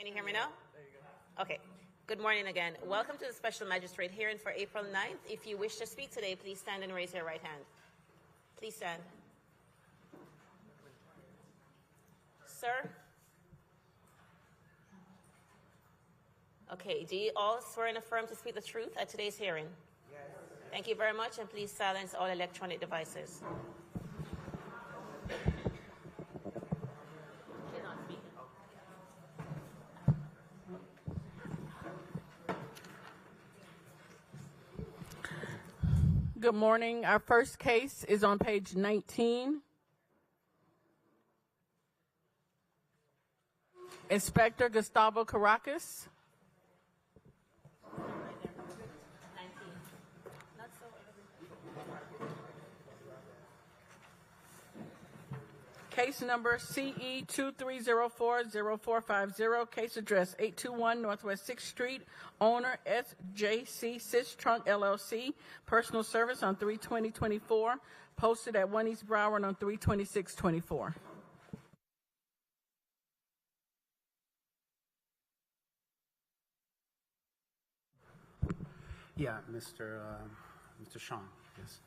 Can you hear me now? There you go. Okay. Good morning again. Welcome to the special magistrate hearing for April 9th. If you wish to speak today, please stand and raise your right hand. Please stand. Sir? Okay. Do you all swear and affirm to speak the truth at today's hearing? Yes. Thank you very much, and please silence all electronic devices. Good morning. Our first case is on page 19. Inspector Gustavo Caracas. Case number CE 23040450, case address 821 Northwest 6th Street, owner SJC Sis Trunk LLC, personal service on 3/20/24, posted at 1 East Broward on 3/26/24. Yeah, Mr. Sean, yes.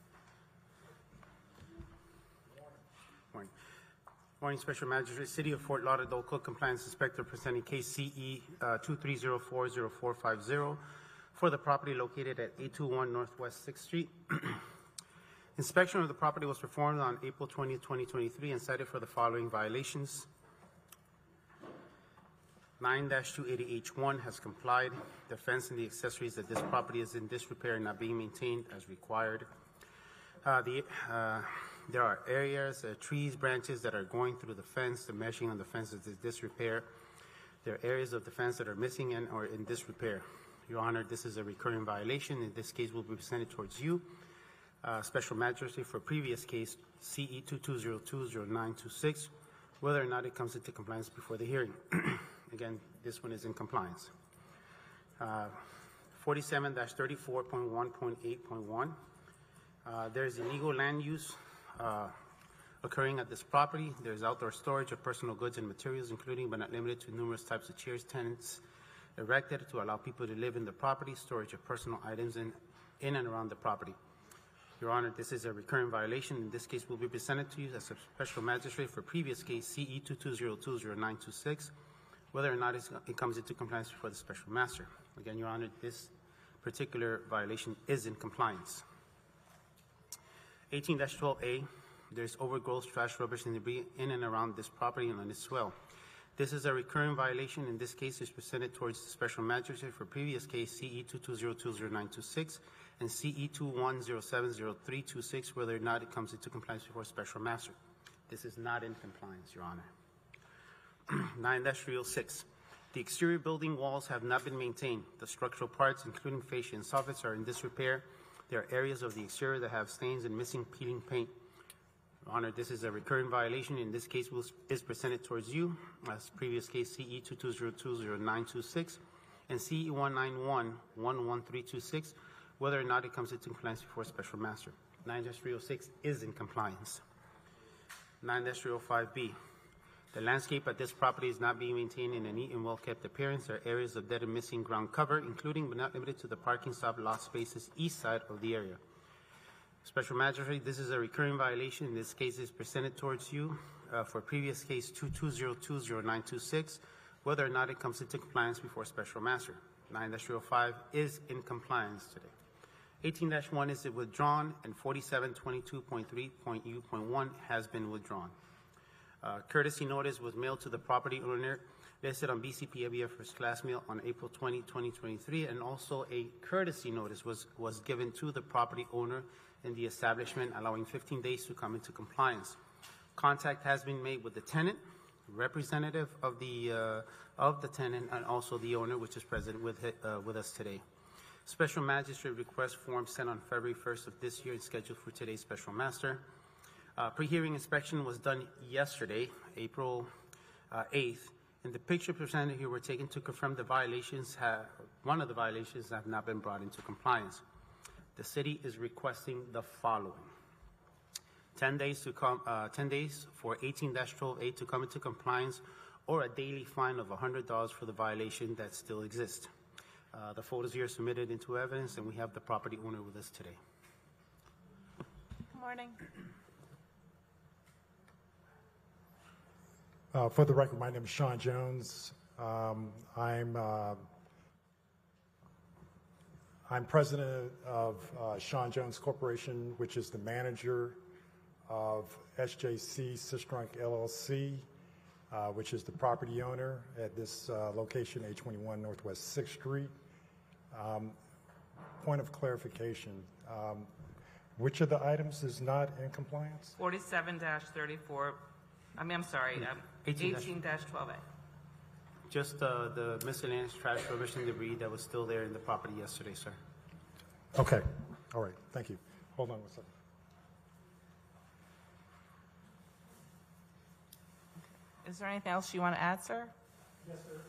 Morning. Morning, Special Magistrate, City of Fort Lauderdale Code Compliance Inspector presenting case CE 23040450 for the property located at 821 Northwest 6th Street. Inspection of the property was performed on April 20th, 2023 and cited for the following violations. 9-280H1 has complied. The fence and the accessories that this property is in disrepair and not being maintained as required. There are areas, trees, branches that are going through the fence. The meshing on the fence is in disrepair. There are areas of the fence that are missing and or in disrepair. Your Honor, this is a recurring violation. In this case, will be presented towards you. Special Magistrate for previous case CE 22020926, whether or not it comes into compliance before the hearing. Again, this one is in compliance. 47-34.1.8.1. There is illegal land use occurring at this property. There is outdoor storage of personal goods and materials, including but not limited to numerous types of chairs, tents erected to allow people to live in the property, storage of personal items in and around the property. Your Honor, this is a recurring violation. In this case, will be presented to you as a Special Magistrate for previous case CE 22020926, whether or not it comes into compliance before the Special Master. Again, Your Honor, this particular violation is in compliance. 18-12A, there's overgrowth, trash, rubbish, and debris in and around this property and on its swell. This is a recurring violation. In this case, is presented towards the Special Magistrate for previous case CE 22020926 and CE 21070326, whether or not it comes into compliance before Special Master. This is not in compliance, Your Honor. 9-306. The exterior building walls have not been maintained. The structural parts, including fascia and soffits, are in disrepair. There are areas of the exterior that have stains and missing peeling paint. Your Honor, this is a recurring violation. In this case, is presented towards you as previous case CE 22020926 and CE 191-11326, whether or not it comes into compliance before Special Master. 9-306 is in compliance. 9-305B. The landscape at this property is not being maintained in a neat and well-kept appearance. There are areas of dead and missing ground cover, including but not limited to the parking stop lot spaces east side of the area. Special Magistrate, this is a recurring violation. In this case, is presented towards you for previous case 22020926, whether or not it comes into compliance before Special Master. 9-305 is in compliance today. 18-1 is withdrawn, and 4722.3.u.1 has been withdrawn. Courtesy notice was mailed to the property owner listed on BCP ABF First Class Mail on April 20, 2023, and also a courtesy notice was given to the property owner in the establishment, allowing 15 days to come into compliance. Contact has been made with the tenant, representative of the tenant, and also the owner, which is present with us today. Special Magistrate request form sent on February 1st of this year and scheduled for today's Special Master. Pre-hearing inspection was done yesterday, April 8th, and the picture presented here were taken to confirm the violations one of the violations have not been brought into compliance. The city is requesting the following: 10 days for 18-12A to come into compliance or a daily fine of $100 for the violation that still exists. The photos here are submitted into evidence, and we have the property owner with us today. Good morning. For the record, my name is Sean Jones. I'm president of Sean Jones Corporation, which is the manager of SJC Sistrunk LLC, which is the property owner at this location, 821 Northwest 6th Street. Point of clarification, which of the items is not in compliance? 47-34, I'm sorry, 18-12A. Just the miscellaneous trash, rubbish, and debris that was still there in the property yesterday, sir. Okay, all right, thank you. Hold on one second. Is there anything else you want to add, sir? Yes, sir.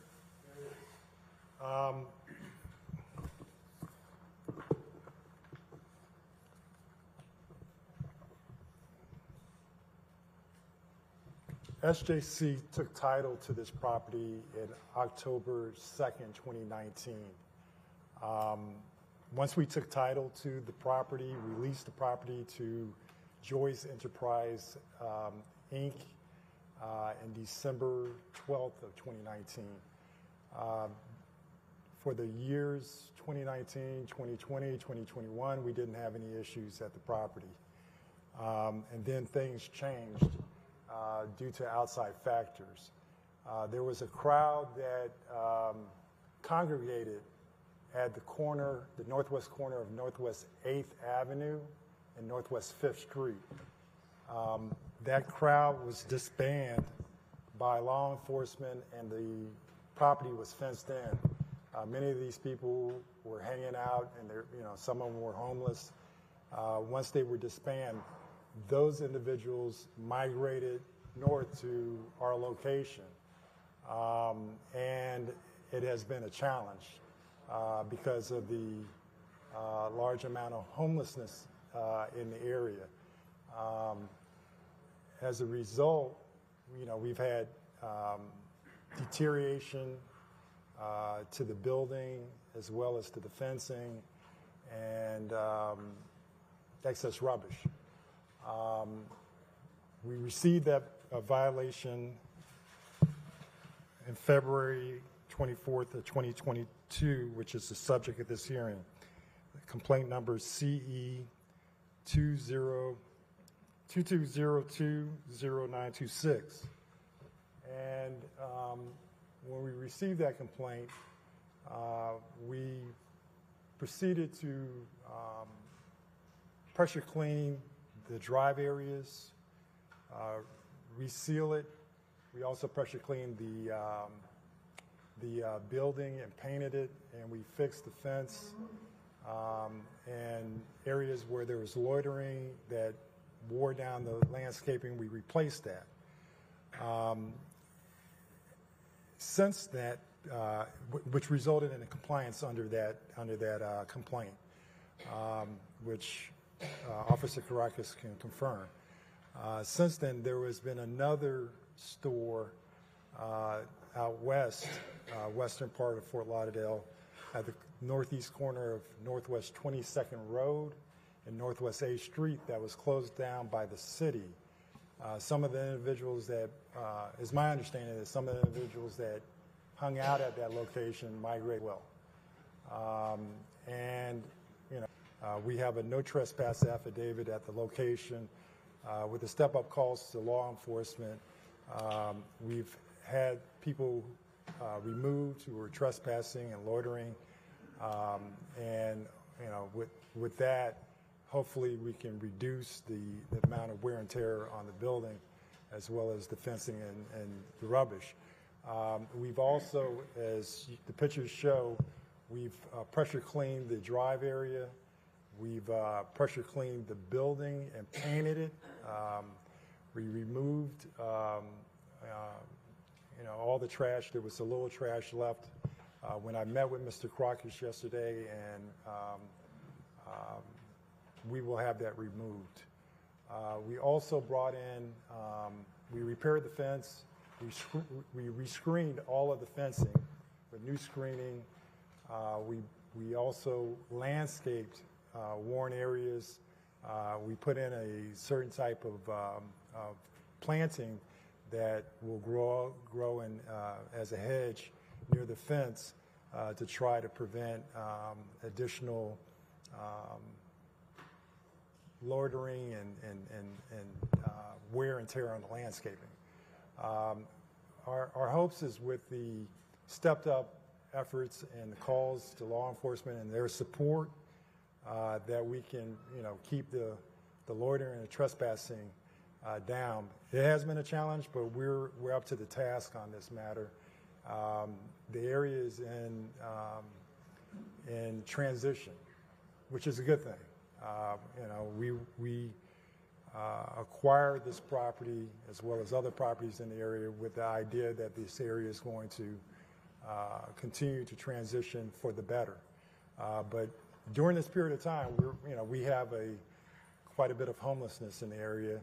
SJC took title to this property in October 2nd, 2019. Once we took title to the property, we leased the property to Joyce Enterprise, Inc. In December 12th of 2019. For the years 2019, 2020, 2021, we didn't have any issues at the property. And then things changed due to outside factors. There was a crowd that congregated at the northwest corner of Northwest 8th Avenue and Northwest 5th Street. That crowd was disbanded by law enforcement, and the property was fenced in. Many of these people were hanging out, and some of them were homeless. Once they were disbanded, those individuals migrated north to our location, and it has been a challenge because of the large amount of homelessness in the area. As a result, we've had deterioration to the building as well as to the fencing and excess rubbish. We received that violation in February 24th of 2022, which is the subject of this hearing. Complaint number CE 22020926. And when we received that complaint, we proceeded to pressure clean the drive areas, reseal it. We also pressure cleaned the building and painted it, and we fixed the fence. And areas where there was loitering that wore down the landscaping, we replaced that. Since that, which resulted in a compliance under that complaint, which Officer Caracas can confirm. Since then, there has been another store out west, western part of Fort Lauderdale, at the northeast corner of Northwest 22nd Road and Northwest 8th Street that was closed down by the city. Some of the individuals that, is my understanding that some of the individuals that hung out at that location migrated well. We have a no trespass affidavit at the location. With the step-up calls to law enforcement, we've had people removed who were trespassing and loitering. With that, hopefully we can reduce the amount of wear and tear on the building as well as the fencing and the rubbish. We've also, as the pictures show, we've pressure cleaned the drive area. We've pressure cleaned the building and painted it. We removed all the trash. There was a little trash left. When I met with Mr. Crocus yesterday, and we will have that removed. We also brought in, we repaired the fence. we rescreened all of the fencing with new screening. We also landscaped worn areas. We put in a certain type of planting that will grow in, as a hedge near the fence to try to prevent additional loitering and wear and tear on the landscaping. Our hopes is with the stepped up efforts and the calls to law enforcement and their support that we can, keep the loitering and the trespassing down. It has been a challenge, but we're up to the task on this matter. The area is in transition, which is a good thing. We acquired this property as well as other properties in the area with the idea that this area is going to continue to transition for the better. But during this period of time, we have quite a bit of homelessness in the area,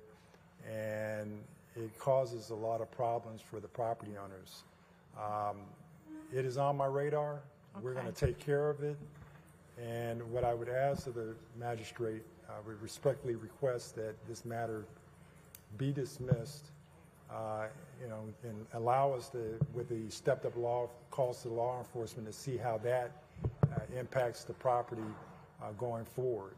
and it causes a lot of problems for the property owners. It is on my radar. Okay. We're going to take care of it. And what I would ask of the magistrate, I would respectfully request that this matter be dismissed, and allow us to, with the stepped up calls to law enforcement, to see how that impacts the property going forward.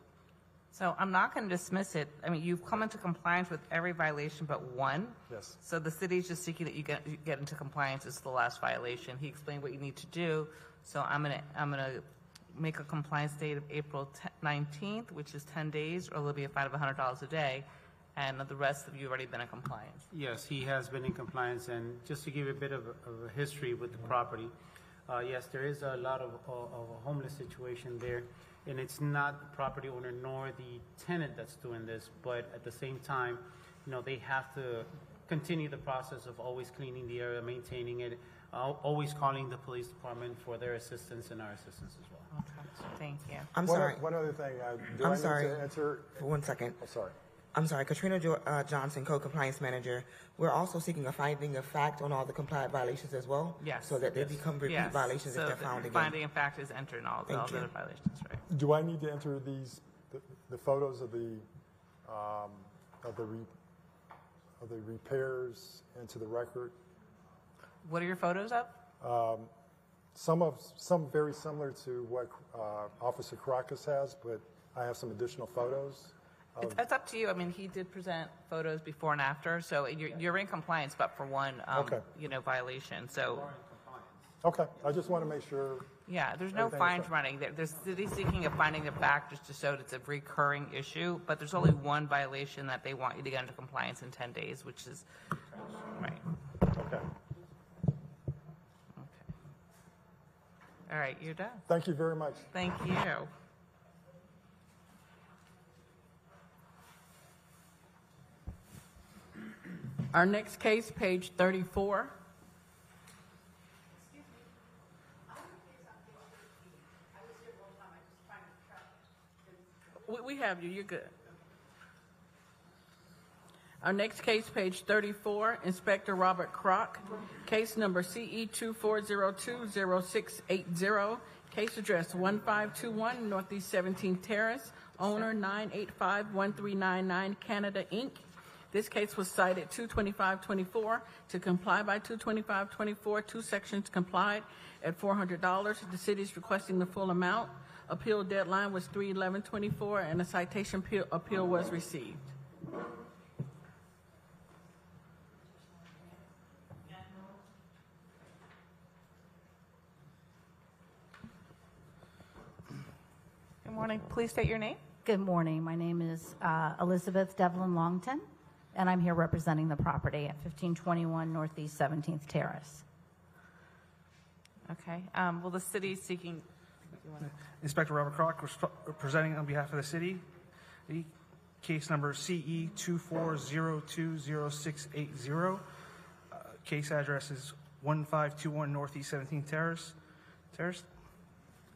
So I'm not going to dismiss it. I mean, you've come into compliance with every violation but one. Yes. So the city is just seeking that you get into compliance. It's the last violation. He explained what you need to do. So I'm gonna make a compliance date of April 19th, which is 10 days, or there'll be a fine of $100 a day. And the rest of you have already been in compliance. Yes, he has been in compliance, and just to give you a bit of a history with the property, yes, there is a lot of a homeless situation there, and it's not the property owner nor the tenant that's doing this, but at the same time, they have to continue the process of always cleaning the area, maintaining it, always calling the police department for their assistance and our assistance as well. Okay, thank you. I'm sorry. One other thing. I'm sorry. Need to enter? For 1 second. Oh, sorry. I'm sorry. Katrina Johnson, Co-Compliance Manager. We're also seeking a finding of fact on all the compliant violations as well. Yes. So that they become repeat violations so if they're found again. Finding of fact is entered in all the Thank you. other violations, right? Do I need to enter the photos of the repairs into the record? What are your photos of? Some very similar to what Officer Caracas has, but I have some additional photos. It's up to you. I mean, he did present photos before and after, so you're in compliance, but for one, Okay. Violation. So, Okay, I just want to make sure. yeah, there's no Everything is fines fine. running. The city's seeking a finding of fact just to show that it's a recurring issue, but there's only one violation that they want you to get into compliance in 10 days, which is, right. Okay. All right, you're done. Thank you very much. Thank you. Our next case, page 34. We have you. You're good. Our next case, page 34, Inspector Robert Kroc, case number CE 24020680, case address 1521 Northeast 17th Terrace, owner 9851399 Canada, Inc. This case was cited 22524 to comply by 22524. Two sections complied at $400. The city is requesting the full amount. Appeal deadline was 3/11/24, and a citation appeal was received. Good morning. Please state your name. Good morning. My name is Elizabeth Devlin Longton, and I'm here representing the property at 1521 Northeast 17th Terrace. Okay. Well, the city is seeking. Inspector Robert Kroc, presenting on behalf of the city. The case number CE 24020680. Case address is 1521 Northeast 17th Terrace.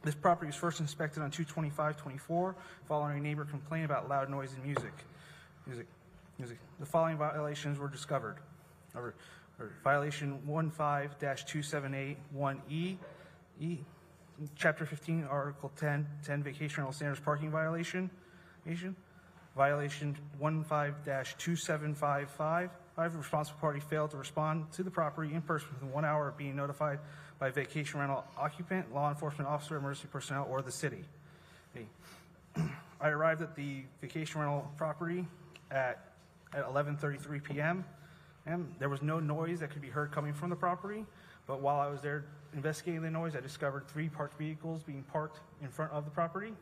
This property was first inspected on 2/25/24 following a neighbor complaint about loud noise and music. The following violations were discovered. Violation 15-2781E, Chapter 15, Article 10, vacation rental standards parking violation. Violation 15-2755, responsible party failed to respond to the property in person within 1 hour of being notified by vacation rental occupant, law enforcement officer, emergency personnel, or the city. I arrived at the vacation rental property at 11:33 p.m. and there was no noise that could be heard coming from the property, but while I was there investigating the noise, I discovered 3 parked vehicles being parked in front of the property.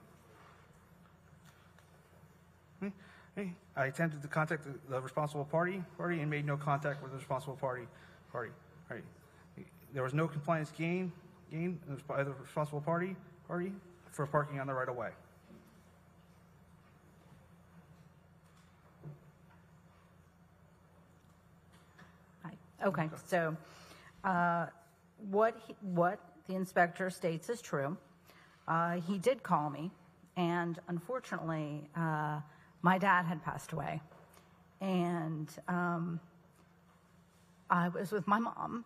I attempted to contact the responsible party and made no contact with the responsible party. Right. There was no compliance gained by the responsible party for parking on the right of way. Okay, so what the inspector states is true. He did call me, and unfortunately, my dad had passed away, and I was with my mom,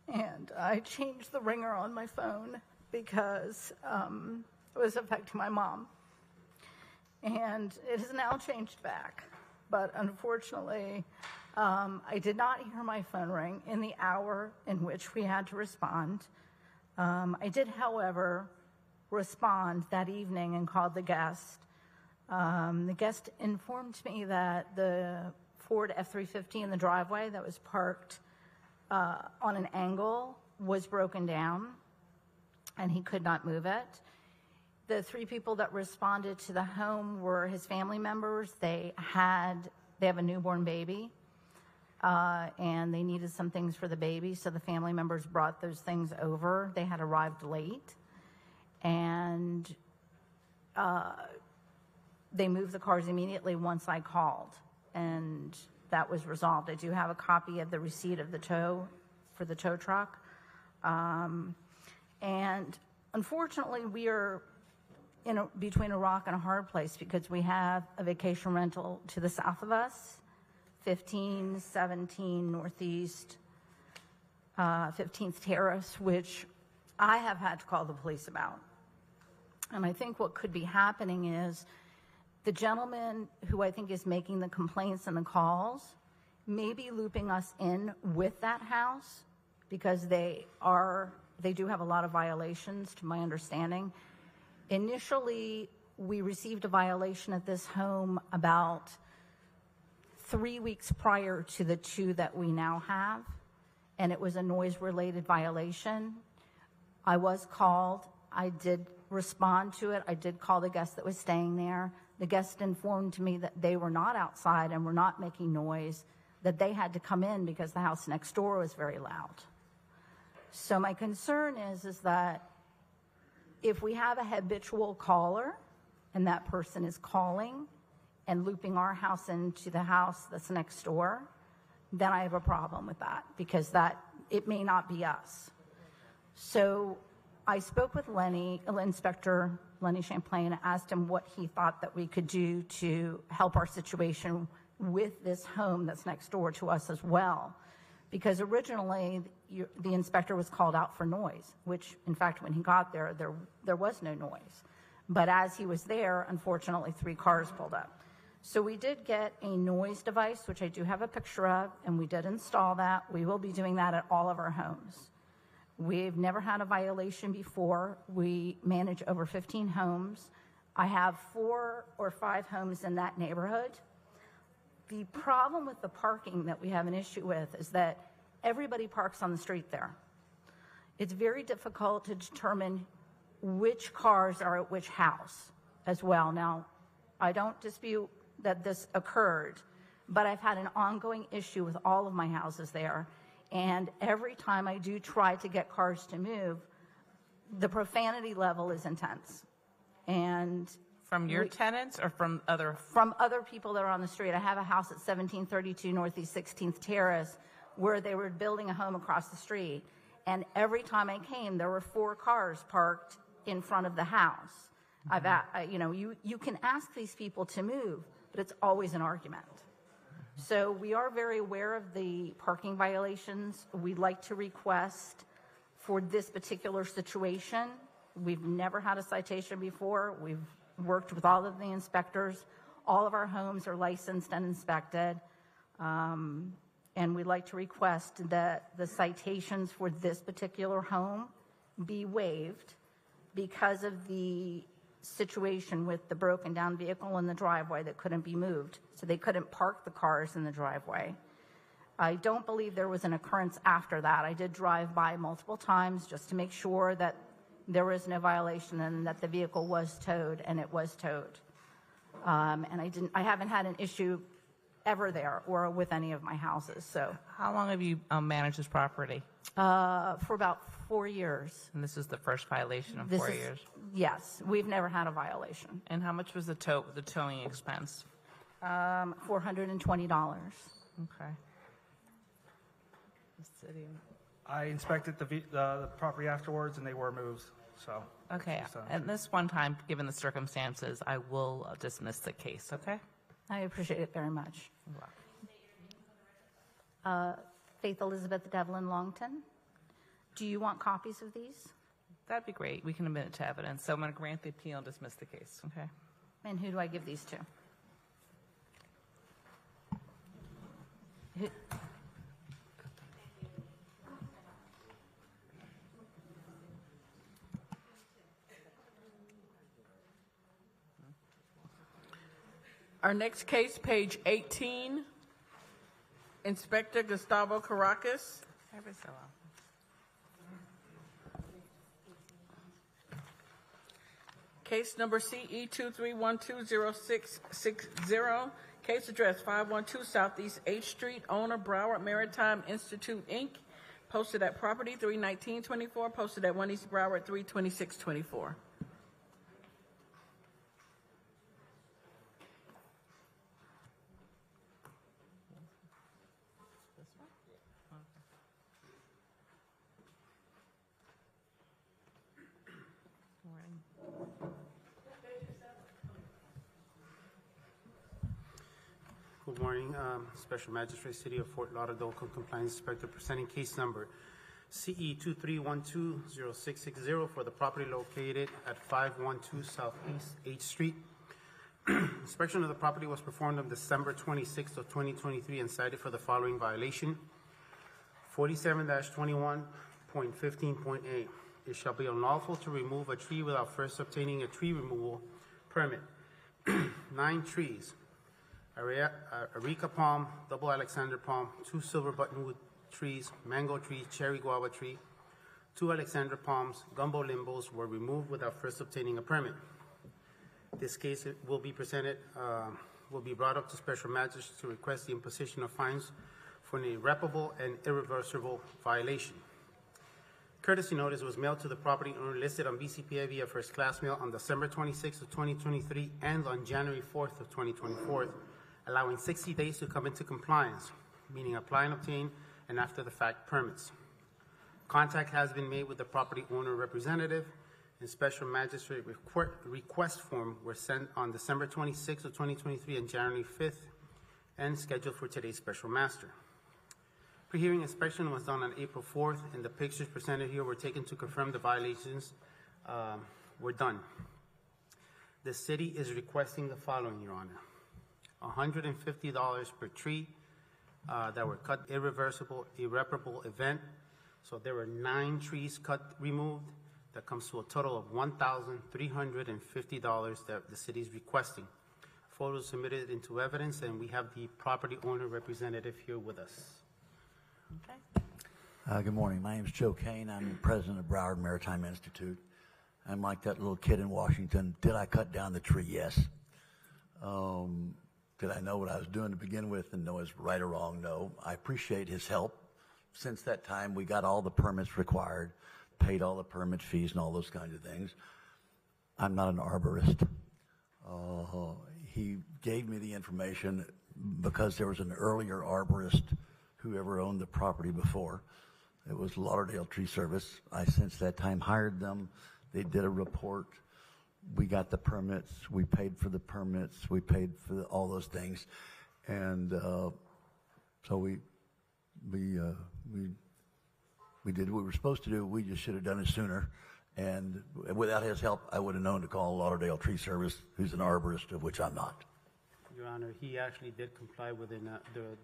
and I changed the ringer on my phone because it was affecting my mom, and it has now changed back, but unfortunately, I did not hear my phone ring in the hour in which we had to respond. I did, however, respond that evening and called the guest. The guest informed me that the Ford F-350 in the driveway that was parked on an angle was broken down, and he could not move it. The 3 people that responded to the home were his family members. They have a newborn baby. And they needed some things for the baby, so the family members brought those things over. They had arrived late, and they moved the cars immediately once I called, and that was resolved. I do have a copy of the receipt of the tow for the tow truck. And unfortunately, we are between a rock and a hard place because we have a vacation rental to the south of us, 1517 Northeast 15th Terrace, which I have had to call the police about. And I think what could be happening is the gentleman who I think is making the complaints and the calls may be looping us in with that house because they do have a lot of violations, to my understanding. Initially, we received a violation at this home about 3 weeks prior to the 2 that we now have, and it was a noise-related violation. I was called. I did respond to it. I did call the guest that was staying there. The guest informed me that they were not outside and were not making noise, that they had to come in because the house next door was very loud. So my concern is that if we have a habitual caller and that person is calling and looping our house into the house that's next door, then I have a problem with that because it may not be us. So I spoke with Inspector Lenny Champlain, asked him what he thought that we could do to help our situation with this home that's next door to us as well. Because originally, the inspector was called out for noise, which, in fact, when he got there was no noise. But as he was there, unfortunately, 3 cars pulled up. So we did get a noise device, which I do have a picture of, and we did install that. We will be doing that at all of our homes. We've never had a violation before. We manage over 15 homes. I have 4 or 5 homes in that neighborhood. The problem with the parking that we have an issue with is that everybody parks on the street there. It's very difficult to determine which cars are at which house as well. Now, I don't dispute that this occurred, but I've had an ongoing issue with all of my houses there. And every time I do try to get cars to move, the profanity level is intense. And From your tenants or from other? From other people that are on the street. I have a house at 1732 Northeast 16th Terrace where they were building a home across the street. And every time I came, there were 4 cars parked in front of the house. You can ask these people to move, but it's always an argument. So we are very aware of the parking violations. We'd like to request for this particular situation. We've never had a citation before. We've worked with all of the inspectors. All of our homes are licensed and inspected. And we'd like to request that the citations for this particular home be waived because of the situation with the broken down vehicle in the driveway that couldn't be moved. So they couldn't park the cars in the driveway. I don't believe there was an occurrence after that. I did drive by multiple times just to make sure that there was no violation and that the vehicle was towed, and it was towed. And I haven't had an issue ever there or with any of my houses. So How long have you managed this property? for about 4 years. And this is the first violation in This 4 is- years. Yes, we've never had a violation. And how much was the towing expense? $420. Okay. The city. I inspected the property afterwards, and they were moved, so. Okay, So- at this one time, given the circumstances, I will dismiss the case, okay? I appreciate it very much. Faith Elizabeth Devlin Longton. Do you want copies of these? That'd be great. We can admit it to evidence. So I'm going to grant the appeal and dismiss the case, okay? And who do I give these to? Who- Our next case, page 18, Inspector Gustavo Caracas. Every so often. Case number CE 23120660. Case address 512 Southeast 8th Street. Owner Broward Maritime Institute, Inc. Posted at property 31924. Posted at 1 East Broward 32624. Good morning, Special Magistrate, City of Fort Lauderdale, Compliance Inspector, presenting case number CE 23120660 for the property located at 512 Southeast 8th Street. Inspection of the property was performed on December 26th of 2023 and cited for the following violation: 47-21.15.8. It shall be unlawful to remove a tree without first obtaining a tree removal permit. 9 trees: Areca palm, double Alexander palm, 2 silver buttonwood trees, mango tree, cherry guava tree, 2 Alexander palms, gumbo limbos were removed without first obtaining a permit. This case will be brought up to Special Magistrate to request the imposition of fines for an irreparable and irreversible violation. Courtesy notice was mailed to the property owner listed on BCPA via first class mail on December 26th of 2023 and on January 4th of 2024, allowing 60 days to come into compliance, meaning apply and obtain and after the fact permits. Contact has been made with the property owner representative, and Special Magistrate request form were sent on December 26th of 2023 and January 5th and scheduled for today's Special Master. Pre-hearing inspection was done on April 4th, and the pictures presented here were taken to confirm the violations were done. The city is requesting the following, Your Honor: $150 per tree that were cut, irreparable event. So there were 9 trees removed. That comes to a total of $1,350 that the city is requesting. Photos submitted into evidence, and we have the property owner representative here with us. Okay. Good morning. My name is Joe Kane. I'm president of Broward Maritime Institute. I'm like that little kid in Washington. Did I cut down the tree? Yes. Did I know what I was doing to begin with and know it's right or wrong? No. I appreciate his help. Since that time, we got all the permits required, paid all the permit fees and all those kinds of things. I'm not an arborist. He gave me the information because there was an earlier arborist who ever owned the property before. It was Lauderdale Tree Service. I since that time hired them. They did a report. We got the permits. We paid for the permits. We paid for all those things. And So we did what we were supposed to do. We just should have done it sooner. And without his help, I would have known to call Lauderdale Tree Service, who's an arborist, of which I'm not. Your Honor, he actually did comply within the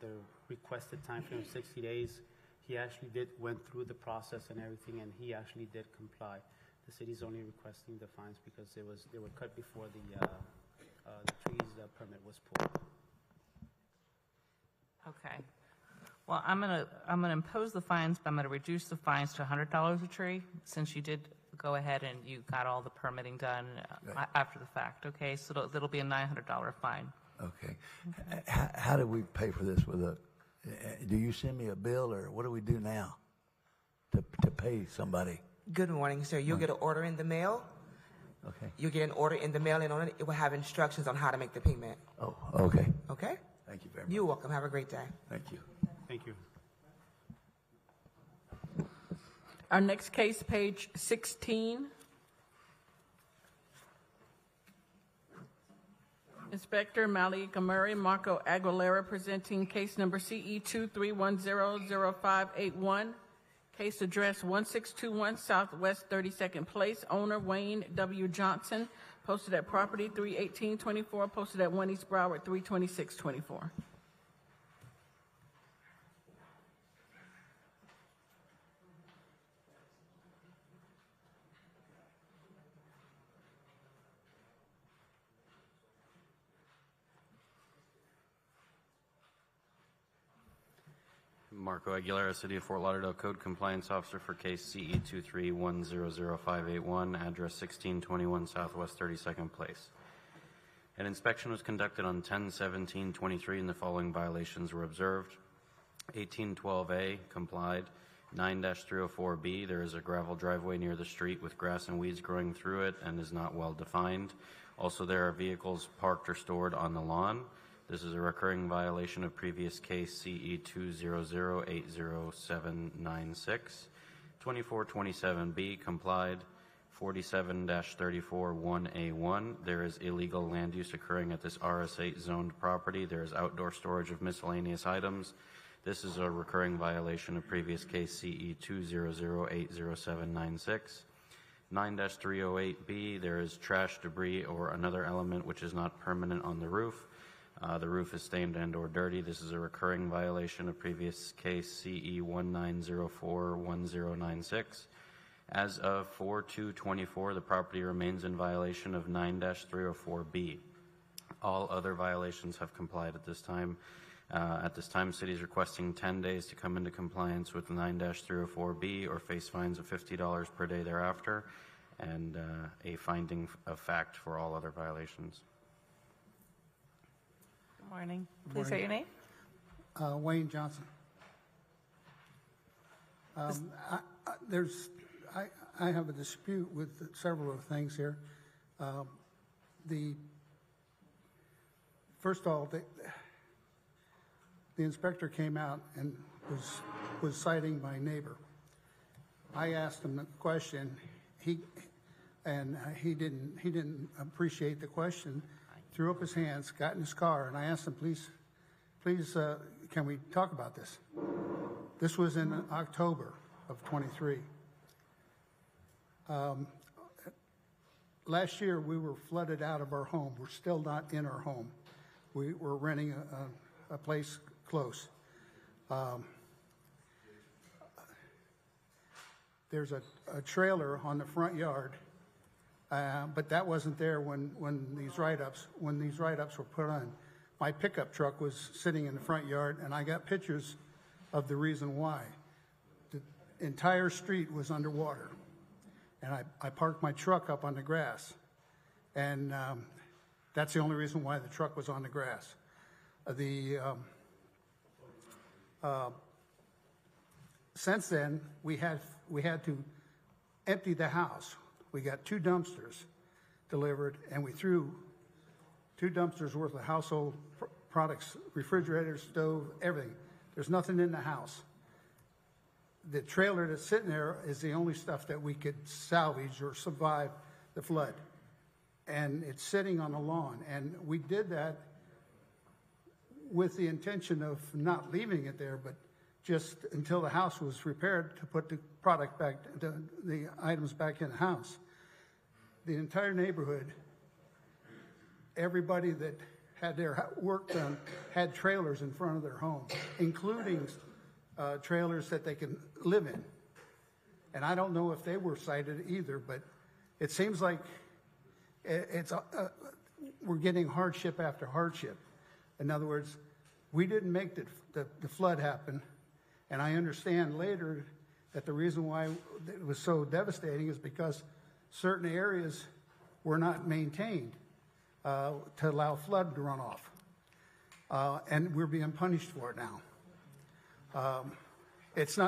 requested time frame of 60 days. He actually went through the process and everything, and he actually did comply. The city's only requesting the fines because they were cut before the trees permit was pulled. Okay. Well, I'm gonna impose the fines, but I'm gonna reduce the fines to $100 a tree, since you did go ahead and you got all the permitting done after the fact, okay? So that'll be a $900 fine. Okay. How do we pay for this do you send me a bill, or what do we do now to pay somebody? Good morning, sir. You'll get an order in the mail. Okay. You'll get an order in the mail, and on it will have instructions on how to make the payment. Oh, okay. Okay? Thank you very much. You're welcome. Have a great day. Thank you. Thank you. Our next case, page 16. Inspector Malika Murray, Marco Aguilera, presenting case number CE 23100581. Case address 1621 Southwest 32nd Place. Owner Wayne W. Johnson. Posted at property 31824. Posted at 1 East Broward 32624. Marco Aguilera, City of Fort Lauderdale Code Compliance Officer for case CE 23100581, address 1621 Southwest 32nd Place. An inspection was conducted on 10/17/23 and the following violations were observed. 1812A, complied. 9-304B, there is a gravel driveway near the street with grass and weeds growing through it and is not well defined. Also, there are vehicles parked or stored on the lawn. This is a recurring violation of previous case CE 200800796. 2427B, complied. 47-341A1, there is illegal land use occurring at this RS8 zoned property. There is outdoor storage of miscellaneous items. This is a recurring violation of previous case CE 200800796. 9-308B, there is trash, debris, or another element which is not permanent on the roof. The roof is stained and or dirty. This is a recurring violation of previous case CE 19041096. As of 4/2/24, the property remains in violation of 9-304B. All other violations have complied at this time. At this time, City is requesting 10 days to come into compliance with 9-304B or face fines of $50 per day thereafter, and a finding of fact for all other violations. Good morning. Please say your name. Wayne Johnson. I have a dispute with several of the things here. First of all, the inspector came out and was citing my neighbor. I asked him a question. He didn't appreciate the question. Threw up his hands, got in his car, and I asked him, please, can we talk about this? This was in October of 23. Last year, we were flooded out of our home. We're still not in our home. We were renting a place close. There's a trailer on the front yard, but that wasn't there when these write-ups were put on. My pickup truck was sitting in the front yard, and I got pictures of the reason why. The entire street was underwater, and I parked my truck up on the grass, and that's the only reason why the truck was on the grass. Since then, we had to empty the house. We got 2 dumpsters delivered, and we threw 2 dumpsters worth of household products, refrigerator, stove, everything. There's nothing in the house. The trailer that's sitting there is the only stuff that we could salvage or survive the flood. And it's sitting on the lawn. And we did that with the intention of not leaving it there, but just until the house was repaired to put the product back, the items back in the house. The entire neighborhood, everybody that had their work done had trailers in front of their home, including trailers that they can live in. And I don't know if they were cited either, but it seems like we're getting hardship after hardship. In other words, we didn't make the flood happen, and I understand later that the reason why it was so devastating is because certain areas were not maintained to allow flood to run off, and we're being punished for it now. It's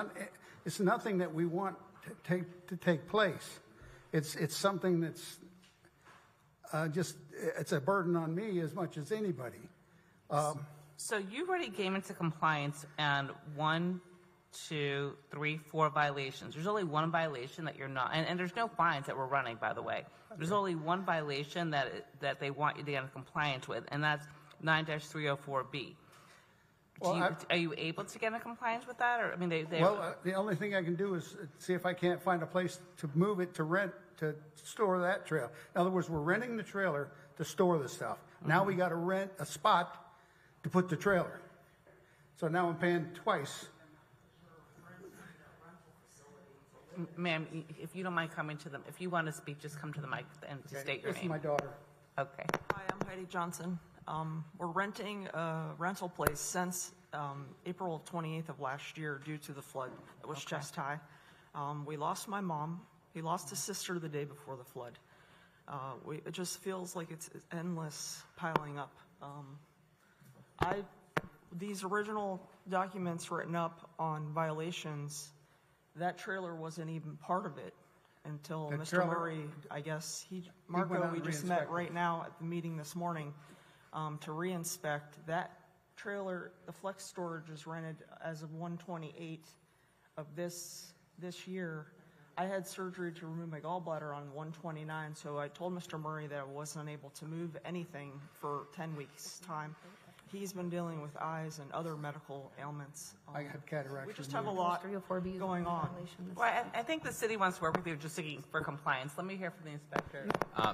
nothing that we want to take place. It's something that's it's a burden on me as much as anybody. So you already came into compliance and 1, 2, 3, 4 violations. There's only one violation that you're not, and there's no fines that we're running, by the way. There's only one violation that they want you to get in compliance with, and that's 9-304B. Well, are you able to get in compliance with that? Or I mean, the only thing I can do is see if I can't find a place to move it to rent to store that trailer. In other words, we're renting the trailer to store the stuff. Now we got to rent a spot to put the trailer. So now I'm paying twice. Ma'am, if you don't mind coming to them, if you want to speak, just come to the mic and just state your This is name. my daughter. Okay. Hi, I'm Heidi Johnson. We're renting a rental place since April 28th of last year due to the flood that was chest high. We lost my mom. He lost his sister the day before the flood. It just feels like it's endless piling up. These original documents written up on violations, that trailer wasn't even part of it until Mr. Murray, I guess, Marco, we just met right now at the meeting this morning to re-inspect. That trailer, the flex storage is rented as of 1/28 of this year. I had surgery to remove my gallbladder on 1/29, so I told Mr. Murray that I wasn't able to move anything for 10 weeks' time. He's been dealing with eyes and other medical ailments. I have cataracts. We just have a lot going on. Well, I think the city wants to work with you just for compliance. Let me hear from the inspector.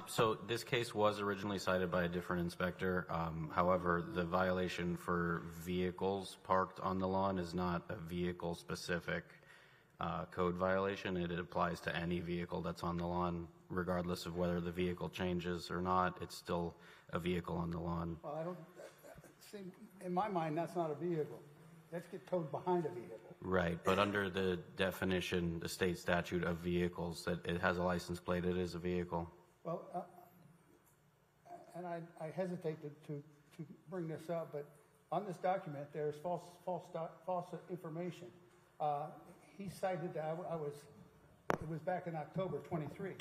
So this case was originally cited by a different inspector. However, the violation for vehicles parked on the lawn is not a vehicle-specific code violation. It applies to any vehicle that's on the lawn, regardless of whether the vehicle changes or not. It's still a vehicle on the lawn. Well, I don't see. In my mind, that's not a vehicle. That's get towed behind a vehicle. Right, but under the definition, the state statute of vehicles, that it has a license plate, it is a vehicle. Well, and I hesitate to bring this up, but on this document, there's false information. He cited that it was back in October 23.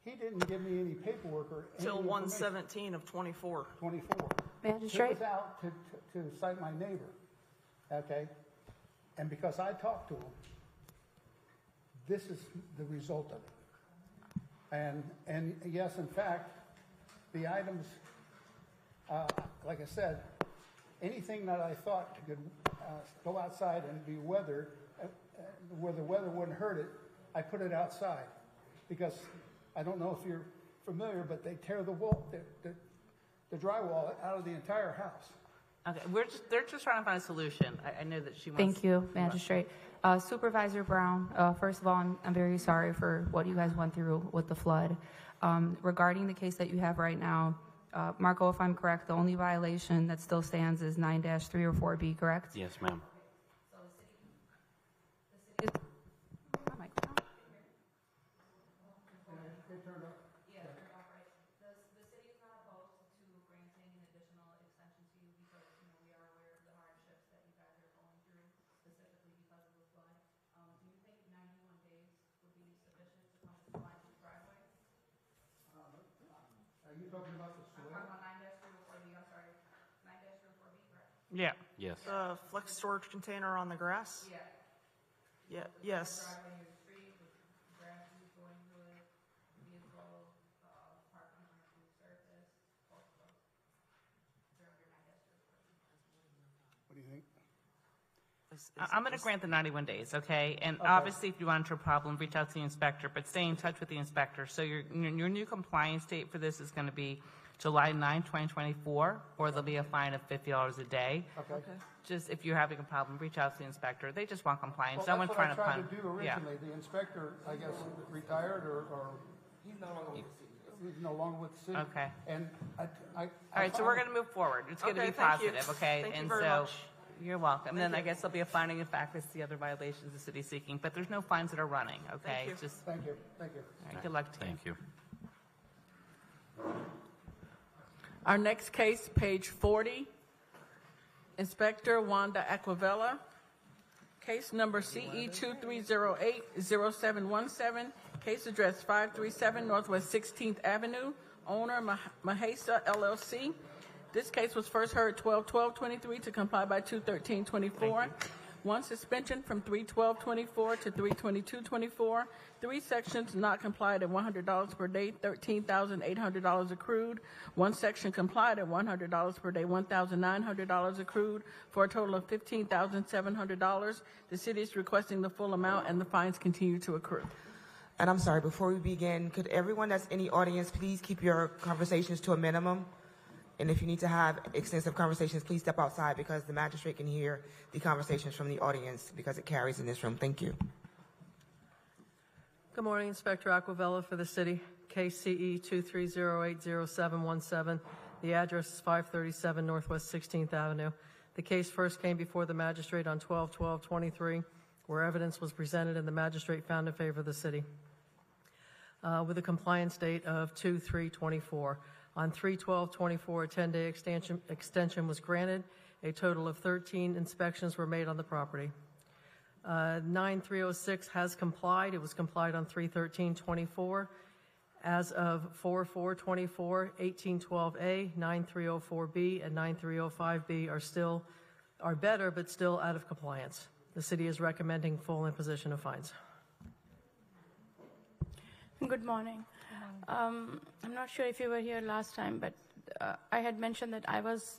He didn't give me any paperwork or any Till information. 1/17 of 24. 24. Magistrate? He was out to cite my neighbor, okay? And because I talked to him, this is the result of it. And yes, in fact, the items, like I said, anything that I thought could go outside and be weathered, where the weather wouldn't hurt it, I put it outside. Because I don't know if you're familiar, but they tear the wall, the drywall out of the entire house. Okay, they're just trying to find a solution. I know that she wants. Thank you, Magistrate. Supervisor Brown, first of all, I'm very sorry for what you guys went through with the flood. Regarding the case that you have right now, Marco, if I'm correct, the only violation that still stands is 9-304B, correct? Yes, ma'am. Are you talking about the soil? Yeah. Yes. Flex storage container on the grass? Yeah. Yes. I'm going to grant the 91 days, okay? And obviously, if you run into a problem, reach out to the inspector, but stay in touch with the inspector. So your new compliance date for this is going to be July 9, 2024, or there'll be a fine of $50 a day. Okay. Just if you're having a problem, reach out to the inspector. They just want compliance. Well, No one's that's what I trying tried to do Yeah. originally. The inspector, I guess, retired or. He's no longer with the city. He's no longer with the city. Okay. And All right, so we're going to move forward. It's going to Okay, be thank you. positive, okay? Thank you And very so much. you're welcome. Thank Then I you. guess there'll be a finding of fact as to the other violations the city's seeking, but there's no fines that are running, okay? you. It's just, Thank you, thank you. all right, good luck to you. Thank you. Our next case, page 40, Inspector Wanda Aquavella. Case number CE 2308-0717, case address 537 Northwest 16th Avenue, owner Mahesa LLC. This case was first heard 12/12/23 to comply by 2/13/24. One suspension from 3/12/24 to 3/22/24. 3 sections not complied at $100 per day, $13,800 accrued. 1 section complied at $100 per day, $1,900 accrued, for a total of $15,700. The city is requesting the full amount, and the fines continue to accrue. And I'm sorry, before we begin, could everyone that's in the audience please keep your conversations to a minimum? And if you need to have extensive conversations, please step outside because the magistrate can hear the conversations from the audience because it carries in this room. Thank you. Good morning, Inspector Aquavella for the city. Case CE 23080717. The address is 537 Northwest 16th Avenue. The case first came before the magistrate on 12/12/23, where evidence was presented and the magistrate found in favor of the city, with a compliance date of 2/3/24. On 3/12/24, a 10-day extension was granted. A total of 13 inspections were made on the property. 9306 has complied. It was complied on 3/13/24. As of 4/4/24, 1812A, 9304B, and 9305B are better, but still out of compliance. The city is recommending full imposition of fines. Good morning. I'm not sure if you were here last time, but I had mentioned that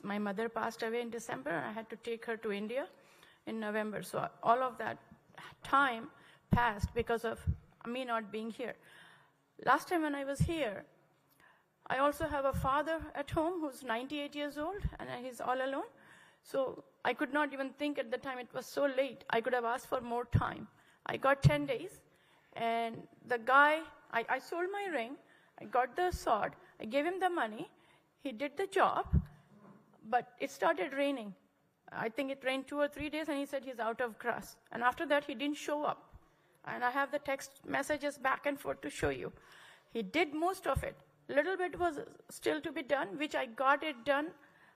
my mother passed away in December. I had to take her to India in November. So all of that time passed because of me not being here. Last time when I was here, I also have a father at home who's 98 years old, and he's all alone. So I could not even think at the time, it was so late. I could have asked for more time. I got 10 days, and the guy, I sold my ring, I got the sword, I gave him the money, he did the job, but it started raining. I think it rained 2 or 3 days, and he said he's out of grass. And after that, he didn't show up. And I have the text messages back and forth to show you. He did most of it. Little bit was still to be done, which I got it done.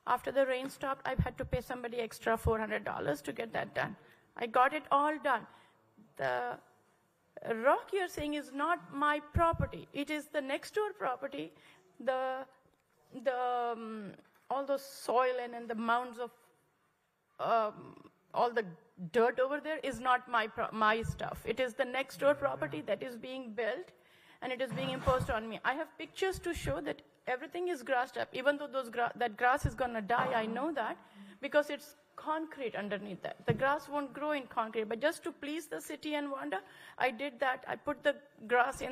After the rain stopped, I had to pay somebody extra $400 to get that done. I got it all done. The rock you're saying is not my property. It is the next door property. All the soil and the mounds of all the dirt over there is not my stuff. It is the next door property that is being built, and it is being imposed on me. I have pictures to show that everything is grassed up. Even though that grass is going to die, I know that, because it's concrete underneath that. The grass won't grow in concrete, but just to please the city and Wanda, I did that. I put the grass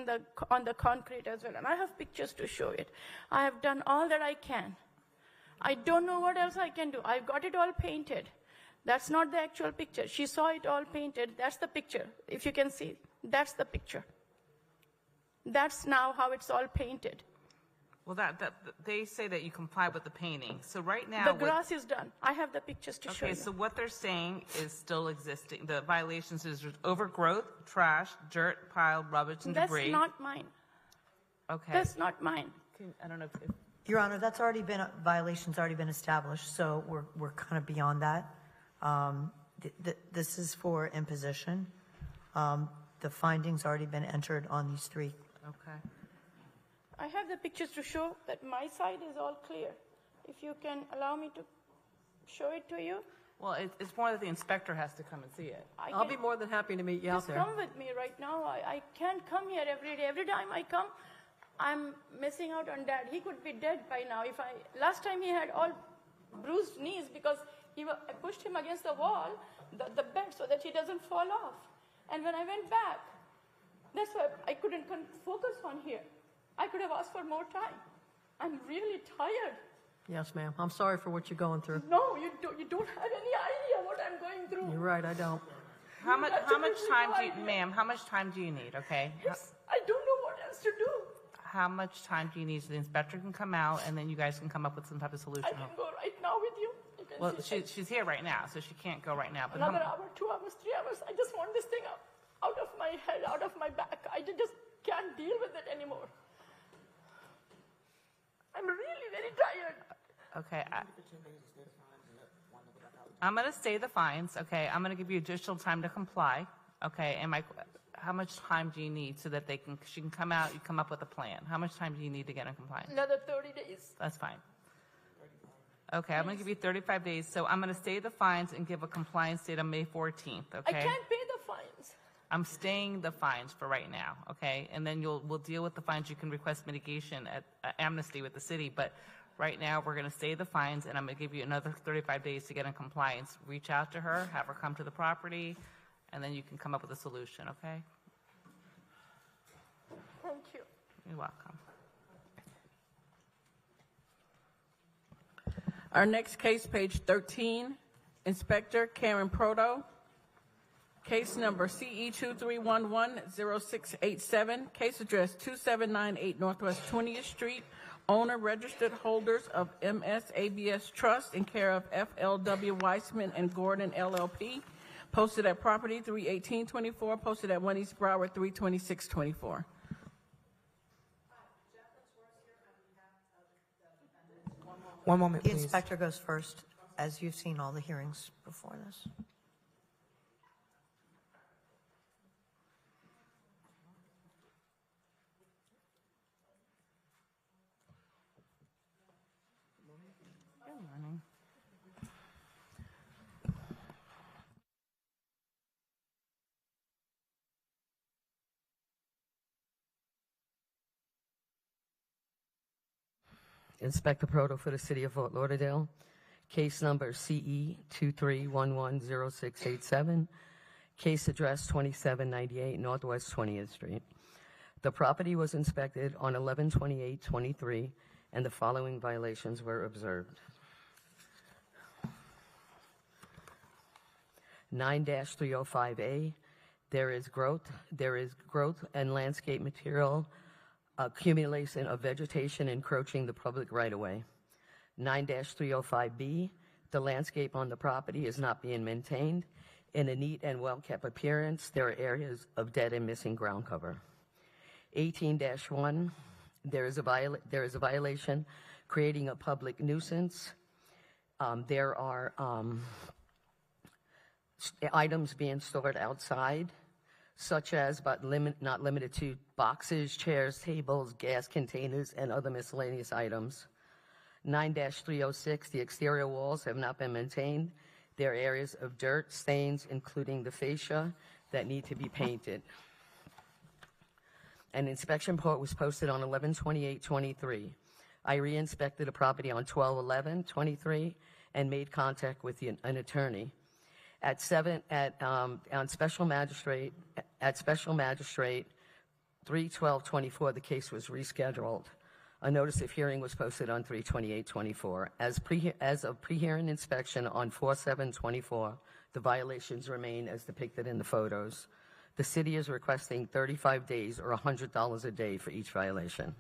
on the concrete as well, and I have pictures to show it. I have done all that I can. I don't know what else I can do. I've got it all painted. That's not the actual picture. She saw it all painted. That's the picture. If you can see, that's the picture. That's now how it's all painted. Well, they say that you comply with the painting. So right now, the grass is done. I have the pictures to show you. Okay, so what they're saying is still existing. The violations is overgrowth, trash, dirt, pile, rubbish, and debris. That's not mine. Okay. That's not mine. I don't know if Your Honor, that's already been violation's already been established, so we're kind of beyond that. This is for imposition. The findings already been entered on these 3. Okay. I have the pictures to show that my side is all clear. If you can allow me to show it to you. Well, it's more that the inspector has to come and see it. I'll be more than happy to meet you out there. Just come with me right now. I can't come here every day. Every time I come, I'm missing out on Dad. He could be dead by now. Last time he had all bruised knees because I pushed him against the wall, the bed so that he doesn't fall off. And when I went back, that's why I couldn't focus on here. I could have asked for more time. I'm really tired. Yes, ma'am. I'm sorry for what you're going through. No, you don't have any idea what I'm going through. You're right, I don't. How much time do you, ma'am, how much time do you need, okay? Yes, I don't know what else to do. How much time do you need so the inspector can come out and then you guys can come up with some type of solution? I can go right now with you. You can Well, see she's here right now, so she can't go right now. But another hour, 2 hours, 3 hours. I just want this thing out of my head, out of my back. I just can't deal with it anymore. I'm really very tired. Okay. I'm going to stay the fines, okay? I'm going to give you additional time to comply, okay? And how much time do you need so that she can come out, you come up with a plan? How much time do you need to get in compliance? Another 30 days. That's fine. Okay, I'm going to give you 35 days. So I'm going to stay the fines and give a compliance date on May 14th, okay? I can't pay the fines. I'm staying the fines for right now, okay? And then we'll deal with the fines. You can request mitigation at amnesty with the city, but right now we're going to stay the fines, and I'm going to give you another 35 days to get in compliance. Reach out to her, have her come to the property, and then you can come up with a solution, okay? Thank you. You're welcome. Our next case, page 13, Inspector Karen Proto. Case number CE 23110687, case address 2798 Northwest 20th Street, owner registered holders of MS-ABS Trust in care of FLW Weissman and Gordon LLP, posted at property 31824, posted at 1 East Broward 32624. One moment, The please. inspector goes first, as you've seen all the hearings before this. Good morning. Inspector Proto for the City of Fort Lauderdale. Case number CE 23110687. Case address 2798 Northwest 20th Street. The property was inspected on 11/28/23, and the following violations were observed. 9-305A, there is growth and landscape material accumulation of vegetation encroaching the public right-of-way. 9-305B, the landscape on the property is not being maintained. In a neat and well-kept appearance, there are areas of dead and missing ground cover. 18-1, there is a violation creating a public nuisance. There are items being stored outside, such as, but not limited to, boxes, chairs, tables, gas containers, and other miscellaneous items. 9-306, the exterior walls have not been maintained. There are areas of dirt, stains, including the fascia, that need to be painted. An inspection report was posted on 11/28/23. I re-inspected the property on 12/11/23 and made contact with an attorney. At Special Magistrate 3/12/24, the case was rescheduled. A notice of hearing was posted on 3/28/24. As of pre-hearing inspection on 4/7/24, the violations remain as depicted in the photos. The city is requesting 35 days or $100 a day for each violation.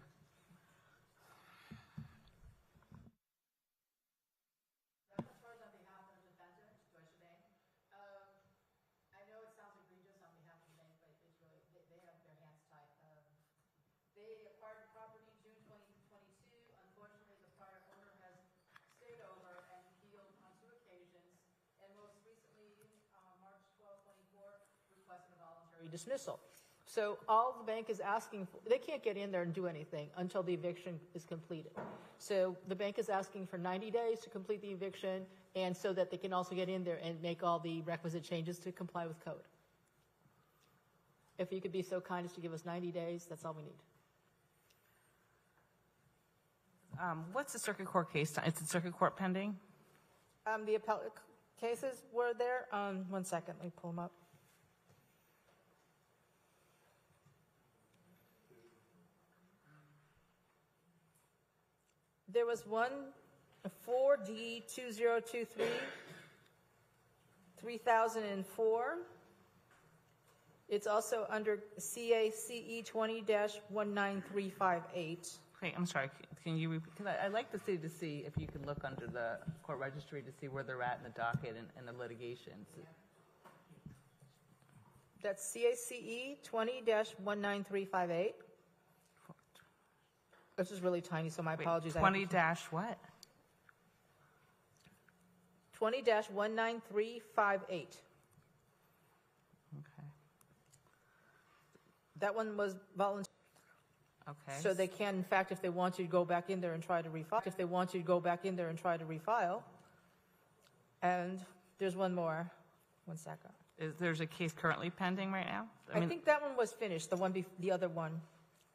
Dismissal. So all the bank is asking for, they can't get in there and do anything until the eviction is completed. So the bank is asking for 90 days to complete the eviction, and so that they can also get in there and make all the requisite changes to comply with code. If you could be so kind as to give us 90 days, that's all we need. What's the circuit court case time? Is the circuit court pending? The appellate cases were there? 1 second, let me pull them up. There was one, 4D2023, 3004. It's also under CACE 20-19358. Okay, I'm sorry, can you repeat? Because I'd like the city to see if you can look under the court registry to see where they're at in the docket and the litigations. That's CACE 20-19358. This is really tiny, so my apologies. 20 dash what? 20-19358. Okay. That one was voluntary. Okay. So they can, in fact, if they want to, go back in there and try to refile. If they want to, go back in there and try to refile. And there's one more. 1 second. There's a case currently pending right now? I think that one was finished. The other one.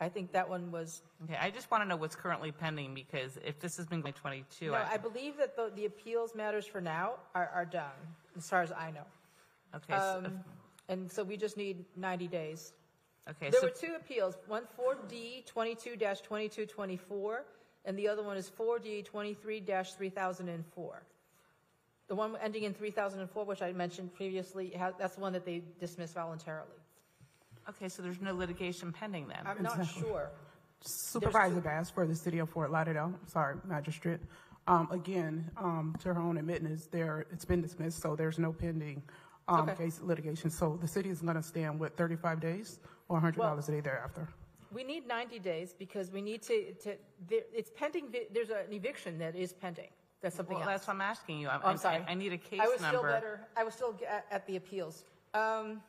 I think that one was. Okay, I just want to know what's currently pending, because if this has been going 22. No, I believe that the appeals matters for now are done, as far as I know. Okay. And so we just need 90 days. Okay. There were two appeals, one 4D 22-2224, and the other one is 4D 23-3004. The one ending in 3004, which I mentioned previously, that's the one that they dismissed voluntarily. Okay, so there's no litigation pending then? I'm not sure. Supervisor Bass for the City of Fort Lauderdale. Sorry, Magistrate. Again, to her own admittance, it's been dismissed, so there's no pending case litigation. So the city is going to stand with 35 days or $100 a day thereafter. We need 90 days because we need it's pending. There's an eviction that is pending. That's something else. That's what I'm asking you. I'm sorry. I need a case number. I was still at the appeals. 1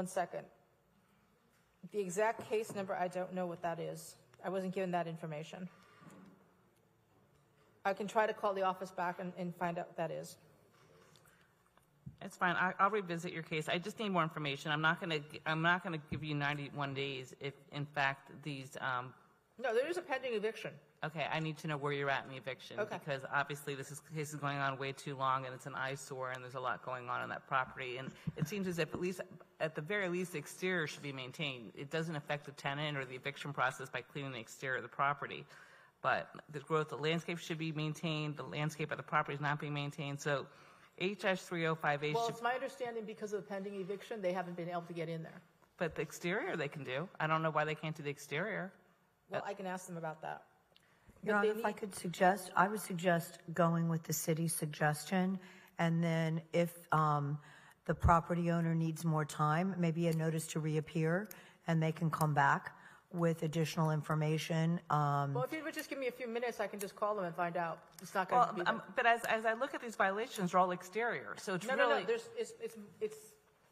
second. The exact case number, I don't know what that is. I wasn't given that information. I can try to call the office back and find out what that is. It's fine. I'll revisit your case. I just need more information. I'm not going to give you 91 days if, in fact, these. No, there is a pending eviction. Okay, I need to know where you're at in the eviction, because obviously this case is going on way too long, and it's an eyesore, and there's a lot going on that property. And it seems as if at the very least, the exterior should be maintained. It doesn't affect the tenant or the eviction process by cleaning the exterior of the property, but the landscape should be maintained. The landscape of the property is not being maintained. So H-3058. Well, it's my understanding because of the pending eviction, they haven't been able to get in there. But the exterior they can do. I don't know why they can't do the exterior. Well, I can ask them about that. Your Honor, if I could suggest, I would suggest going with the city's suggestion, and then if the property owner needs more time, maybe a notice to reappear, and they can come back with additional information. Well, if you would just give me a few minutes, I can just call them and find out. It's not going to be. But as I look at these violations, they're all exterior. So it's no.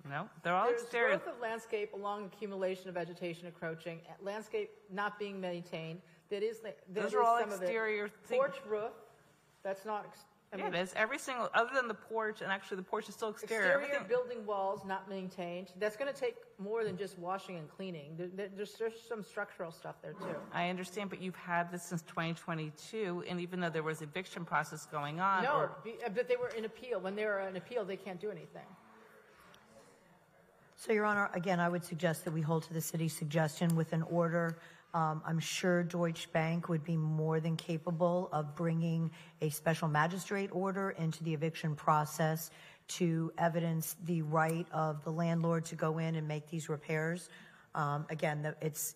No, they're all exterior. There's growth of landscape along accumulation of vegetation encroaching, landscape not being maintained. Those are all exterior things. Porch roof, that's not. It is. Every single, other than the porch, and actually the porch is still exterior. Exterior building walls not maintained. That's going to take more than just washing and cleaning. There's some structural stuff there too. I understand, but you've had this since 2022, and even though there was eviction process going on. No, but they were in appeal. When they were in appeal, they can't do anything. So, Your Honor, again, I would suggest that we hold to the city's suggestion with an order. I'm sure Deutsche Bank would be more than capable of bringing a special magistrate order into the eviction process to evidence the right of the landlord to go in and make these repairs. Again, it's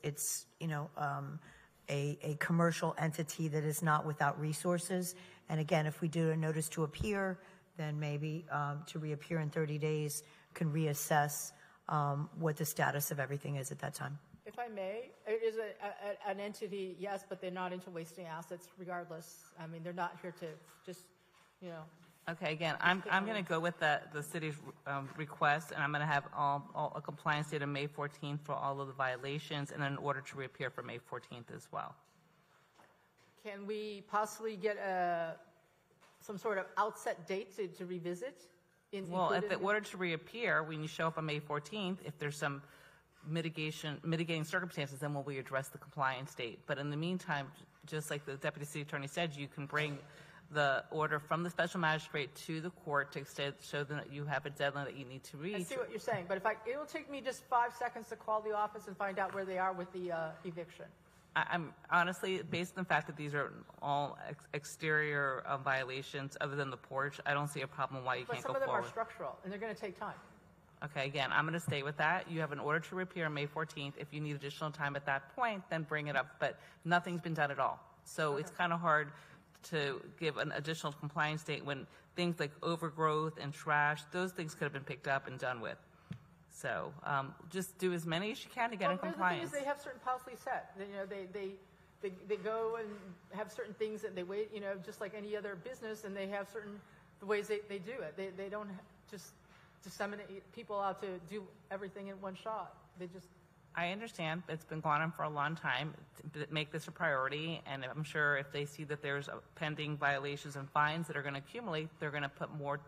a commercial entity that is not without resources. And again, if we do a notice to appear, then maybe to reappear in 30 days can reassess what the status of everything is at that time. If I may, it is an entity, yes, but they're not into wasting assets regardless. I mean, they're not here to just, Okay, again, I'm going to go with the city's request, and I'm going to have a compliance date of May 14th for all of the violations, and an order to reappear for May 14th as well. Can we possibly get some sort of outset date to revisit? Well, if the order to reappear, when you show up on May 14th, if there's some mitigating circumstances, then we address the compliance date. But in the meantime, just like the Deputy City Attorney said, you can bring the order from the special magistrate to the court to show them that you have a deadline that you need to reach. I see what you're saying, but it will take me just 5 seconds to call the office and find out where they are with the eviction. I'm honestly, based on the fact that these are all exterior violations other than the porch, I don't see a problem why you But can't some go of them forward. are structural, and they're going to take time. Okay, again, I'm going to stay with that. You have an order to repair May 14th. If you need additional time at that point, then bring it up, but nothing's been done at all. So it's kind of hard to give an additional compliance date when things like overgrowth and trash, those things could have been picked up and done with. So just do as many as you can to get in compliance. The thing is, they have certain policies set. They go and have certain things that they wait, just like any other business, and they have certain the ways they do it. They don't just disseminate people out to do everything in one shot. I understand. It's been going on for a long time. Make this a priority, and I'm sure if they see that there's pending violations and fines that are going to accumulate, they're going to put more.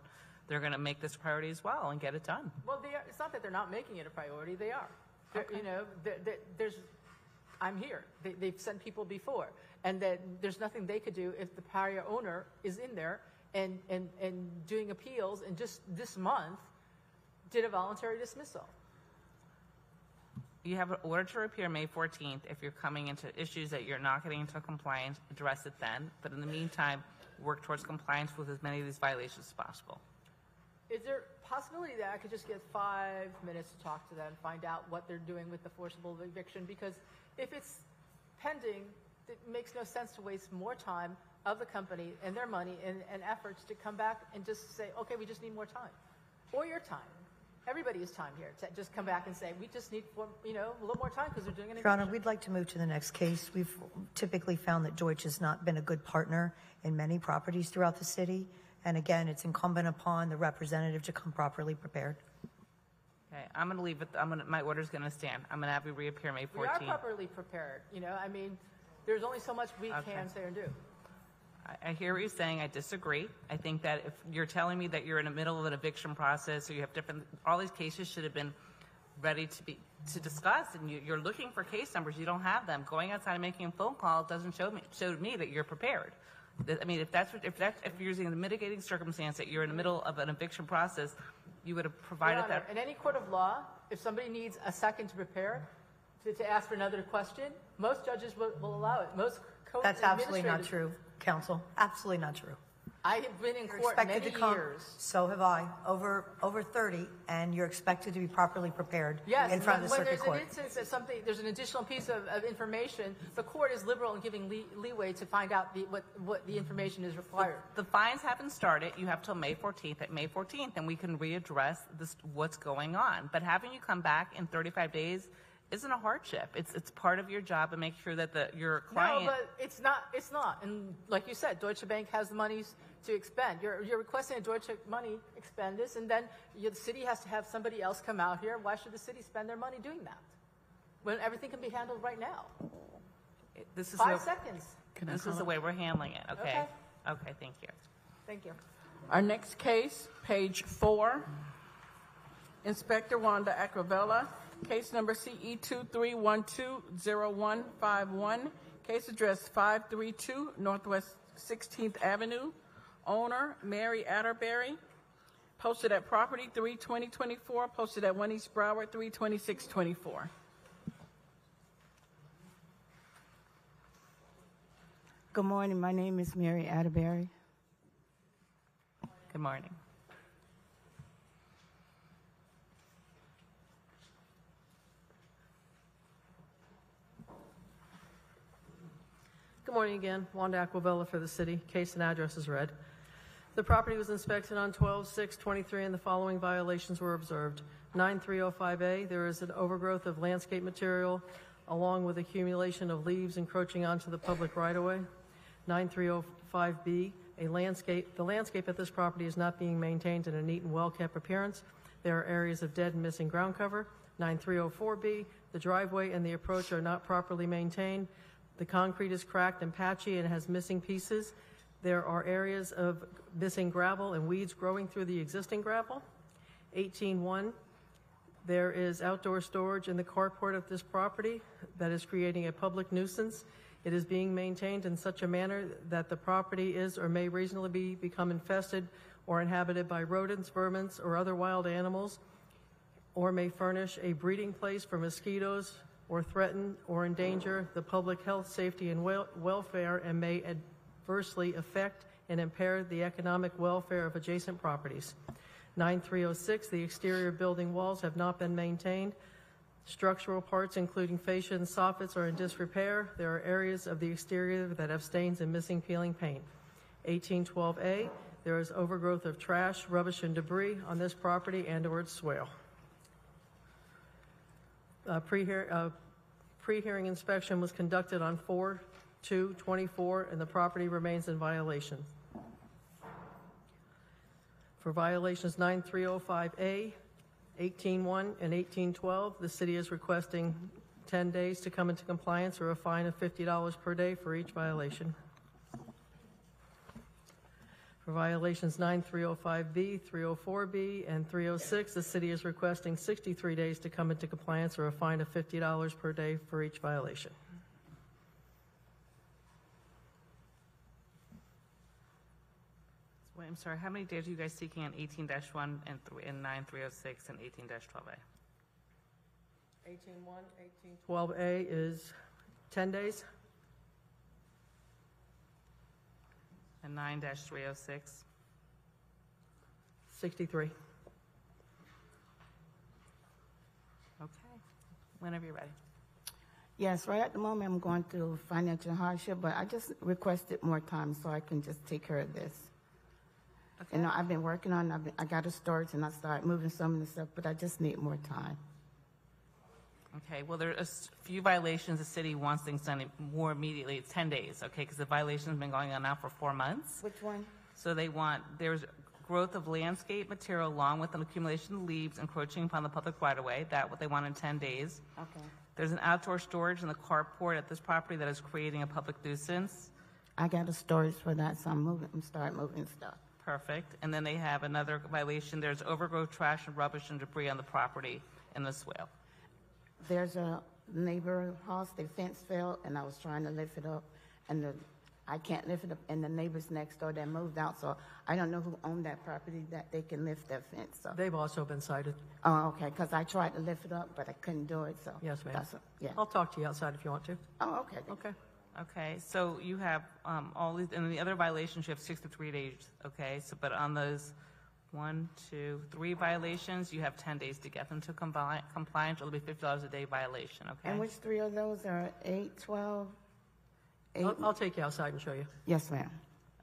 They're going to make this a priority as well and get it done. Well, it's not that they're not making it a priority. They are. Okay. I'm here. They've sent people before, and that there's nothing they could do if the prior owner is in there and doing appeals, and just this month did a voluntary dismissal. You have an order to repair May 14th. If you're coming into issues that you're not getting into compliance, address it then. But in the meantime, work towards compliance with as many of these violations as possible. Is there a possibility that I could just get 5 minutes to talk to them, find out what they're doing with the forcible eviction? Because if it's pending, it makes no sense to waste more time of the company and their money and efforts to come back and just say, okay, we just need more time. Or your time. Everybody's time here to just come back and say, we just need a little more time because they're doing an Your Honor, eviction. we'd like to move to the next case. We've typically found that Deutsch has not been a good partner in many properties throughout the city. And again, it's incumbent upon the representative to come properly prepared. Okay, I'm going to leave it. My order's going to stand. I'm going to have you reappear May 14th. We are properly prepared. There's only so much we can say or do. I hear what you're saying. I disagree. I think that if you're telling me that you're in the middle of an eviction process, or you have all these cases should have been ready to discuss, and you're looking for case numbers, you don't have them. Going outside and making a phone call doesn't show me that you're prepared. I mean, if you're using the mitigating circumstance that you're in the middle of an eviction process, you would have provided Your Honor, that. in any court of law, if somebody needs a second to prepare, to ask for another question, most judges will allow it. Most court That's absolutely not administrators- true, counsel. Absolutely not true. I have been in You're court expected many to come. years. So have I. Over 30, and you're expected to be properly prepared Yes, in front of the when circuit there's court. an instance that there's an additional piece of information, the court is liberal in giving leeway to find out what the information is required. The fines haven't started. You have till May 14th. At May 14th, and we can readdress what's going on. But having you come back in 35 days isn't a hardship. It's part of your job to make sure that your client. No, but it's not. And like you said, Deutsche Bank has the monies to expend. You're requesting a Deutsche money expend this, and then the city has to have somebody else come out here. Why should the city spend their money doing that when everything can be handled right now? This is 5 seconds. This is the way we're handling it. Okay. Okay. Thank you. Thank you. Our next case, page 4, Inspector Wanda Aquavella, case number CE 23120151, case address 532 Northwest 16th Avenue, owner Mary Atterbury, posted at property 3/20/24, posted at 1 East Broward 3/26/24. Good morning. My name is Mary Atterbury. Good morning. Good morning again. Wanda Aquavella for the city. Case and address is read. The property was inspected on 12/6/23 and the following violations were observed. 9305A, there is an overgrowth of landscape material along with accumulation of leaves encroaching onto the public right-of-way. 9305B, the landscape at this property is not being maintained in a neat and well-kept appearance. There are areas of dead and missing ground cover. 9304B, the driveway and the approach are not properly maintained. The concrete is cracked and patchy and has missing pieces. There are areas of missing gravel and weeds growing through the existing gravel. 18-1, there is outdoor storage in the carport of this property that is creating a public nuisance. It is being maintained in such a manner that the property is or may reasonably become infested or inhabited by rodents, vermin, or other wild animals, or may furnish a breeding place for mosquitoes, or threaten or endanger the public health, safety, and welfare, and may adversely affect and impair the economic welfare of adjacent properties. 9306, the exterior building walls have not been maintained. Structural parts, including fascia and soffits, are in disrepair. There are areas of the exterior that have stains and missing peeling paint. 1812A, there is overgrowth of trash, rubbish, and debris on this property and/or its swale. Pre-hearing inspection was conducted on 4/2/24, and the property remains in violation. For violations 9305A, 18-1, and 18-12, the city is requesting 10 days to come into compliance or a fine of $50 per day for each violation. For violations 9305B, 304B, and 306, the city is requesting 63 days to come into compliance or a fine of $50 per day for each violation. Wait, I'm sorry, how many days are you guys seeking on 18-1 and 9306 and 18-12A? 18-1, 18-12A is 10 days. And 9-306? 63. Okay, whenever you're ready. Yes, right at the moment I'm going through financial hardship, but I just requested more time so I can just take care of this. Okay. You know, I've been working on, I got a storage and I started moving some of the stuff, but I just need more time. Okay, well, there are a few violations the city wants things done more immediately. It's 10 days, okay, because the violation's been going on now for 4 months. Which one? So they want, there's growth of landscape material along with an accumulation of leaves encroaching upon the public right-of-way. That's what they want in 10 days. Okay. There's an outdoor storage in the carport at this property that is creating a public nuisance. I got a storage for that, so I'm starting moving stuff. Perfect. And then they have another violation. There's overgrowth, trash, and rubbish and debris on the property in the swale. There's a neighbor house, the fence fell, and I was trying to lift it up, and I can't lift it up, and the neighbors next door, they moved out, so I don't know who owned that property that they can lift that fence up. They've also been cited. Oh, okay, because I tried to lift it up, but I couldn't do it, so. Yes, ma'am. Yeah. I'll talk to you outside if you want to. Oh, okay. Okay. Okay, so you have all these, and the other violations, you have 63 days, okay? So, but on those 1, 2, 3 violations, you have 10 days to get them to compliance. It'll be $50 a day violation, okay? And which 3 of those are 8, 12, 8? I'll take you outside and show you. Yes, ma'am.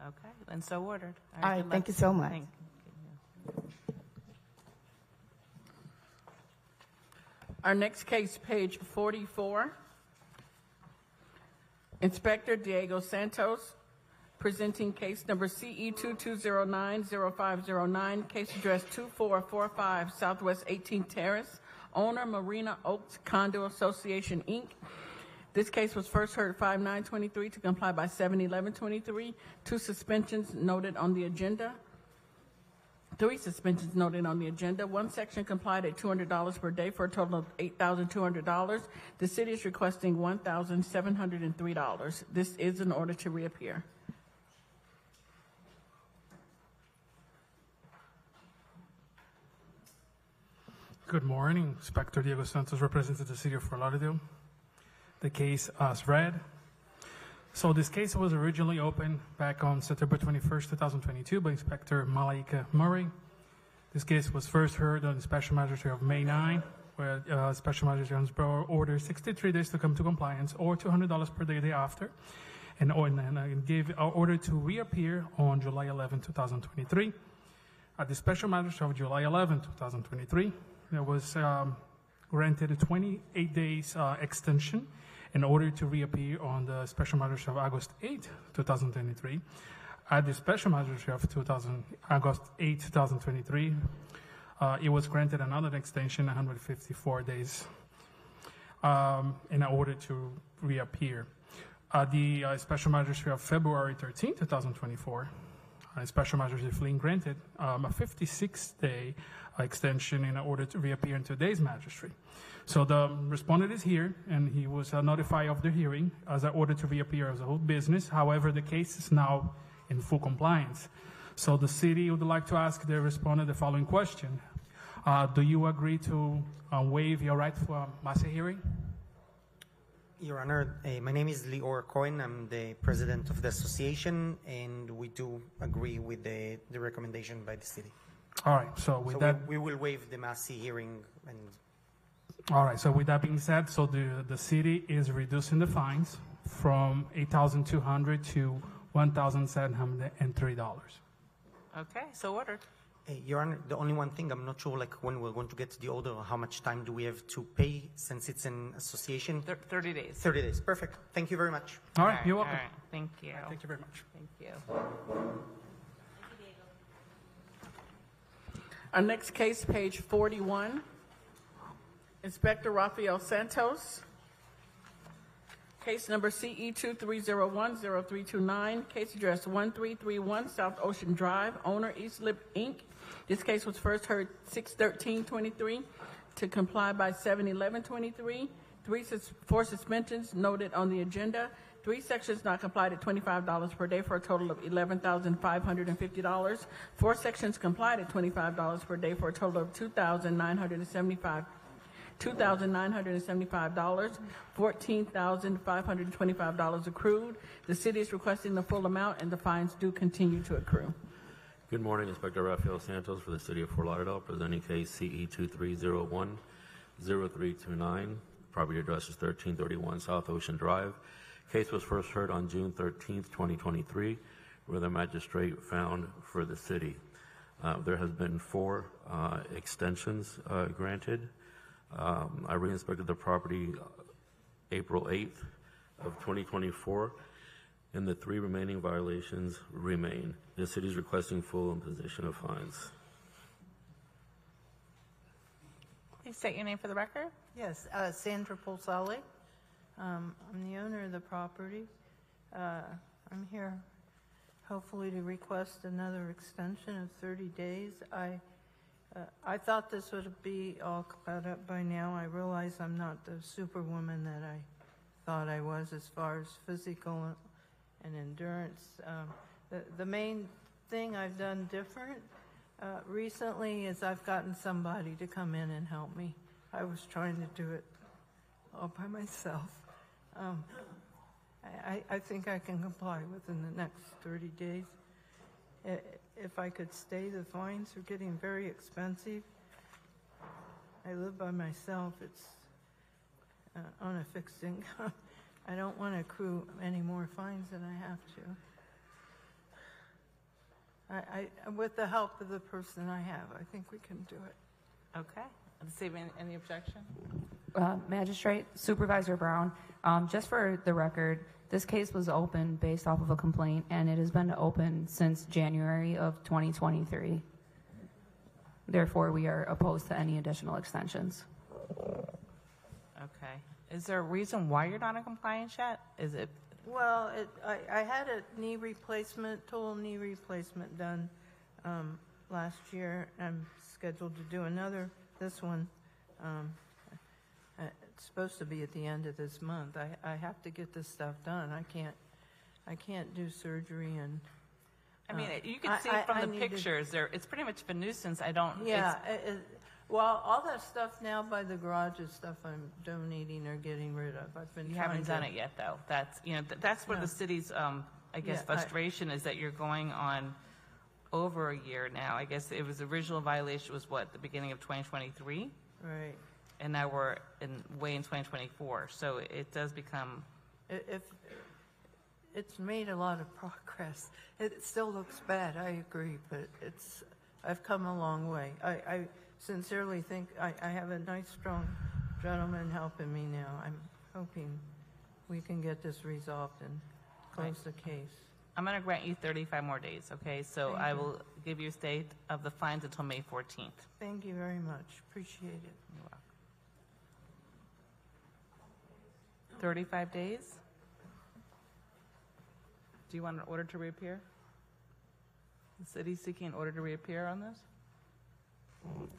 Okay, and so ordered. All right, thank you so much. Thank you. Our next case, page 44. Inspector Diego Santos, presenting case number CE 2209-0509, case address 2445 Southwest 18th Terrace, owner Marina Oaks Condo Association, Inc. This case was first heard 5/9/23 to comply by 7/11/23. 2 suspensions noted on the agenda. 3 suspensions noted on the agenda. 1 section complied at $200 per day for a total of $8,200. The city is requesting $1,703. This is in order to reappear. Good morning. Inspector Diego Santos represents the city of Fort Lauderdale. The case as read. So this case was originally opened back on September 21st, 2022 by Inspector Malaika Murray. This case was first heard on the Special Magistrate of May 9, where Special Magistrate Hansborough ordered 63 days to come to compliance or $200 per day thereafter, and gave an order to reappear on July 11, 2023. At the Special Magistrate of July 11, 2023, there was granted a 28 days extension in order to reappear on the Special Magistrate of August 8, 2023. At the Special Magistrate of August 8, 2023, it was granted another extension, 154 days, in order to reappear. At the Special Magistrate of February 13, 2024, Special Magistrate Flynn granted a 56-day extension in order to reappear in today's magistrate. So the respondent is here, and he was notified of the hearing as an order to reappear as a whole business. However, the case is now in full compliance. So the city would like to ask the respondent the following question. Do you agree to waive your right for a master hearing? Your Honor, my name is Lior Cohen. I'm the president of the association, and we do agree with the recommendation by the city. All right, so with that... We will waive the mass hearing. And all right, so with that being said, so the city is reducing the fines from $8,200 to $1,703. Okay, so ordered. Your Honor, the only one thing, I'm not sure like when we're going to get to the order or how much time do we have to pay since it's an association? 30 days. 30 days, perfect. Thank you very much. All right, you're welcome. All right, thank you. Thank you very much. Thank you. Our next case, page 41. Inspector Rafael Santos. Case number CE 23010329. Case address 1331 South Ocean Drive. Owner East Lip Inc. This case was first heard 6/13/23 to comply by 7/11/23. 4 suspensions noted on the agenda. 3 sections not complied at $25 per day for a total of $11,550. 4 sections complied at $25 per day for a total of $2,975. $14,525 accrued. The city is requesting the full amount, and the fines do continue to accrue. Good morning, Inspector Rafael Santos for the City of Fort Lauderdale, presenting case CE 23010329. Property address is 1331 South Ocean Drive. Case was first heard on June 13th, 2023, where the magistrate found for the city. There has been 4 extensions granted. I re-inspected the property April 8th of 2024, and the 3 remaining violations remain. The city is requesting full imposition of fines. Please state your name for the record. Yes, Sandra Polsale. I'm the owner of the property. I'm here hopefully to request another extension of 30 days. I thought this would be all caught up by now. I realize I'm not the superwoman that I thought I was as far as physical and endurance. The main thing I've done different recently is I've gotten somebody to come in and help me. I was trying to do it all by myself. I think I can comply within the next 30 days. If I could stay, the fines are getting very expensive. I live by myself. It's on a fixed income. I don't want to accrue any more fines than I have to. With the help of the person I have, I think we can do it. Okay. Any objection? Magistrate, Supervisor Brown, just for the record, this case was opened based off of a complaint, and it has been open since January of 2023. Therefore, we are opposed to any additional extensions. Okay. Is there a reason why you're not in compliance yet? Is it? Well, I had a knee replacement, total knee replacement done last year. I'm scheduled to do another, this one. It's supposed to be at the end of this month. I have to get this stuff done. I can't do surgery and. I mean, you can see from the pictures there. It's pretty much a nuisance. I don't. Yeah. Well, all that stuff now by the garage is stuff I'm donating or getting rid of. I've been. You haven't done it yet, though. That's that's where the city's I guess frustration is that you're going on over a year now. I guess it was the original violation was what, the beginning of 2023. Right. And now we're way in 2024, so it does become. If it's made a lot of progress, it still looks bad. I agree, but I've come a long way. I sincerely think I have a nice, strong gentleman helping me now. I'm hoping we can get this resolved and close the case. I'm going to grant you 35 more days. Okay, so I will give you a state of the fines until May 14th. Thank you very much. Appreciate it. You're welcome. 35 days? Do you want an order to reappear? The city's seeking an order to reappear on this?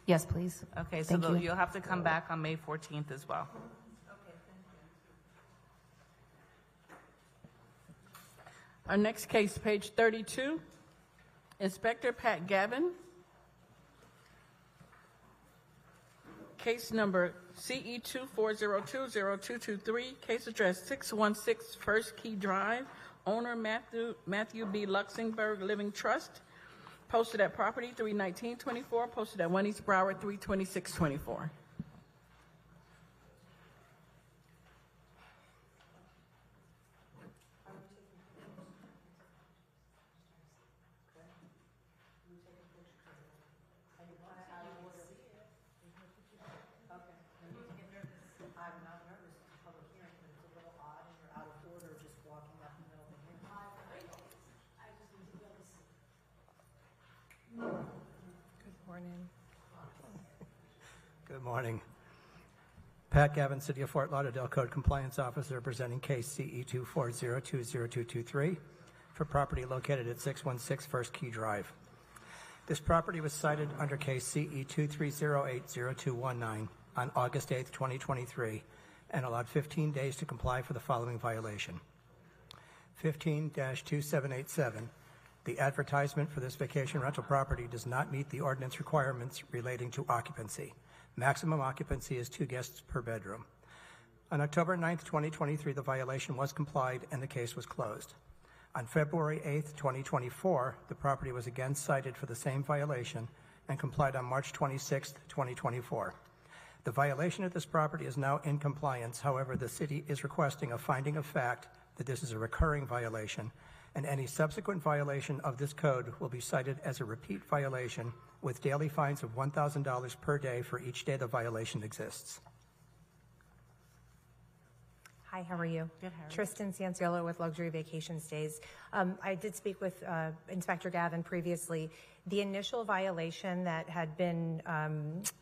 Yes, please. Okay, so Thank you. you'll have to come back on May 14th as well. Our next case, page 32, Inspector Pat Gavin. Case number CE 24020223, case address 616 First Key Drive, owner Matthew B. Luxembourg Living Trust, posted at property 31924, posted at 1 East Broward 32624. Good morning. Pat Gavin, City of Fort Lauderdale Code Compliance Officer, presenting case CE 24020223 for property located at 616 First Key Drive. This property was cited under case CE 23080219 on August 8, 2023, and allowed 15 days to comply for the following violation. 15-2787. The advertisement for this vacation rental property does not meet the ordinance requirements relating to occupancy. Maximum occupancy is 2 guests per bedroom. On October 9, 2023, the violation was complied and the case was closed. On February 8, 2024, the property was again cited for the same violation and complied on March 26, 2024. The violation of this property is now in compliance. However, the city is requesting a finding of fact that this is a recurring violation, and any subsequent violation of this code will be cited as a repeat violation with daily fines of $1,000 per day for each day the violation exists. Hi, how are you? Good, how are you? Tristan Sanciolo with Luxury Vacation Stays. I did speak with Inspector Gavin previously. The initial violation that had been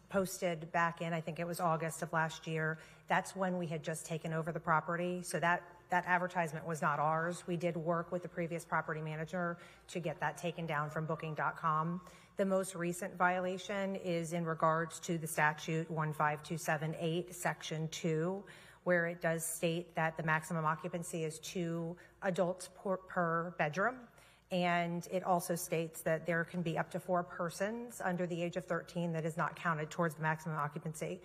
posted back in, I think it was August of last year, that's when we had just taken over the property. So that advertisement was not ours. We did work with the previous property manager to get that taken down from booking.com. The most recent violation is in regards to the statute 15278, section 2, where it does state that the maximum occupancy is 2 adults per bedroom. And it also states that there can be up to 4 persons under the age of 13 that is not counted towards the maximum occupancy.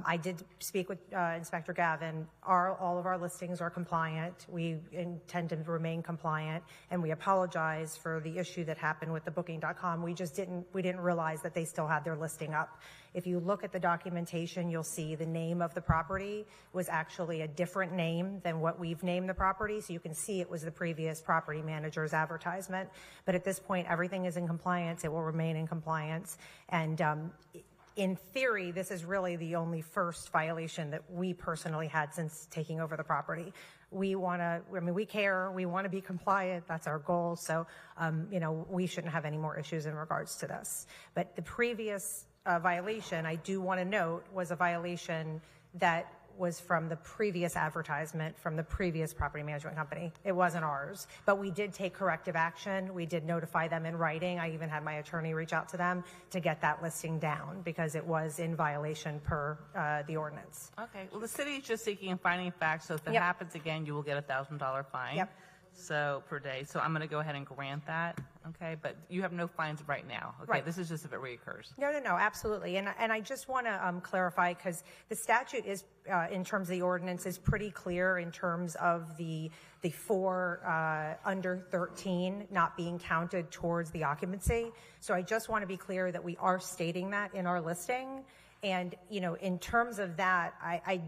I did speak with Inspector Gavin. All of our listings are compliant. We intend to remain compliant, and we apologize for the issue that happened with the booking.com. We didn't realize that they still had their listing up. If you look at the documentation, you'll see the name of the property was actually a different name than what we've named the property, so you can see it was the previous property manager's advertisement. But at this point, everything is in compliance. It will remain in compliance. And in theory, this is really the only first violation that we personally had since taking over the property. We care, we want to be compliant, that's our goal, so, we shouldn't have any more issues in regards to this. But the previous violation, I do want to note, was a violation that was from the previous advertisement from the previous property management company. It wasn't ours, but we did take corrective action. We did notify them in writing. I even had my attorney reach out to them to get that listing down because it was in violation per the ordinance. Okay, well, the city is just seeking finding facts, so if it happens again, you will get a $1,000 fine. Yep. So per day. So I'm going to go ahead and grant that. Okay, but you have no fines right now. Okay, Right. This is just if it reoccurs. No, absolutely. And I just want to clarify, because the statute is, in terms of the ordinance, is pretty clear in terms of the 4 under 13 not being counted towards the occupancy. So I just want to be clear that we are stating that in our listing. And, in terms of that, I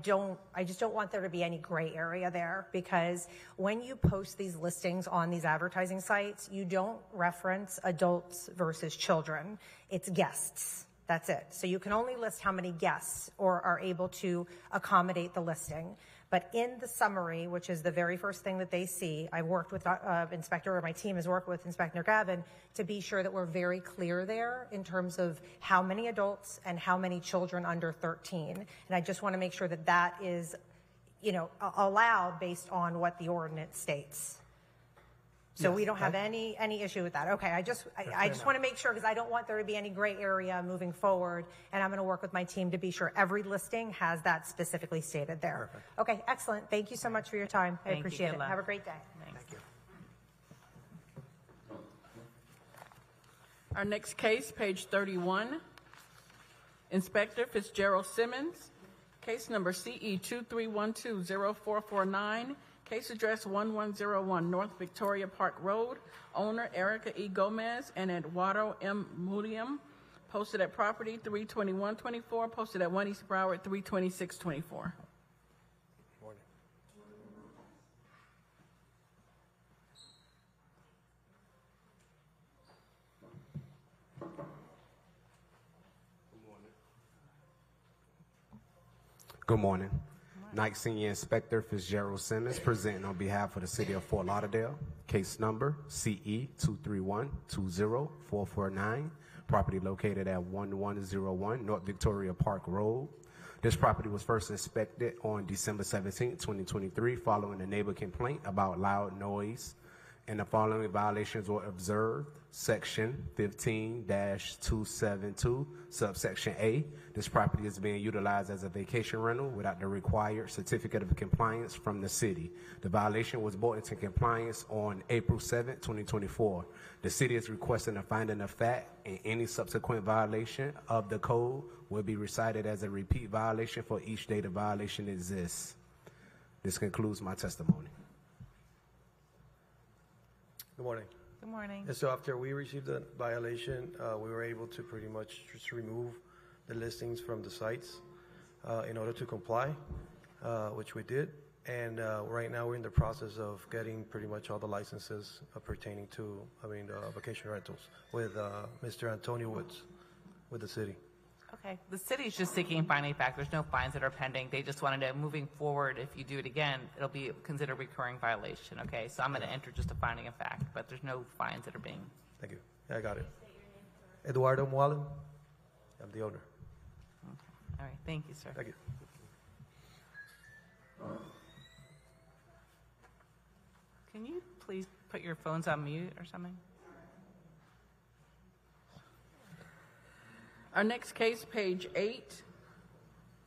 just don't want there to be any gray area there, because when you post these listings on these advertising sites, you don't reference adults versus children. It's guests. That's it. So you can only list how many guests or are able to accommodate the listing. But in the summary, which is the very first thing that they see, I worked with my team has worked with Inspector Gavin to be sure that we're very clear there in terms of how many adults and how many children under 13. And I just want to make sure that that is, allowed based on what the ordinance states. So Yes, we don't have okay. any issue with that. Okay, I just enough. want to make sure because I don't want there to be any gray area moving forward, and I'm going to work with my team to be sure every listing has that specifically stated there. Perfect. Okay, excellent. Thank you so much for your time. I Thank you. appreciate Good it. luck. Have a great day. Thank you. Our next case, page 31, Inspector Fitzgerald Simmons, case number CE 23120449, case address 1101 North Victoria Park Road, owner Erica E. Gomez and Eduardo M. Mudium, posted at property 32124, posted at 1 East Broward 32624. Good morning. Night Senior Inspector Fitzgerald Simmons presenting on behalf of the City of Fort Lauderdale. Case number CE 231204449. Property located at 1101 North Victoria Park Road. This property was first inspected on December 17, 2023, following a neighbor complaint about loud noise, and the following violations were observed. Section 15-272, subsection A. This property is being utilized as a vacation rental without the required certificate of compliance from the city. The violation was brought into compliance on April 7, 2024. The city is requesting a finding of fact, and any subsequent violation of the code will be recited as a repeat violation for each day the violation exists. This concludes my testimony. Good morning. Good morning. And so after we received the violation, we were able to pretty much just remove the listings from the sites in order to comply, which we did. And right now we're in the process of getting pretty much all the licenses pertaining to, vacation rentals with Mr. Antonio Woods with the city. Okay. The city's just seeking finding fact. There's no fines that are pending. They just wanted to, moving forward, if you do it again, it'll be considered a recurring violation. Okay. So I'm going to enter just a finding of fact, but there's no fines that are being. Thank you. Yeah, I got it. Eduardo Mualem. I'm the owner. Okay. All right. Thank you, sir. Thank you. Can you please put your phones on mute or something? Our next case, page 8,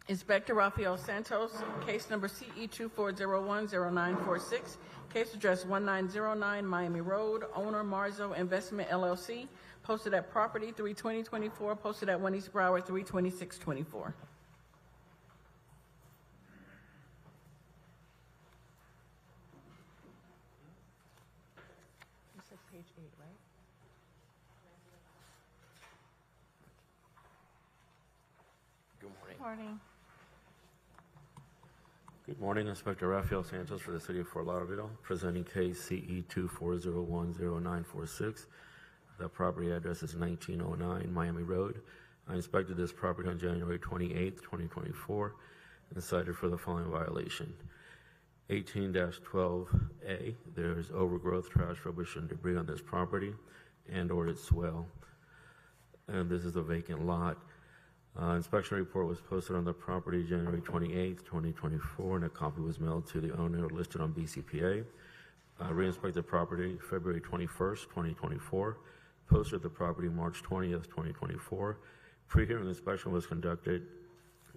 Inspector Rafael Santos, case number CE 24010946, case address 1909 Miami Road, owner Marzo Investment LLC, posted at property 32024, posted at 1 East Broward 32624. You said page 8, right? Good morning. Morning. Good morning, Inspector Rafael Santos for the City of Fort Lauderdale, presenting case CE 24010946. The property address is 1909 Miami Road. I inspected this property on January 28, 2024, and cited for the following violation. 18-12A, there is overgrowth, trash, rubbish, and debris on this property and or its swell. And this is a vacant lot. Inspection report was posted on the property January 28, 2024, and a copy was mailed to the owner listed on BCPA. Re-inspected the property February 21st, 2024. Posted the property March 20th, 2024. Pre-hearing inspection was conducted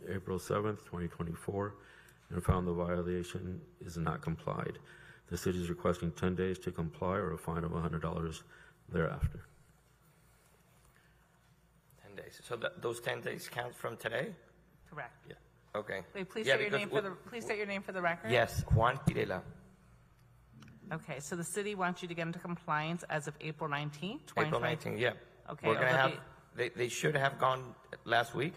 April 7th, 2024, and found the violation is not complied. The city is requesting 10 days to comply or a fine of $100 thereafter. 10 days. So those 10 days count from today? Correct. Yeah. Okay. Wait, please Yeah, state your because name for the. Please state your name for the record. Yes, Juan Pirela. Okay, so the city wants you to get into compliance as of April 19th, 2020. April 19th, yeah. Okay. We're gonna have. They should have gone last week.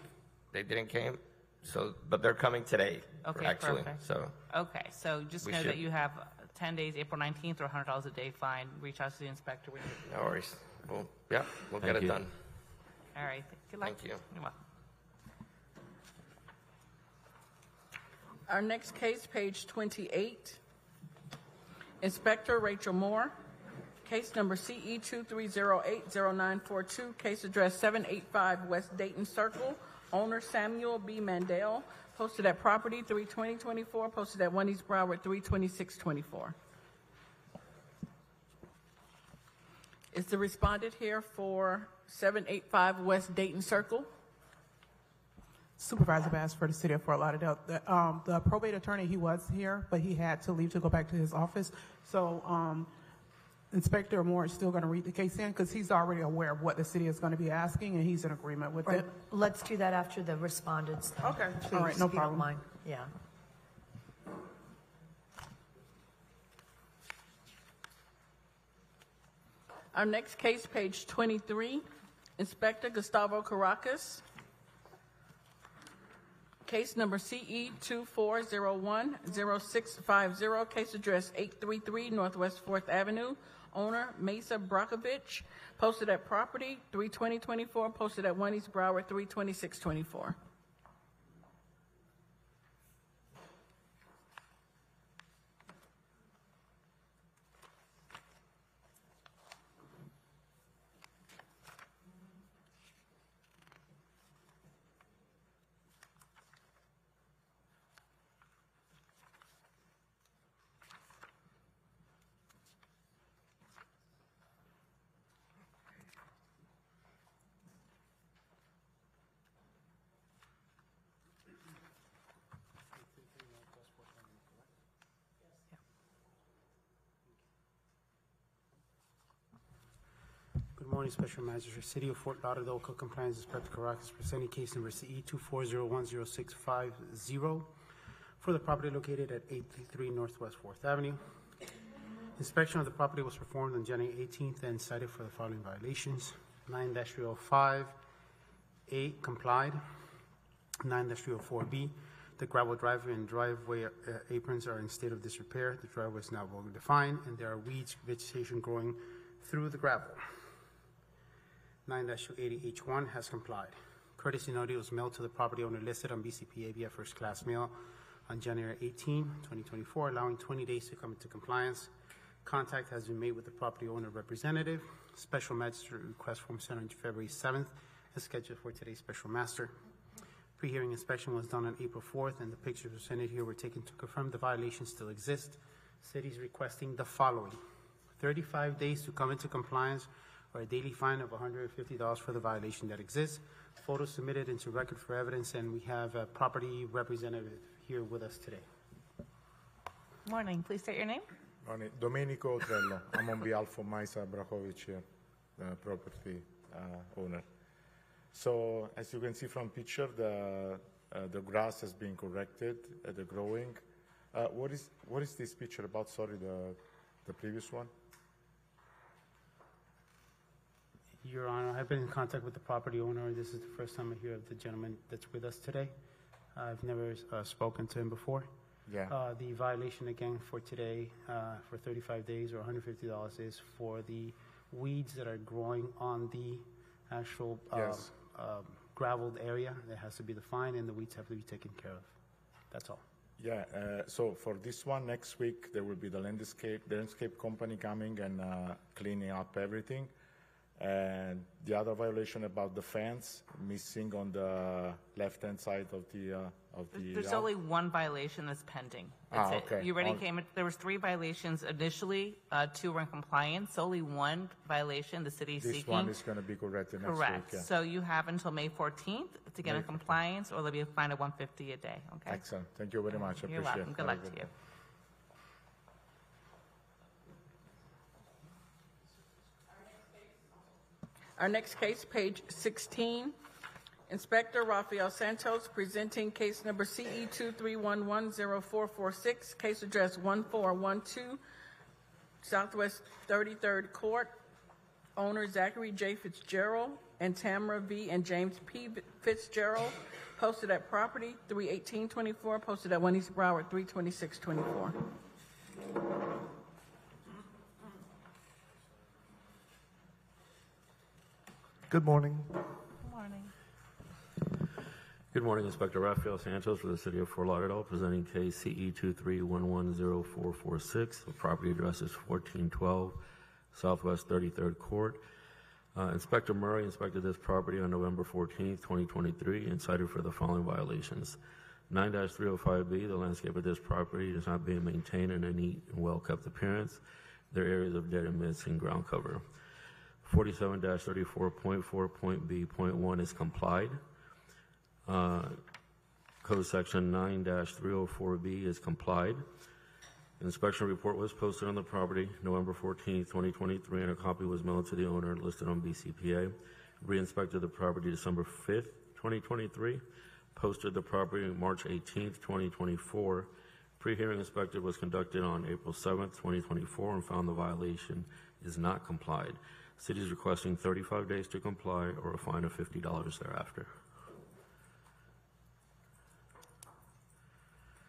They didn't came. So, but they're coming today. Okay, actually. perfect. So. Okay, so just know that you have 10 days, April 19th, or $100 a day fine. Reach out to the inspector when you. No worries. Well, yeah, we'll Thank get it you. done. All right. Good luck. Thank you. You're welcome. Our next case, page 28, Inspector Rachel Moore, case number CE 23080942, case address 785 West Dayton Circle, owner Samuel B. Mandel, posted at property 32024, posted at 1 East Broward 32624. the respondent here for 785 West Dayton Circle? Supervisor Bass for the City of Fort Lauderdale. The probate attorney, he was here, but he had to leave to go back to his office. So Inspector Moore is still going to read the case in because he's already aware of what the city is going to be asking, and he's in agreement with it. Let's do that after the respondents. Okay. Please, All right, no if you don't problem. mind. Yeah. Our next case, page 23, Inspector Gustavo Caracas. Case number CE 24010650, case address 833 Northwest 4th Avenue. Owner Mesa Brakovich, posted at property 32024, posted at 1 East Broward 32624. Good morning, Special Magistrate, City of Fort Lauderdale, Code Compliance Inspector Caracas, presenting case number CE 24010650 for the property located at 833 Northwest 4th Avenue. Inspection of the property was performed on January 18th and cited for the following violations. 9-305, 8 complied. 9-304B, the gravel driveway and driveway aprons are in state of disrepair. The driveway is now well defined, and there are weeds, vegetation growing through the gravel. 9-280H1 has complied. Courtesy notice was mailed to the property owner listed on BCPA via first class mail on January 18, 2024, allowing 20 days to come into compliance. Contact has been made with the property owner representative. Special magistrate request form sent on February 7th is scheduled for today's special master. Pre-hearing inspection was done on April 4th, and the pictures presented here were taken to confirm the violations still exist. City is requesting the following: 35 days to come into compliance, or a daily fine of $150 for the violation that exists. Photos submitted into record for evidence, and we have a property representative here with us today. Morning. Please state your name. Morning. Domenico Trello. I'm on behalf of Mesa Brakovich, property owner. So, as you can see from picture, the grass has been corrected, the growing. What is this picture about? Sorry, the previous one. Your Honor, I've been in contact with the property owner. This is the first time I hear of the gentleman that's with us today. I've never spoken to him before. Yeah. The violation again for today, for 35 days or $150 is for the weeds that are growing on the actual Yes. graveled area. That has to be the fine, and the weeds have to be taken care of. That's all. Yeah, so for this one, next week, there will be the landscape company coming and cleaning up everything. And the other violation about the fence missing on the left-hand side of the There's only one violation that's pending. That's it. okay. You already came in. There was 3 violations initially. 2 were in compliance. Only one violation the city is This seeking. one is going to be corrected next Correct. week. Yeah. So you have until May 14th to get in May 14th. compliance, or there'll be a fine of $150 a day. Okay. Excellent. Thank you very much. I You're appreciate welcome. it. Good Have a luck to day. you. Our next case, page 16, Inspector Rafael Santos, presenting case number CE 23110446, case address 1412 Southwest 33rd Court. Owner Zachary J. Fitzgerald and Tamara V. and James P. Fitzgerald, posted at property 31824, posted at 1 East Broward 32624. Good morning. Good morning. Good morning, Inspector Rafael Santos for the City of Fort Lauderdale, presenting case CE 23110446. The property address is 1412 Southwest 33rd Court. Inspector Murray inspected this property on November 14th, 2023, and cited for the following violations. 9-305B, the landscape of this property is not being maintained in a neat and well-kept appearance. There are areas of dead and missing ground cover. 47-34.4.b.1 is complied. Code section 9-304B is complied. Inspection report was posted on the property November 14, 2023, and a copy was mailed to the owner listed on BCPA. Re-inspected the property December 5th, 2023. Posted the property March 18th, 2024. Pre-hearing inspection was conducted on April 7th, 2024, and found the violation is not complied. City is requesting 35 days to comply or a fine of $50 thereafter.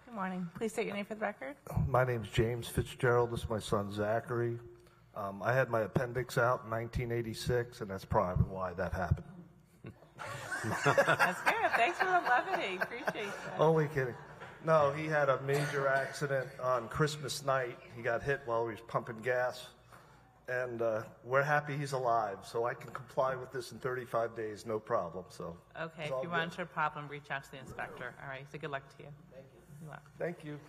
Good morning. Please state your name for the record. My name's James Fitzgerald. This is my son Zachary. I had my appendix out in 1986, and that's probably why that happened. That's good. Thanks for the levity. Appreciate that. Only kidding. No, he had a major accident on Christmas night. He got hit while he was pumping gas, and we're happy he's alive, so I can comply with this in 35 days, no problem. So Okay, if you run into a problem, reach out to the inspector. All right, so good luck to you. Thank you. Thank you.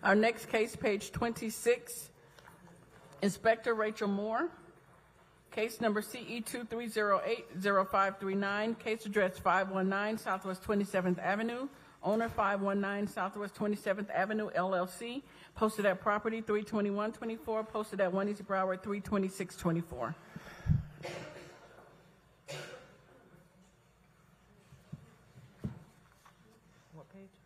Our next case, page 26, Inspector Rachel Moore. Case number CE 2308-0539, case address 519 Southwest 27th Avenue, owner 519 Southwest 27th Avenue, LLC, posted at property 32124, posted at 1 East Broward 32624. What page?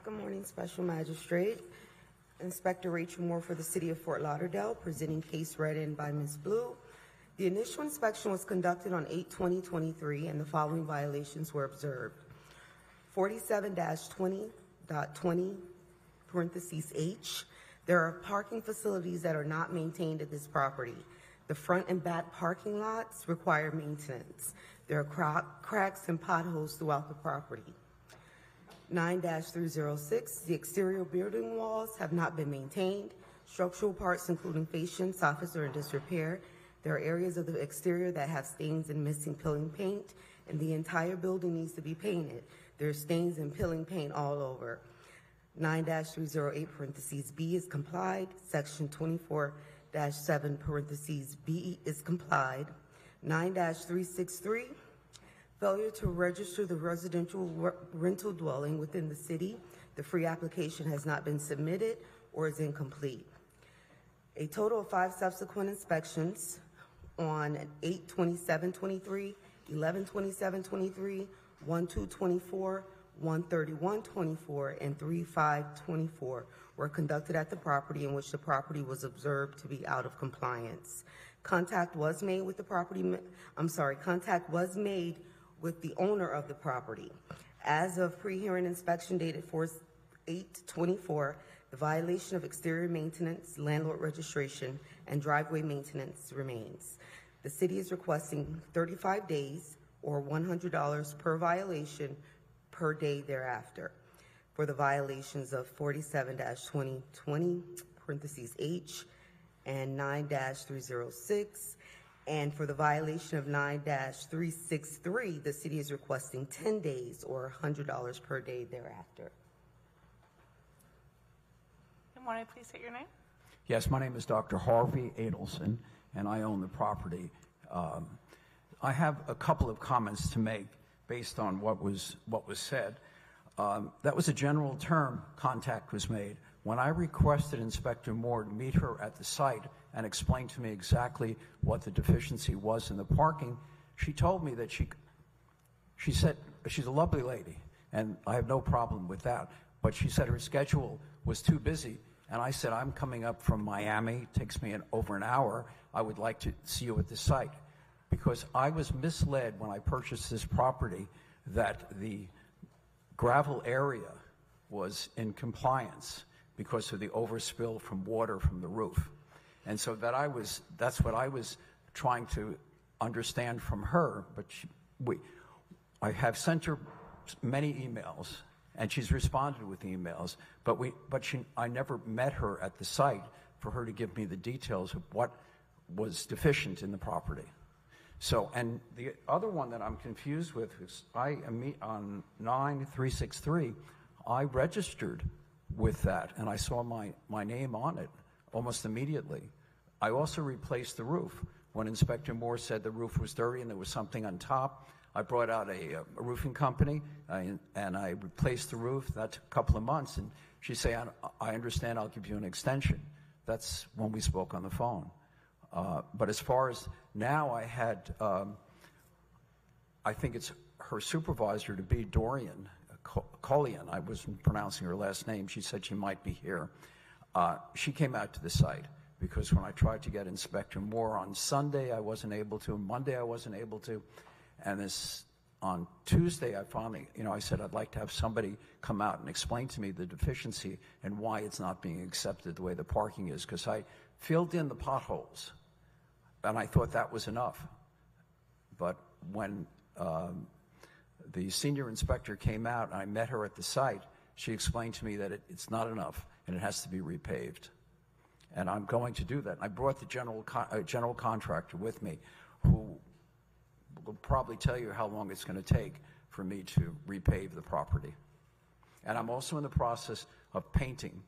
Good morning, Special Magistrate. Inspector Rachel Moore for the City of Fort Lauderdale, presenting case read in by Ms. Blue. The initial inspection was conducted on 8/20/23, and the following violations were observed. 47-20.20, parentheses H. There are parking facilities that are not maintained at this property. The front and back parking lots require maintenance. There are cracks and potholes throughout the property. 9-306, the exterior building walls have not been maintained. Structural parts, including fascia, soffits, are in disrepair. There are areas of the exterior that have stains and missing peeling paint, and the entire building needs to be painted. There are stains and peeling paint all over. 9-308, parentheses B is complied. Section 24-7, parentheses B is complied. 9-363, failure to register the residential rental dwelling within the city. The free application has not been submitted or is incomplete. A total of 5 subsequent inspections on 8/27/23, 11/27/23, 1/2/24, 1/31/24, and 3/5/24 were conducted at the property in which the property was observed to be out of compliance. Contact was made with the owner of the property. As of pre-hearing inspection dated 4/8/24, the violation of exterior maintenance, landlord registration, and driveway maintenance remains. The city is requesting 35 days or $100 per violation per day thereafter for the violations of 47-2020, parentheses H, and 9-306. And for the violation of 9-363, the city is requesting 10 days or $100 per day thereafter. Good morning. Please state your name. Yes, my name is Dr. Harvey Adelson, and I own the property. I have a couple of comments to make based on what was said. That was a general term, contact was made. When I requested Inspector Moore to meet her at the site and explain to me exactly what the deficiency was in the parking, she told me that she said, she's a lovely lady, and I have no problem with that, but she said her schedule was too busy, and I said, I'm coming up from Miami, it takes me over an hour, I would like to see you at the site, because I was misled when I purchased this property that the gravel area was in compliance because of the overspill from water from the roof. And so that's what I was trying to understand from her, but I have sent her many emails, And she's responded with emails, but I never met her at the site for her to give me the details of what was deficient in the property. So, and the other one that I'm confused with is on 9363, I registered with that, and I saw my name on it almost immediately. I also replaced the roof. When Inspector Moore said the roof was dirty and there was something on top, I brought out a roofing company, and I replaced the roof. That took a couple of months, and she said, I understand, I'll give you an extension. That's when we spoke on the phone. But as far as now, I had, I think it's her supervisor to be Dorian Collian. I wasn't pronouncing her last name. She said she might be here. She came out to the site because when I tried to get Inspector Moore on Sunday, I wasn't able to. Monday, I wasn't able to. And on Tuesday, I finally, I said I'd like to have somebody come out and explain to me the deficiency and why it's not being accepted the way the parking is, because I filled in the potholes, and I thought that was enough. But when the senior inspector came out and I met her at the site, she explained to me that it's not enough and it has to be repaved. And I'm going to do that. I brought the general contractor with me, who will probably tell you how long it's going to take for me to repave the property. And I'm also in the process of painting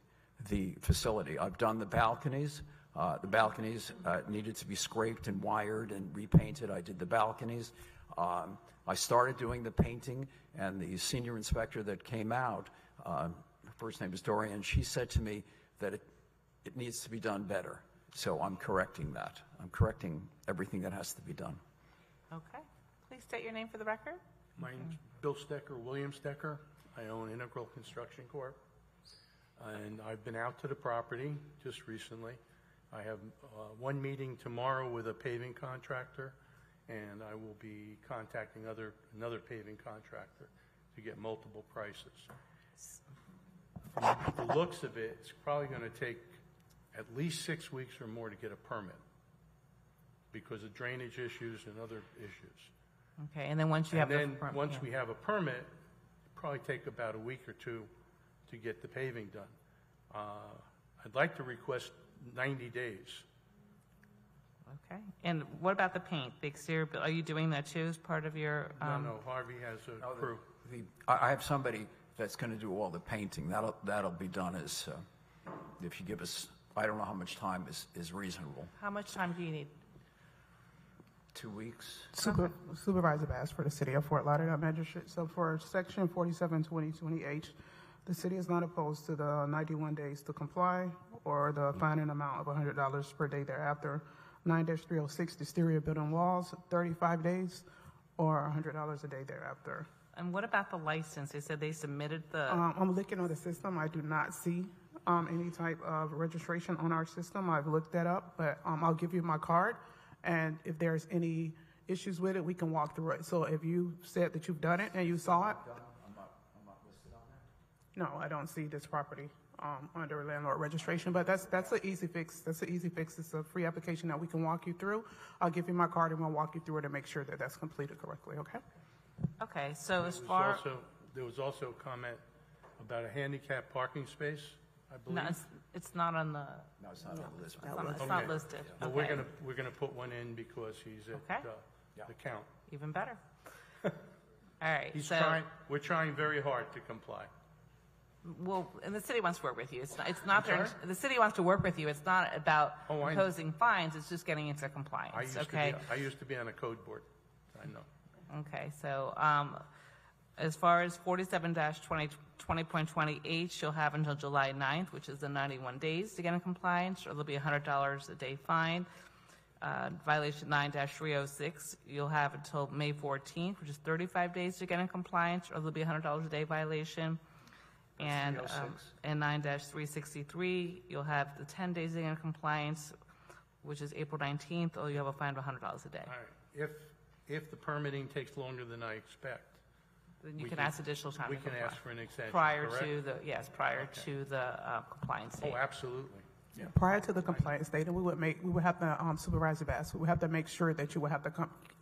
the facility. I've done the balconies. The balconies needed to be scraped and wired and repainted. I did the balconies. I started doing the painting, and the senior inspector that came out, her first name is Dorian, she said to me that it needs to be done better. So I'm correcting that. I'm correcting everything that has to be done. Okay. Please state your name for the record. My name's Bill Stecker, William Stecker. I own Integral Construction Corp. And I've been out to the property just recently. I have one meeting tomorrow with a paving contractor, and I will be contacting another paving contractor to get multiple prices. From the looks of it, it's probably going to take at least 6 weeks or more to get a permit because of drainage issues and other issues. Okay, and then once you have once we have a permit, it'll probably take about a week or two to get the paving done. I'd like to request 90 days. Okay. And what about the paint, the exterior? Are you doing that too as part of your? No, Harvey has a crew. I have somebody that's going to do all the painting. That'll be done as if you give us. I don't know how much time is reasonable. How much time do you need? 2 weeks. Supervisor Bass for the City of Fort Lauderdale Magistrate. So for Section 472020H, the city is not opposed to the 91 days to comply or the fine amount of $100 per day thereafter. 9-306, exterior building walls, 35 days or $100 a day thereafter. And what about the license? They said they submitted the... I'm looking on the system. I do not see any type of registration on our system. I've looked that up, but I'll give you my card. And if there's any issues with it, we can walk through it. So if you said that you've done it and you saw it. I'm not listed on there? No, I don't see this property under landlord registration, but that's an easy fix. That's an easy fix. It's a free application that we can walk you through. I'll give you my card and we'll walk you through it and make sure that that's completed correctly, okay? Okay, so as far... There was also a comment about a handicap parking space, I believe. No, it's not on the... No, it's not on the list. It's not listed. Well, Okay. we're gonna put one in because he's at the count. Even better. All right, We're trying very hard to comply. Well, and the city wants to work with you. It's not the city wants to work with you. It's not about imposing fines. It's just getting into compliance. I used to be on a code board. I know. Okay, so as far as 47-20.20H, you'll have until July 9th, which is the 91 days to get in compliance, or there'll be a $100 a day fine. Violation 9-306, you'll have until May 14th, which is 35 days to get in compliance, or there'll be a $100 a day violation. And 9-363, you'll have the 10 days to get in compliance, which is April 19th, or you have a fine of $100 a day. All right. If the permitting takes longer than I expect, then you can ask additional time. We can ask for an extension. Prior to the compliance date. Oh, absolutely. Yeah. Prior to the compliance date, we would have the Supervisor Bass. We would have to make sure that you would have to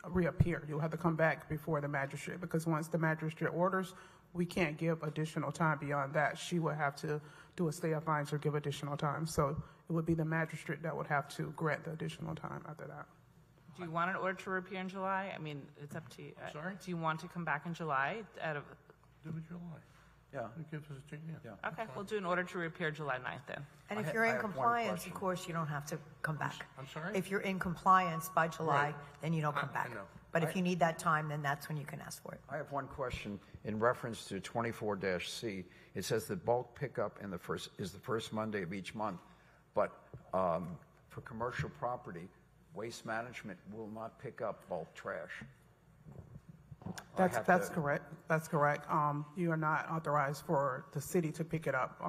reappear. You'll have to come back before the magistrate, because once the magistrate orders, we can't give additional time beyond that. She would have to do a stay of fines or give additional time. So it would be the magistrate that would have to grant the additional time after that. Do you want an order to reappear in July? I mean, it's up to you. Sorry? Do you want to come back in July? Do it July. Yeah. It gives us a chance. Yeah. Okay, we'll do an order to reappear July 9th then. And if you're in compliance, of course, you don't have to come back. I'm sorry? If you're in compliance by July, Right. then you don't come back. I know. But if you need that time, then that's when you can ask for it. I have one question in reference to 24-C. It says that bulk pickup is the first Monday of each month, but for commercial property, Waste Management will not pick up bulk trash. That's correct. That's correct. You are not authorized for the city to pick it up.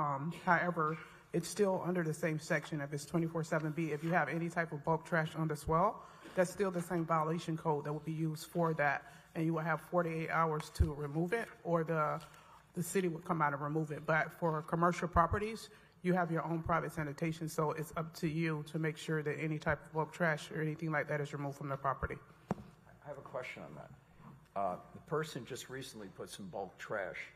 However, it's still under the same section. If it's 24/7B, if you have any type of bulk trash on the swell, that's still the same violation code that will be used for that, and you will have 48 hours to remove it, or the city will come out and remove it. But for commercial properties, you have your own private sanitation, so it's up to you to make sure that any type of bulk trash or anything like that is removed from the property. I have a question on that. The person just recently put some bulk trash,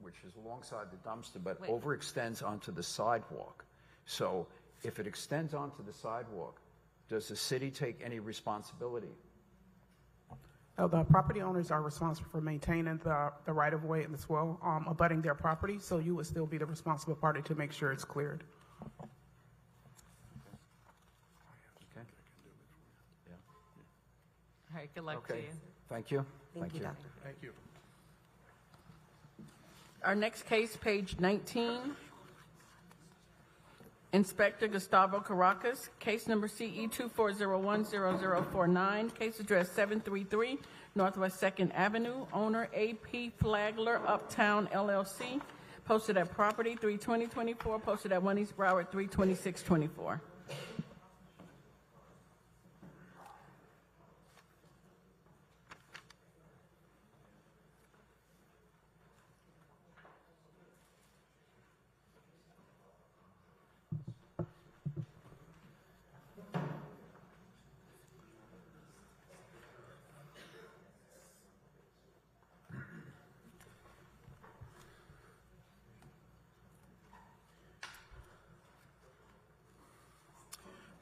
which is alongside the dumpster, but overextends onto the sidewalk. So if it extends onto the sidewalk, does the city take any responsibility? The property owners are responsible for maintaining the right-of-way and the swell abutting their property, so you would still be the responsible party to make sure it's cleared. Okay. Yeah. All right, good luck to you. Thank you. Thank you, Doctor. Thank you. Our next case, page 19. Inspector Gustavo Caracas, case number CE 24010049, case address 733 Northwest 2nd Avenue, owner AP Flagler Uptown LLC, posted at property 3/20/24, posted at 1 East Broward 3/26/24.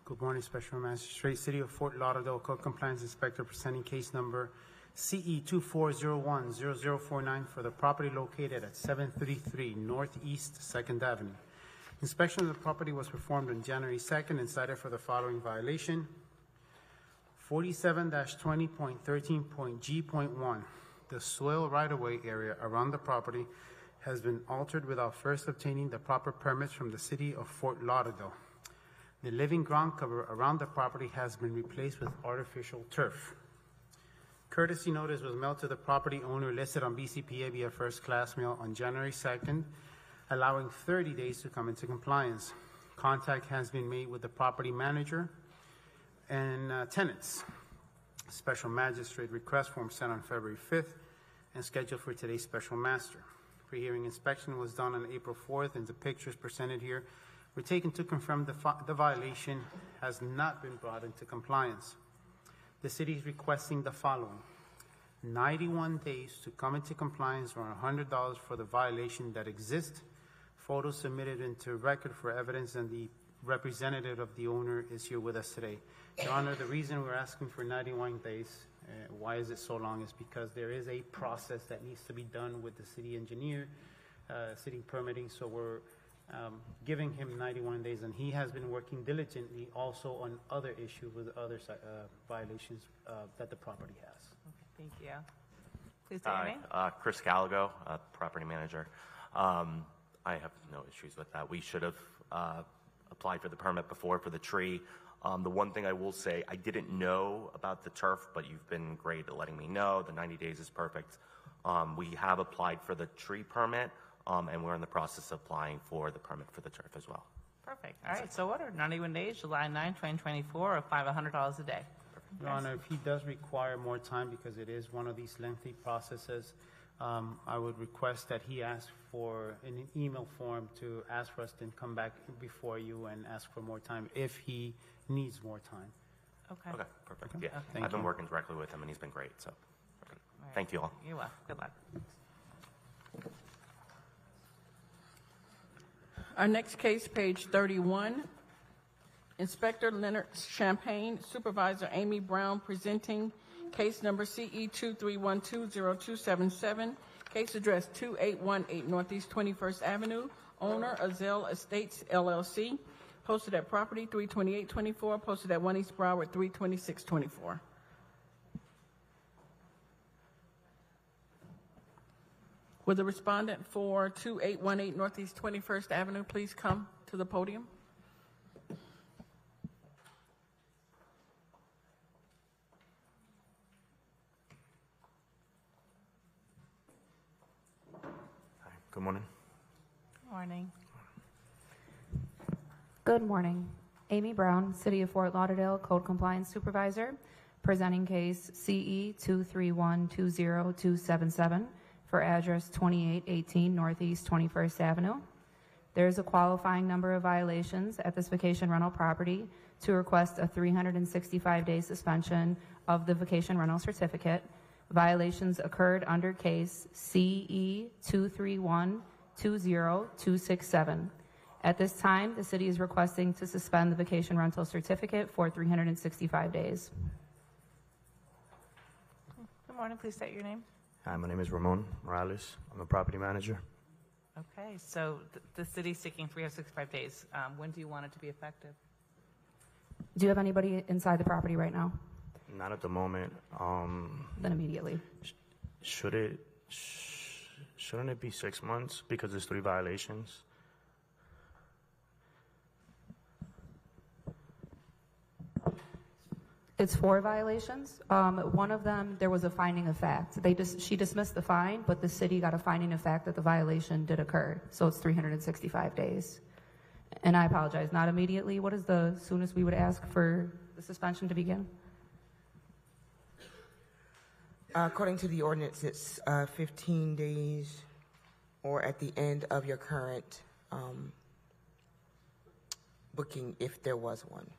Good morning, Special Magistrate, City of Fort Lauderdale Code Compliance Inspector, presenting case number CE 24010049 for the property located at 733 Northeast 2nd Avenue. Inspection of the property was performed on January 2nd and cited for the following violation: 47-20.13.G.1. The soil right-of-way area around the property has been altered without first obtaining the proper permits from the City of Fort Lauderdale. The living ground cover around the property has been replaced with artificial turf. Courtesy notice was mailed to the property owner listed on BCPA via first-class mail on January 2nd, allowing 30 days to come into compliance. Contact has been made with the property manager and tenants. Special magistrate request form sent on February 5th and scheduled for today's special master. Pre-hearing inspection was done on April 4th, and the pictures presented here were taken to confirm the violation has not been brought into compliance. The city is requesting the following: 91 days to come into compliance, or $100 for the violation that exists. Photos submitted into record for evidence, and the representative of the owner is here with us today. Your Honor, the reason we're asking for 91 days, why is it so long, is because there is a process that needs to be done with the city engineer, city permitting, so we're giving him 91 days, and he has been working diligently also on other issues with other violations that the property has. Okay, thank you. Please state your name. Chris Gallego, property manager. I have no issues with that. We should have applied for the permit before for the tree. The one thing I will say, I didn't know about the turf, but you've been great at letting me know. The 90 days is perfect. We have applied for the tree permit, and we're in the process of applying for the permit for the turf as well. Perfect. All right, so ordered. 91 days, July 9, 2024, or $500 a day. Your Honor, if he does require more time, because it is one of these lengthy processes, I would request that he ask for an email form to ask for us to come back before you and ask for more time if he needs more time. Okay. Okay, perfect. Yeah, Thank I've been you. working directly with him, and he's been great. So, All right. thank you all. You're welcome. Good luck. Our next case, page 31. Inspector Leonard Champagne, Supervisor Amy Brown, presenting case number CE 23120277, case address 2818 Northeast 21st Avenue, owner Azelle Estates LLC, posted at property 32824, posted at 1 East Broward 32624. Will the respondent for 2818 Northeast 21st Avenue please come to the podium? Good morning. Morning. Good morning. Amy Brown, City of Fort Lauderdale Code Compliance Supervisor, presenting case CE 231202277 for address 2818 Northeast 21st Avenue. There is a qualifying number of violations at this vacation rental property to request a 365-day suspension of the vacation rental certificate. Violations occurred under case CE 231202267. At this time, the city is requesting to suspend the vacation rental certificate for 365 days. Good morning. Please state your name. Hi, my name is Ramon Morales. I'm the property manager. Okay, so the city's seeking 365 days. When do you want it to be effective? Do you have anybody inside the property right now? Not at the moment. Then immediately. Shouldn't it be 6 months because there's 3 violations? It's 4 violations. One of them, there was a finding of fact. She dismissed the fine, but the city got a finding of fact that the violation did occur. So it's 365 days. And I apologize, not immediately. What is the soonest we would ask for the suspension to begin? According to the ordinance, it's 15 days or at the end of your current booking, if there was one.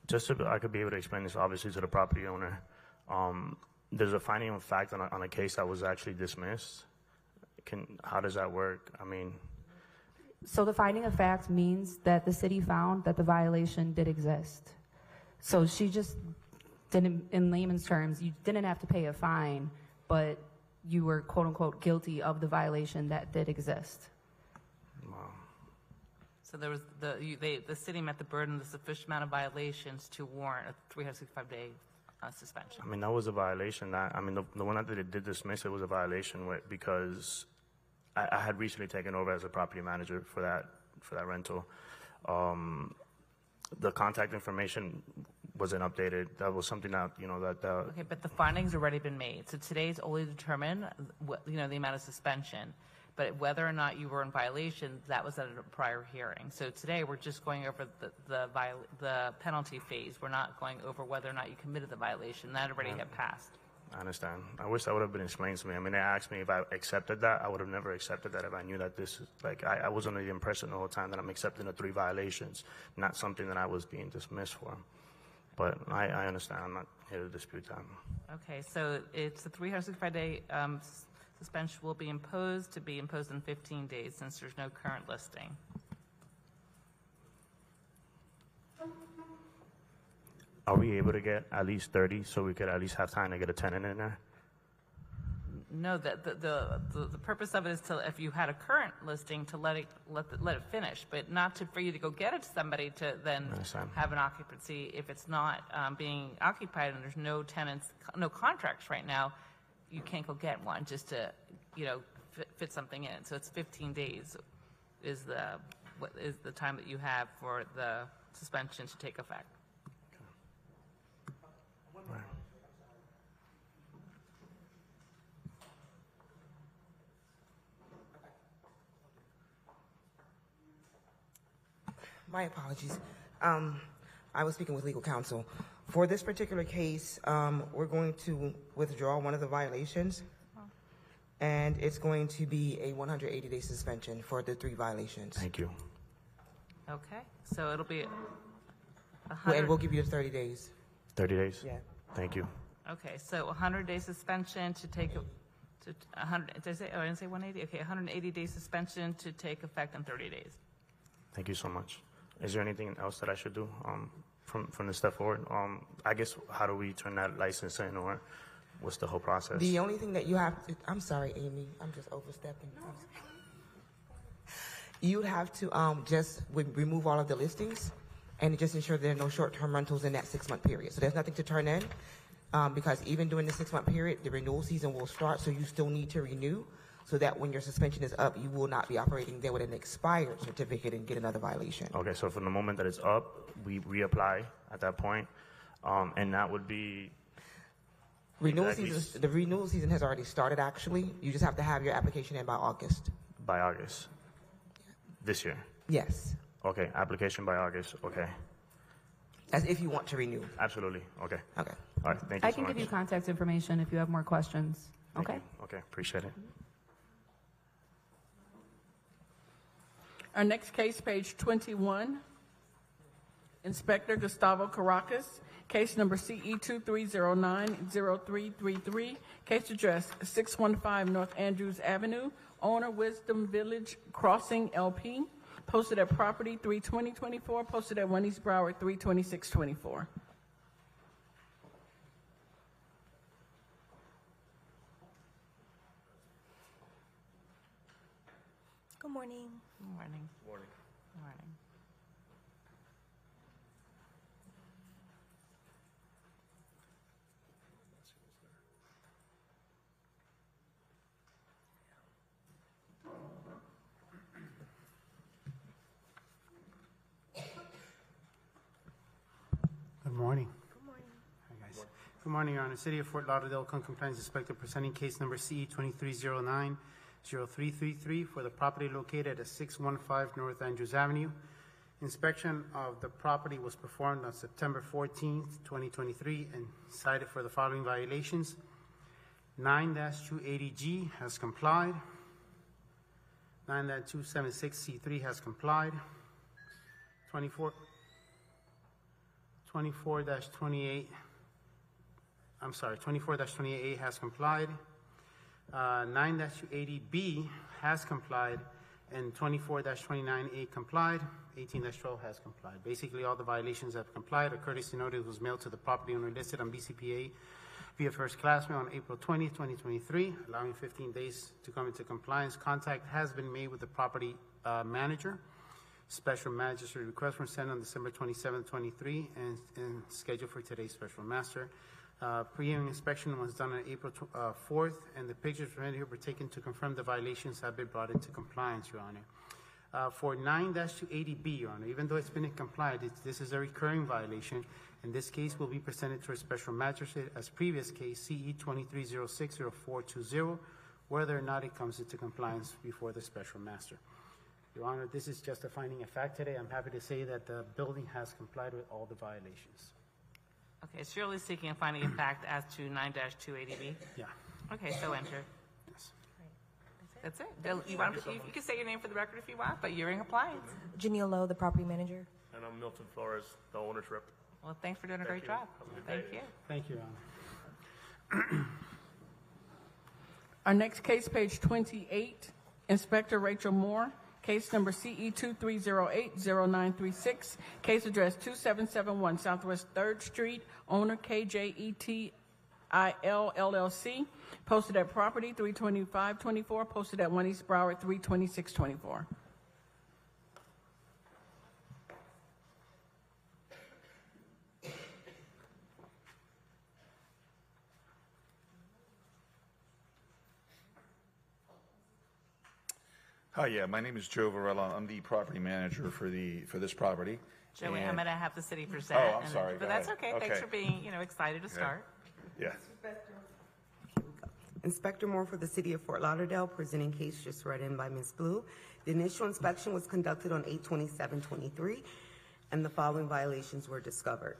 Just so I could be able to explain this, obviously, to the property owner. There's a finding of fact on a case that was actually dismissed. How does that work? I mean, So the finding of fact means that the city found that the violation did exist. So she just didn't, in layman's terms, you didn't have to pay a fine, but you were quote unquote guilty of the violation that did exist. So there was the city met the burden of the sufficient amount of violations to warrant a 365-day suspension. I mean, that was a violation. The one that they did dismiss, it was a violation because I had recently taken over as a property manager for that rental. The contact information wasn't updated. That was something that, Okay, but the findings already been made. So today's only determine the amount of suspension. But whether or not you were in violation, that was at a prior hearing. So today we're just going over the penalty phase. We're not going over whether or not you committed the violation. That already had passed. I understand. I wish that would have been explained to me. I mean, they asked me if I accepted that. I would have never accepted that if I knew that this is, I was under the impression the whole time that I'm accepting the 3 violations, not something that I was being dismissed for. But I understand. I'm not here to dispute that. Okay, so it's a 365-day suspension will be imposed to be imposed in 15 days since there's no current listing. Are we able to get at least 30 so we could at least have time to get a tenant in there? No, the purpose of it is to, if you had a current listing, to let it finish, but not for you to go get it to somebody to then have an occupancy. If it's not being occupied and there's no tenants, no contracts right now, you can't go get one just to, fit something in. So it's 15 days is the time that you have for the suspension to take effect. Right. My apologies. I was speaking with legal counsel. For this particular case, we're going to withdraw one of the violations, and it's going to be a 180-day suspension for the 3 violations. Thank you. Okay, so it'll be, And we'll give you 30 days. 30 days? Yeah. Thank you. Okay, so 100-day suspension to take, to 100, did I say, oh, I didn't say 180? Okay, 180-day suspension to take effect in 30 days. Thank you so much. Is there anything else that I should do from this step forward? I guess, how do we turn that license in, or what's the whole process? The only thing that you have to, I'm sorry, Amy, I'm just overstepping. You'd have to just remove all of the listings and just ensure there are no short-term rentals in that 6-month period. So there's nothing to turn in because even during the 6-month period, the renewal season will start, so you still need to renew so that when your suspension is up, you will not be operating there with an expired certificate and get another violation. Okay, so from the moment that it's up, we reapply at that point, and that would be... Renewal season, the renewal season has already started, actually. You just have to have your application in by August. By August? This year? Yes. Okay, application by August, okay. As if you want to renew. Absolutely, okay. Okay. All right, thank you I so can much. give you contact information if you have more questions. Thank Okay? you. Okay, appreciate it. Our next case, page 21, Inspector Gustavo Caracas, case number CE 23090333, case address 615 North Andrews Avenue, owner Wisdom Village Crossing LP, posted at property 32024, posted at 1 East Broward 32624. Good morning. Good morning. Morning. Good morning. Good morning. Good morning. Hi, guys. Good morning, Your Honor. City of Fort Lauderdale Code Compliance Inspector presenting case number CE 2309-0333 for the property located at 615 North Andrews Avenue. Inspection of the property was performed on September 14th, 2023, and cited for the following violations. 9-280G has complied. 9-276C3 has complied. 24-28, I'm sorry, 24-28A has complied. 9-280B has complied, and 24-29A complied. 18-12 has complied. Basically, all the violations have complied. A courtesy notice was mailed to the property owner listed on BCPA via first class mail on April 20th, 2023, allowing 15 days to come into compliance. Contact has been made with the property manager. Special magistrate request was sent on December 27, 23, and scheduled for today's special master. Pre-hearing inspection was done on April 4th, and the pictures from here were taken to confirm the violations have been brought into compliance, Your Honor. For 9-280B, Your Honor, even though it's been complied, this is a recurring violation, and this case will be presented to a special magistrate as previous case CE 23060420, whether or not it comes into compliance before the special master. Your Honor, this is just a finding of fact today. I'm happy to say that the building has complied with all the violations. Okay, so you're only seeking a finding of fact as to 9-280B? Yeah. Okay, so enter. Yes. That's it. You can say your name for the record if you want, but you're in compliance. Janelle Lowe, the property manager. And I'm Milton Flores, the owner's rep. Well, thanks for doing a great job. Thank you. Thank you, Your Honor. Our next case, page 28, Inspector Rachel Moore, case number CE 23080936, case address 2771 Southwest 3rd Street, owner KJETIL LLC, posted at property 32524, posted at 1 East Broward 32624. Hi, yeah, my name is Joe Varela. I'm the property manager for this property. Joey, I'm going to have the city present. Oh, I'm sorry. But that's okay. Thanks for being, excited to start. Yeah. Inspector Moore for the City of Fort Lauderdale, presenting case just read in by Ms. Blue. The initial inspection was conducted on 8/27/23, and the following violations were discovered.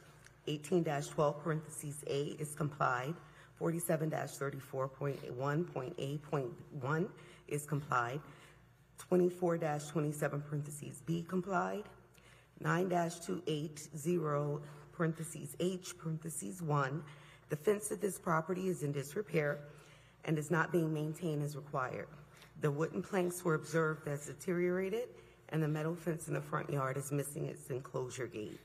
18-12 parentheses A is complied. 47-34.1.A.1 is complied. 24-27 parentheses B complied. 9-280, parentheses H, parentheses 1. The fence at this property is in disrepair and is not being maintained as required. The wooden planks were observed as deteriorated, and the metal fence in the front yard is missing its enclosure gate.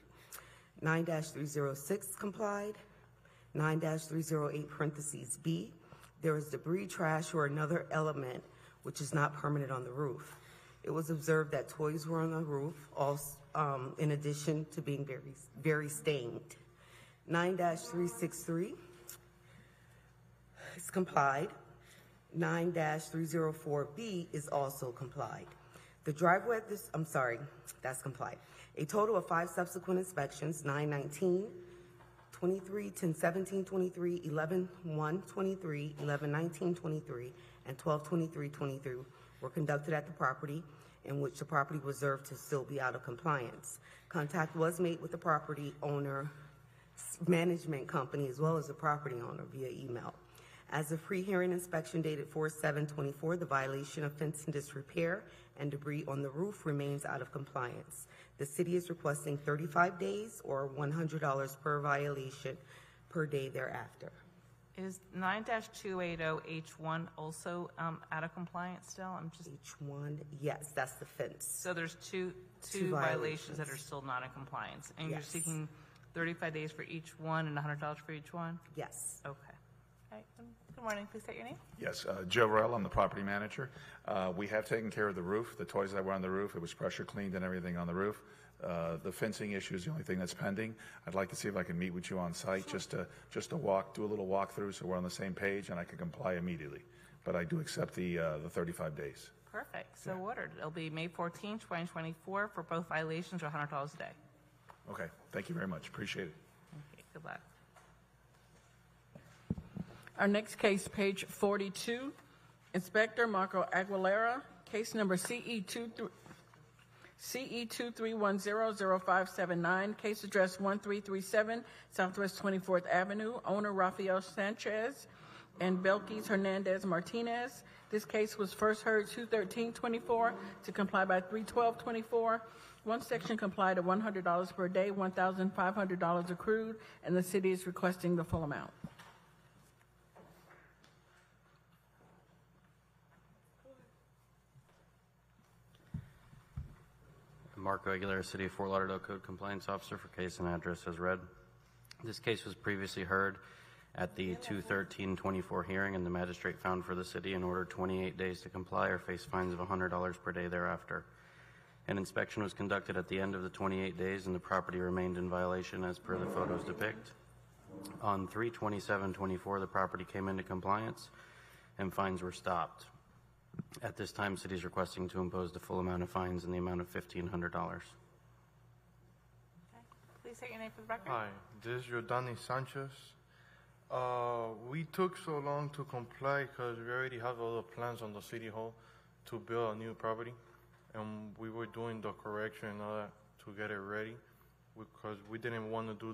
9-306 complied. 9-308, parentheses B. There is debris, trash, or another element which is not permanent on the roof. It was observed that toys were on the roof, also, in addition to being very, very stained. 9-363 is complied. 9-304B is also complied. The driveway at this, that's complied. A total of 5 subsequent inspections, 9-19, 23, 10-17, 23, 11-1, 23, 11-19, 23, and 12-23, 23 were conducted at the property, in which the property was observed to still be out of compliance. Contact was made with the property owner, management company, as well as the property owner via email. As of pre-hearing inspection dated 4/7/24, the violation of fence and disrepair and debris on the roof remains out of compliance. The city is requesting 35 days or $100 per violation per day thereafter. Is 9-280H1 also out of compliance still? H1, yes, that's the fence. So there's two violations that are still not in compliance, and you're seeking 35 days for each one and $100 for each one? Yes. Okay. All right. Good morning. Please state your name. Yes, Joe Rell, I'm the property manager. We have taken care of the roof, the toys that were on the roof. It was pressure cleaned and everything on the roof. The fencing issue is the only thing that's pending. I'd like to see if I can meet with you on site, just to do a little walkthrough so we're on the same page and I can comply immediately. But I do accept the 35 days. Perfect. So ordered. It'll be May 14, 2024 for both violations or $100 a day. Okay, thank you very much. Appreciate it. Okay, good luck. Our next case, page 42, Inspector Marco Aguilera, case number CE23100579, case address 1337 Southwest 24th Avenue, owner Rafael Sanchez and Belkis Hernandez Martinez. This case was first heard 2/13/24 to comply by 3/12/24. One section complied at $100 per day, $1,500 accrued, and the city is requesting the full amount. Marco Aguilera, City of Fort Lauderdale Code Compliance Officer for case and address as read. This case was previously heard at the 2/13/24 hearing, and the magistrate found for the city and ordered 28 days to comply or face fines of $100 per day thereafter. An inspection was conducted at the end of the 28 days, and the property remained in violation as per the photos depict. On 3/27/24, the property came into compliance and fines were stopped. At this time, city is requesting to impose the full amount of fines in the amount of $1,500. Please state your name for the record. Hi, this is Rodani Sanchez. We took so long to comply because we already have all the plans on the city hall to build a new property, and we were doing the correction and all that to get it ready because we didn't want to do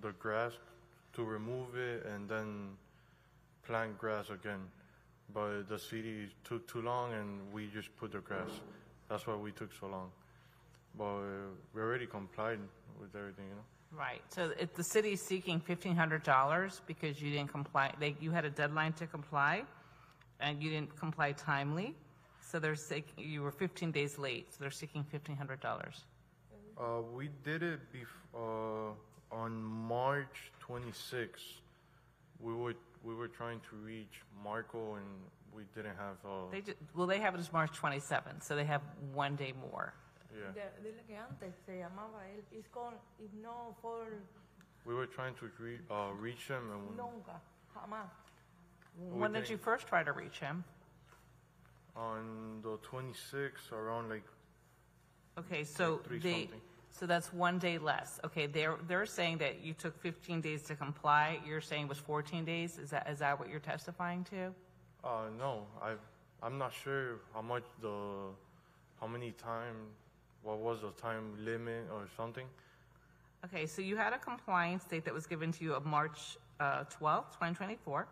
the grass, to remove it and then plant grass again. But the city took too long and we just put the grass. That's why we took so long. But we already complied with everything, you know. Right. So if the city is seeking $1,500 because you didn't comply, you had a deadline to comply, and you didn't comply timely. So you were 15 days late. So they're seeking $1,500. We did it on March 26th. We were trying to reach Marco, and we didn't have. They have it as March 27th, so they have 1 day more. Yeah. Dile que antes se llamaba él. If no for We were trying to reach him, and nunca, jamás. When did you first try to reach him? On the 26th, around like. Okay, so so that's 1 day less. Okay, they're saying that you took 15 days to comply. You're saying it was 14 days. Is that what you're testifying to? No, I'm not sure how many time, what was the time limit or something. Okay, so you had a compliance date that was given to you of March 12th, 2024,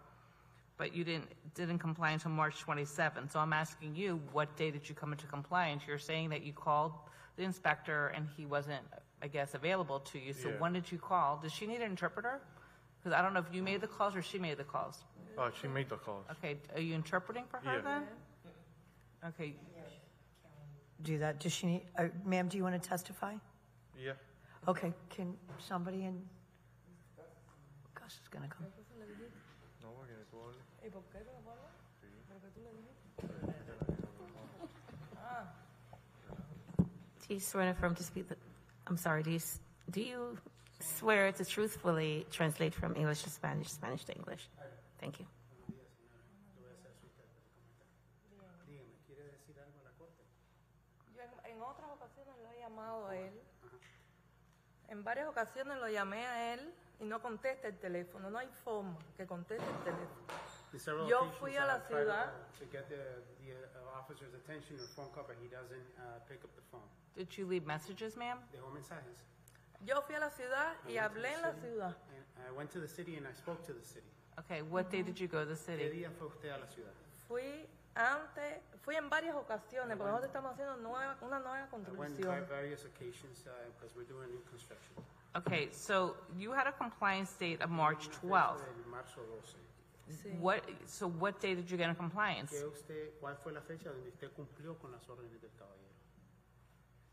but you didn't comply until March 27th. So I'm asking you, what day did you come into compliance? You're saying that you called the inspector and he wasn't, I guess, available to you. So Yeah. when did you call? Does she need an interpreter? Because I don't know if you made the calls or she made the calls. She made the calls. Okay, are you interpreting for her Yeah. then? Okay, Do that. Does she need, ma'am, do you want to testify? Yeah. Okay, can somebody in, Gus is going to come. No, we're gonna go on. ¿Y por qué no vamos? Porque tú le dijiste. Do you swear and affirm to speak the, I'm sorry, do you swear to truthfully translate from English to Spanish, Spanish to English? Thank you. Yo en otras ocasiones lo he llamado a él. En varias ocasiones lo llamé a él y no contesta el teléfono. No hay forma que conteste el teléfono. Yo fui a la ciudad. To get the officer's attention or phone call, but he doesn't pick up the phone. did you leave messages, ma'am? Dejó mensajes. Yo fui a la ciudad y hablé en la ciudad. I went to the city and I spoke to the city. Okay, what day did you go to the ¿Qué city? día fue usted a la ciudad? Fui en varias ocasiones porque nosotros estamos haciendo una nueva I went by construcción. various occasions because we're doing new construction. Okay, so you had a compliance date of March 12th. Marzo 12. So what day did you get in compliance? ¿Cuál fue la fecha donde usted cumplió con las órdenes del caballero?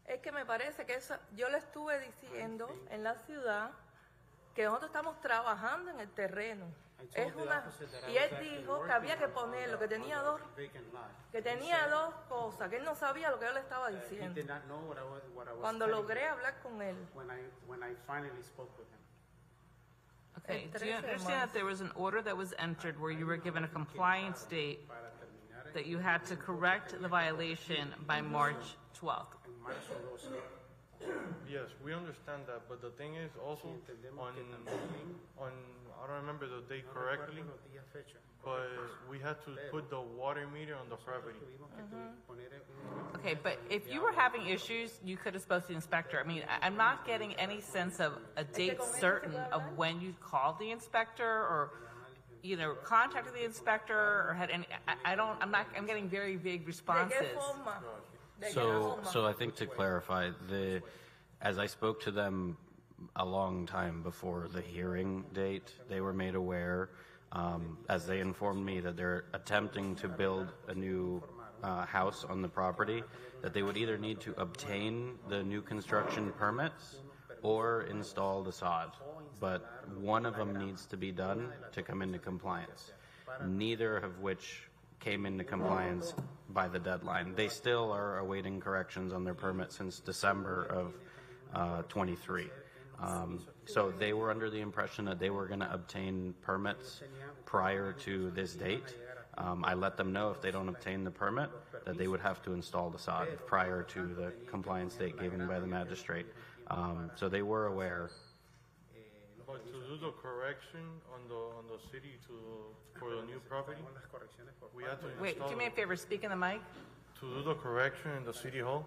Es que me parece que yo le estuve diciendo en la ciudad que nosotros estamos trabajando en el terreno. Y él dijo que había que ponerlo, que tenía dos cosas, que él no sabía lo que yo le estaba diciendo. Cuando logré hablar con él. When I finally spoke with him. Okay, do you understand that there was an order that was entered where you were given a compliance date that you had to correct the violation by March 12th? Yes, we understand that, but the thing is also on I don't remember the date correctly, but we had to put the water meter on the property. Okay, but if you were having issues, you could have spoken to the inspector. I mean, I'm not getting any sense of a date certain of when you called the inspector or either contacted the inspector or had any, I'm getting very vague responses. So I think to clarify, as I spoke to them a long time before the hearing date, they were made aware, as they informed me that they're attempting to build a new house on the property, that they would either need to obtain the new construction permits or install the sod. But one of them needs to be done to come into compliance, neither of which came into compliance by the deadline. They still are awaiting corrections on their permit since December of 23. So they were under the impression that they were going to obtain permits prior to this date. I let them know if they don't obtain the permit that they would have to install the sod prior to the compliance date given by the magistrate. So they were aware. But to do the correction on the city for the new property, we had to install. Wait, do me a favor, speak in the mic. To do the correction in the city hall,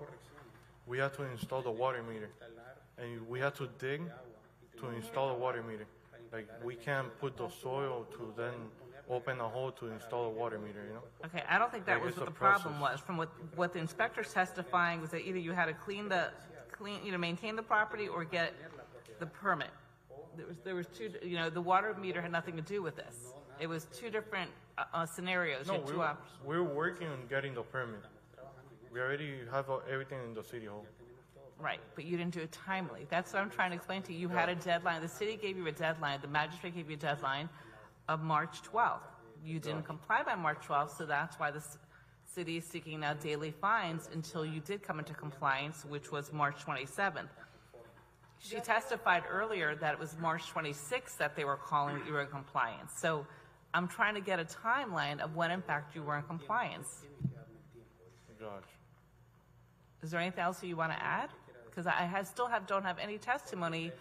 we had to install the water meter, and we had to dig to install the water meter. Like we can't put the soil to then open a hole to install a water meter, you know? Okay, I don't think that Like, was it's what a the problem process. was. From what the inspector's testifying was that either you had to maintain the property or get the permit. There was two, the water meter had nothing to do with this. It was two different scenarios. No, You had two options. we're working on getting the permit. We already have everything in the city hall. Right, but you didn't do it timely. That's what I'm trying to explain to you. You had a deadline. The city gave you a deadline. The magistrate gave you a deadline of March 12th. You didn't comply by March 12th, so that's why the city is seeking now daily fines until you did come into compliance, which was March 27th. She testified earlier that it was March 26th that they were calling that you were in compliance. So I'm trying to get a timeline of when, in fact, you were in compliance. Gotcha. Is there anything else that you want to add? Because I don't have any testimony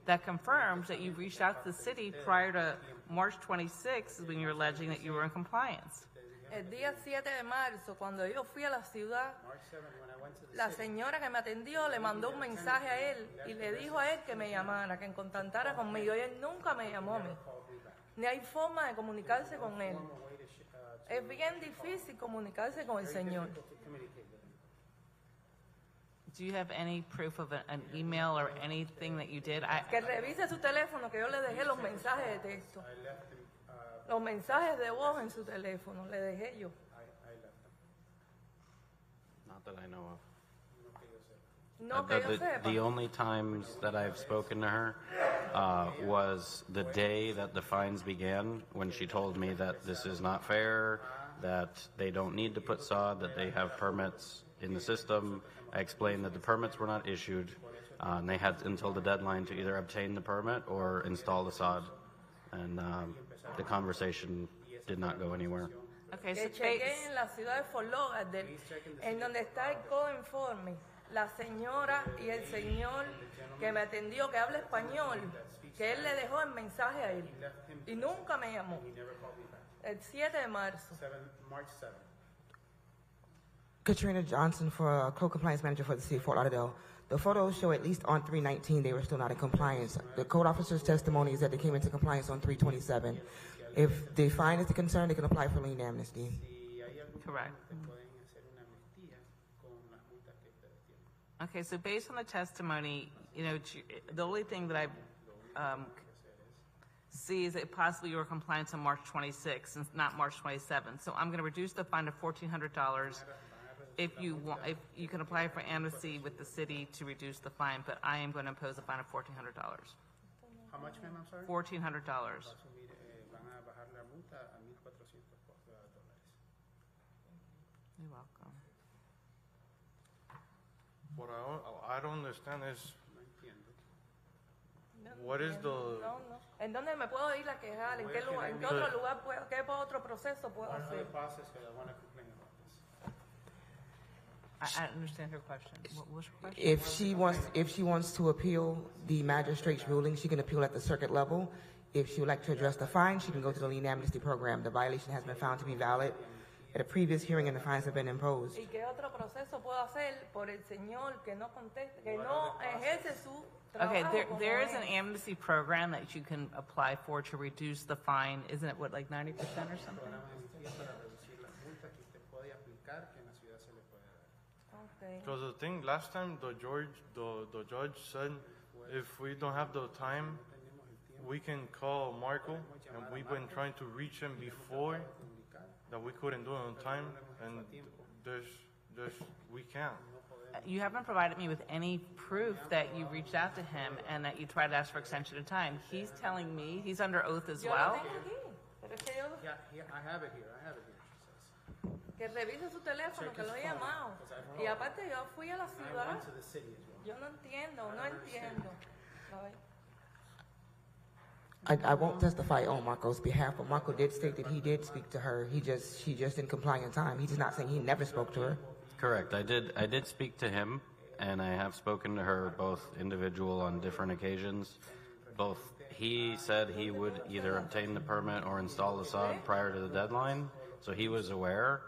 that confirms that you reached out to the city prior to March 26th when you're alleging that you were in compliance. El día 7 de marzo, cuando yo fui a la ciudad, la señora que me atendió le mandó un mensaje a él y le dijo a él que me llamara, que contactara conmigo. Y él nunca me llamó a mí. Ni hay forma de comunicarse con él. Es bien difícil comunicarse con el Señor. Do you have any proof of an email or anything that you did? Que revise su teléfono, que yo le dejé los mensajes de texto. Los mensajes de voz en su teléfono, le dejé yo. Not that I know of. No que yo sepa. The only times that I've spoken to her was the day that the fines began, when she told me that this is not fair, that they don't need to put sod, that they have permits in the system. I explained that the permits were not issued, and they had until the deadline to either obtain the permit or install the sod, and the conversation did not go anywhere. Okay, Que chequé en la ciudad de Fort Lauderdale, en donde está el coinforme, la señora y el señor que me atendió, que habla español, que él le dejó el mensaje a él y nunca me llamó. El 7 de marzo. March 7th. Katrina Johnson, for co-compliance manager for the city of Fort Lauderdale. The photos show at least on 3/19 they were still not in compliance. The code officer's testimony is that they came into compliance on 3/27. If the fine is a concern, they can apply for lien amnesty. Correct. Okay, so based on the testimony, you know, the only thing that I see is that possibly you were compliant on March 26th and not March 27th. So I'm going to reduce the fine to $1,400. If you want, if you can apply for amnesty with the city to reduce the fine, but I am going to impose a fine of $1,400. How much, ma'am? I'm sorry? $1,400. You're welcome. What I don't understand is, what is the... No, no. ¿En dónde me puedo ir a quejar? ¿En qué lugar? ¿En qué otro lugar puedo? ¿Qué otro proceso puedo hacer? I understand her question. What was her question? If she wants to appeal the magistrate's ruling, she can appeal at the circuit level. If she would like to address the fine, she can go to the lien amnesty program. The violation has been found to be valid at a previous hearing, and the fines have been imposed. ¿Y qué otro proceso puedo hacer por el señor que no conteste, que no ejerce su Okay, trabajo? there is an amnesty program that you can apply for to reduce the fine. Isn't it, what, like 90% or something? Because the thing, last time the judge said, if we don't have the time, we can call Marco, and we've been trying to reach him before, that we couldn't do it on time, and we can't. You haven't provided me with any proof that you reached out to him and that you tried to ask for extension of time. He's telling me, he's under oath as well. Yeah, I have it here. Que revise su teléfono, que lo he llamado. Y aparte yo fui a la ciudad. Yo no entiendo. I won't testify on Marco's behalf, but Marco did state that he did speak to her. She just didn't comply in time. He's not saying he never spoke to her. Correct. I did speak to him, and I have spoken to her both individual on different occasions. Both he said he would either obtain the permit or install the sod prior to the deadline, so he was aware.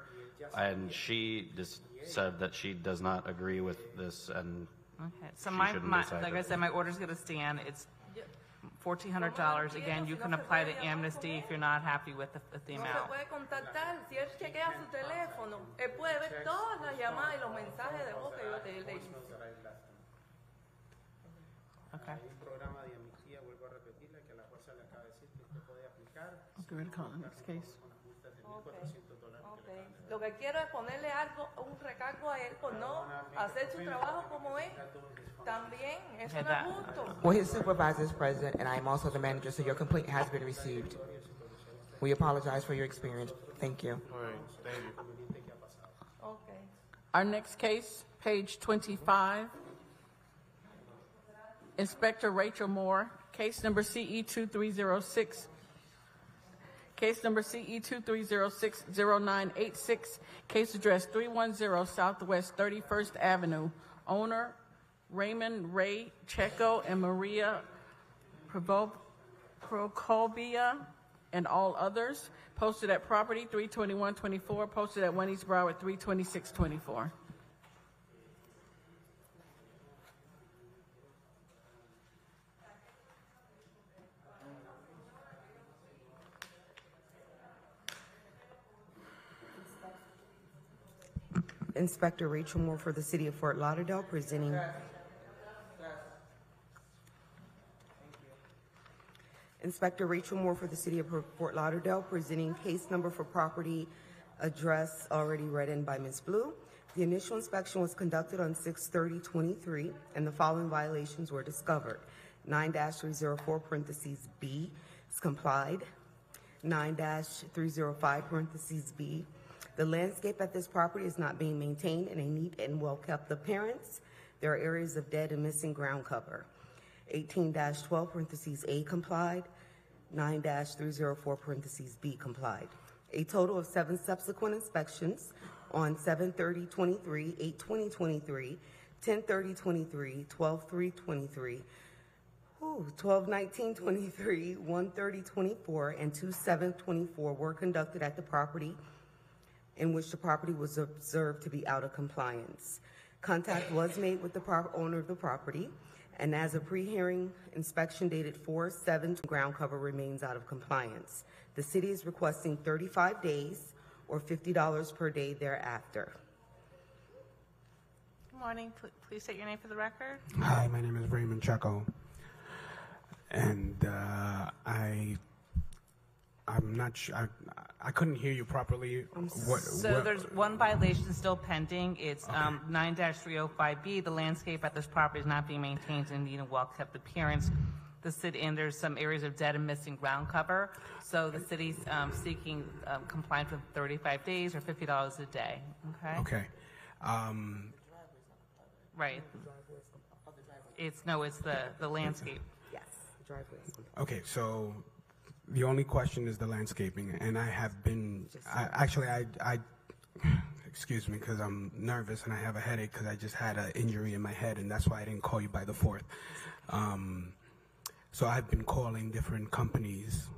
And she just said that she does not agree with this, and Okay, so she my shouldn't decide like it. I said, my order's going to stand. It's $1,400. Again, you can apply to amnesty if you're not happy with the No se amount. puede contactar. Si él chequea su teléfono, él puede ver todas las llamadas y los mensajes de voz que yo le hice. Okay. Okay, we're calling the next case. Okay. Lo que quiero es ponerle algo, un recargo a él por no hacer su trabajo como es. También, eso no es justo. Well, his supervisor is present, and I am also the manager, so your complaint has been received. We apologize for your experience. Thank you. All right, thank you. Okay. Our next case, page 25. Inspector Rachel Moore, case number CE 2306. Case number CE 2306-0986. Case address 310 Southwest 31st Avenue. Owner Raymond Ray Checo and Maria Procobia and all others. Posted at property 32124. Posted at 1 East Broward 32624. Inspector Rachel Moore for the City of Fort Lauderdale presenting. Inspector Rachel Moore for the City of Fort Lauderdale presenting case number for property address already read in by Ms. Blue. The initial inspection was conducted on 6/30/23 and the following violations were discovered. 9-304 parentheses B is complied. 9-305 parentheses B. The landscape at this property is not being maintained in a neat and well-kept appearance. There are areas of dead and missing ground cover. 18-12 parentheses A complied. 9-304 parentheses B complied. A total of 7 subsequent inspections on 7/30/23, 8/20/23, 10/30/23, 12/3/23, 12/19/23, 1/30/24, and 2/7/24 were conducted at the property in which the property was observed to be out of compliance. Contact was made with the owner of the property, and as a pre-hearing inspection dated 4/7, ground cover remains out of compliance. The city is requesting 35 days or $50 per day thereafter. Good morning. Please state your name for the record. Hi, my name is Raymond Checo, and I'm not sure. I couldn't hear you properly. There's one violation still pending. It's 9-305B. The landscape at this property is not being maintained in a well-kept appearance. The city, and there's some areas of dead and missing ground cover. So the city's seeking compliance with 35 days or $50 a day. Okay. Okay. Right. It's the landscape. Yes, the driveway. Okay, so the only question is the landscaping, and I have been. I excuse me, because I'm nervous and I have a headache because I just had an injury in my head, and that's why I didn't call you by the 4th. So I've been calling different companies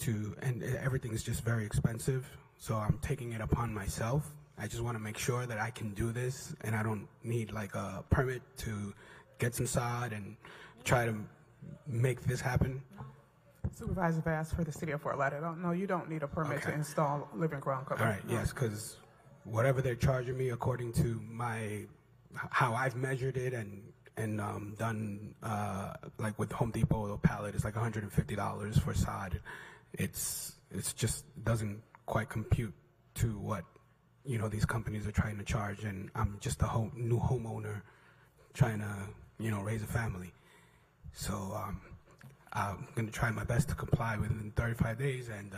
and everything's just very expensive. So I'm taking it upon myself. I just want to make sure that I can do this, and I don't need like a permit to get some sod and try to make this happen. Supervisor Bass for the City of Fort Lauderdale. No, you don't need a permit to install living ground cover. All right, yes, because whatever they're charging me according to how I've measured it and done like with Home Depot, the pallet is like $150 for sod. It's just doesn't quite compute to what these companies are trying to charge, and I'm just a new homeowner trying to raise a family. So I'm going to try my best to comply within 35 days, and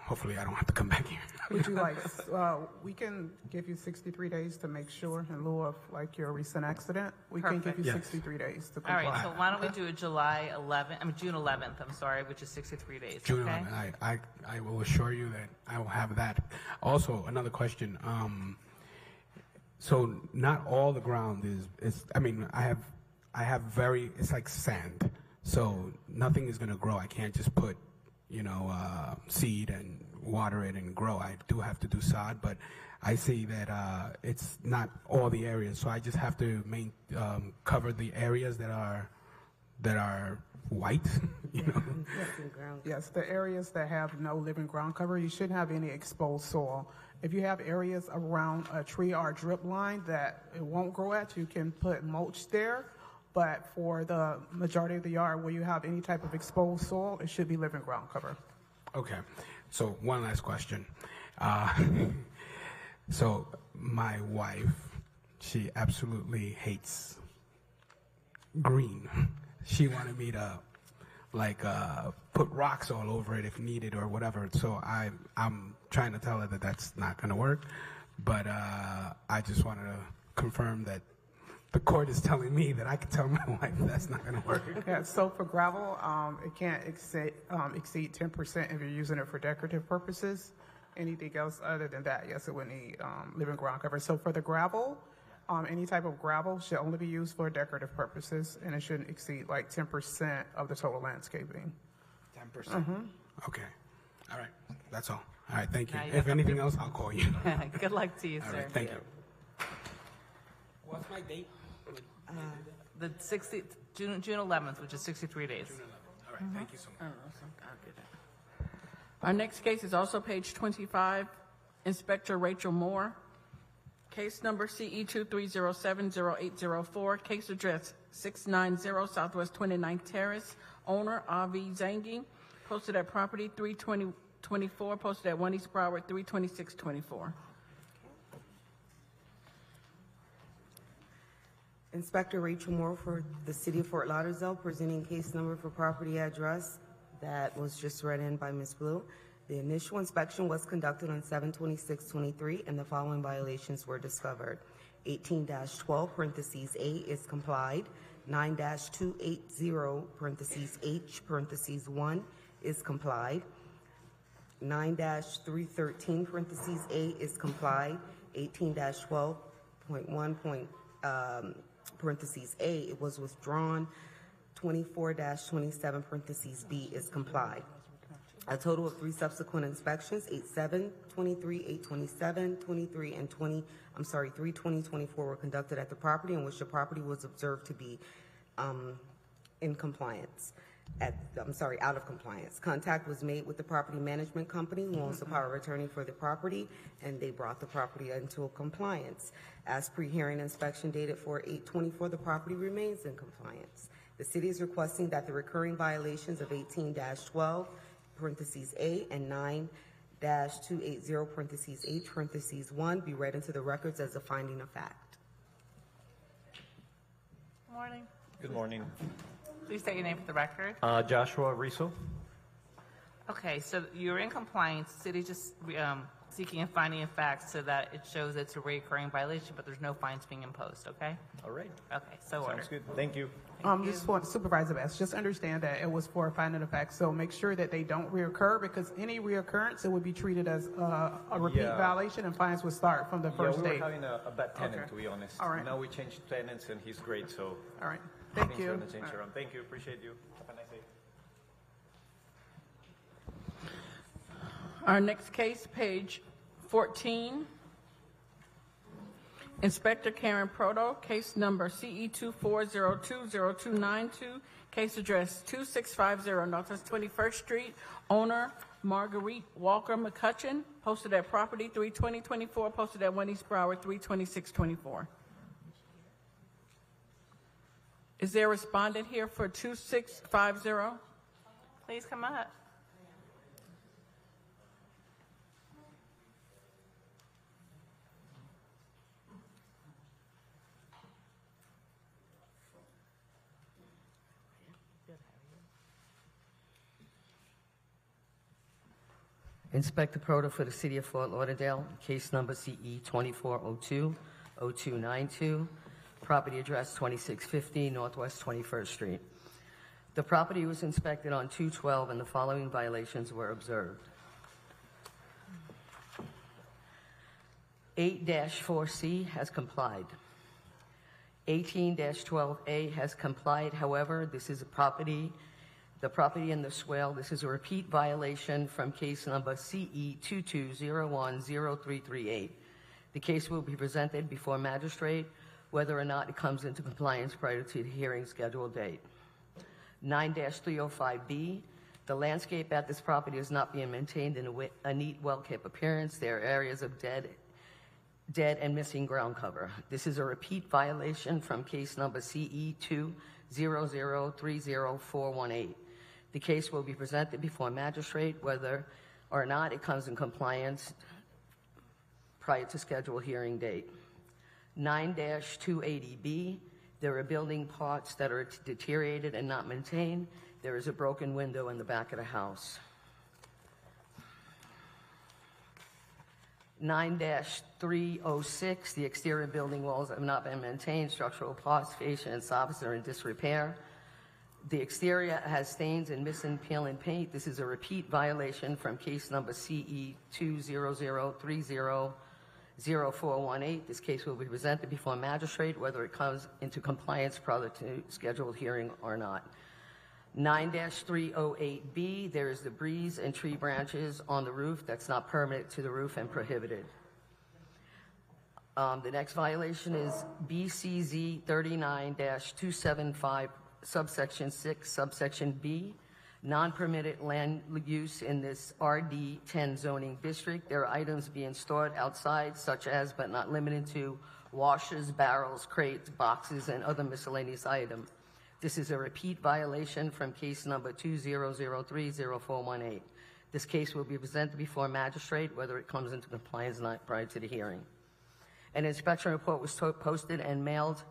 hopefully I don't have to come back here. Would you like, we can give you 63 days to make sure, in lieu of like your recent accident, we can give you 63 days to comply. All right, so why don't we do it June 11th, I'm sorry, which is 63 days, June okay? 11th. I will assure you that I will have that. Also, another question. So not all the ground is I have it's like sand. So nothing is going to grow. I can't just put, seed and water it and grow. I do have to do sod, but I see that it's not all the areas. So I just have to cover the areas that are white. Yes, the areas that have no living ground cover, you shouldn't have any exposed soil. If you have areas around a tree or a drip line that it won't grow at, you can put mulch there. But for the majority of the yard where you have any type of exposed soil, it should be living ground cover. Okay. So one last question. So my wife, she absolutely hates green. She wanted me to put rocks all over it if needed or whatever. So I'm trying to tell her that that's not going to work. But I just wanted to confirm that the court is telling me that I can tell my wife that's not going to work. Yeah, so for gravel, it can't exceed 10% if you're using it for decorative purposes. Anything else other than that, yes, it would need living ground cover. So for the gravel, any type of gravel should only be used for decorative purposes, and it shouldn't exceed like 10% of the total landscaping. 10%? Mm-hmm. Okay. All right. That's all. All right. Thank you. If anything else, I'll call you. Good luck to you, sir. All right. Thank you. What's my date? The June 11th, which is 63 days. All right, thank you so much. Our next case is also page 25. Inspector Rachel Moore. Case number CE 23070804, case address 690 Southwest 29th Terrace, owner Avi Zangi, posted at property 32024, posted at 1 East Broward 32624. Inspector Rachel Moore for the City of Fort Lauderdale, presenting case number for property address that was just read in by Ms. Blue. The initial inspection was conducted on 7/26/23, and the following violations were discovered. 18-12, parentheses A is complied. 9-280, parentheses H, parentheses 1 is complied. 9-313, parentheses A is complied. 18-12.1, parentheses A, it was withdrawn. 24-27, parentheses B is complied. A total of 3 subsequent inspections, 8/7/23, 8/27, 23, and 3/20/24 were conducted at the property in which the property was observed to be in compliance. Out of compliance. Contact was made with the property management company who owns the power of attorney for the property, and they brought the property into compliance. As pre-hearing inspection dated for 8/24, the property remains in compliance. The city is requesting that the recurring violations of 18-12, parentheses A, and 9-280, parentheses H, parentheses 1 be read into the records as a finding of fact. Morning. Good morning. Please state your name for the record. Joshua Riso. Okay, so you're in compliance. City just seeking a finding of facts so that it shows it's a recurring violation, but there's no fines being imposed, okay? All right. Okay, so order. Sounds good. Thank you. Just for Supervisor Bass, just understand that it was for a finding of fact, so make sure that they don't reoccur, because any reoccurrence, it would be treated as a repeat violation, and fines would start from the first we were day. having a bad tenant, Okay. to be honest. All right. Now we changed tenants, and he's great, so All right, thank things you. are going to change around. Thank you. Appreciate you. Have a nice day. Our next case, page 14. Inspector Karen Proto, case number CE 24020292, case address 2650 Northwest 21st Street, owner Marguerite Walker McCutcheon, posted at property 32024, posted at 1 East Broward 32624. Is there a respondent here for 2650? Please come up. Inspector Proto for the City of Fort Lauderdale, case number CE 24020292, property address 2650 Northwest 21st Street. The property was inspected on 2/12, and the following violations were observed. 8-4C has complied. 18-12A has complied. However, this is the property in the swale. This is a repeat violation from case number CE 22010338. The case will be presented before magistrate, whether or not it comes into compliance prior to the hearing scheduled date. 9-305B, the landscape at this property is not being maintained in a neat, well-kept appearance. There are areas of dead and missing ground cover. This is a repeat violation from case number CE 200300418. The case will be presented before magistrate, whether or not it comes in compliance prior to scheduled hearing date. 9-280B, there are building parts that are deteriorated and not maintained. There is a broken window in the back of the house. 9-306, the exterior building walls have not been maintained. Structural parts, fascia, and soffits are in disrepair. The exterior has stains and missing peel and paint. This is a repeat violation from case number CE 200300418. This case will be presented before magistrate, whether it comes into compliance prior to scheduled hearing or not. 9-308B, there is debris and tree branches on the roof that's not permanent to the roof and prohibited. The next violation is BCZ 39-275, subsection 6, subsection B. non-permitted land use in this RD 10 zoning district. There are items being stored outside, such as, but not limited to, washers, barrels, crates, boxes, and other miscellaneous items. This is a repeat violation from case number 2003-0418. This case will be presented before a magistrate, whether it comes into compliance or not, prior to the hearing. An inspection report was posted and mailed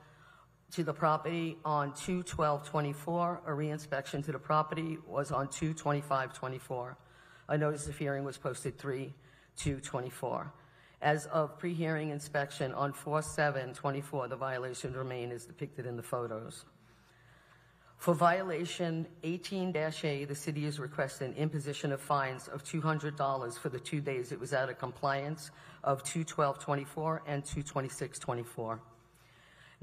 to the property on 2/12/24. A re-inspection to the property was on 2/25/24. A notice of hearing was posted 3/2/24. As of pre-hearing inspection on 4/7/24, the violations remain as depicted in the photos. For violation 18-A, the city is requesting imposition of fines of $200 for the 2 days it was out of compliance of 2/12/24 and 2/26/24.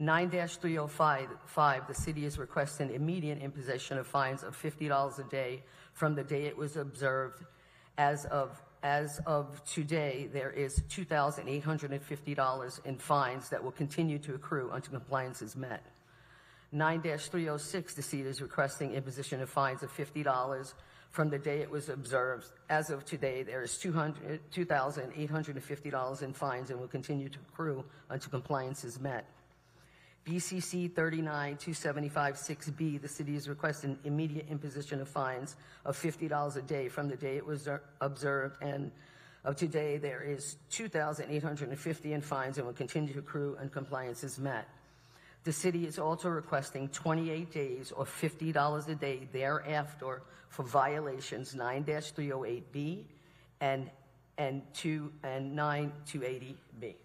9-305, the city is requesting immediate imposition of fines of $50 a day from the day it was observed. As of today, there is $2,850 in fines that will continue to accrue until compliance is met. 9-306, the city is requesting imposition of fines of $50 from the day it was observed. As of today, there is $2,850 in fines and will continue to accrue until compliance is met. BCC 39-275-6B, the city is requesting immediate imposition of fines of $50 a day from the day it was observed, and of today there is $2,850 in fines and will continue to accrue and compliance is met. The city is also requesting 28 days or $50 a day thereafter for violations 9-308B and 9-280B.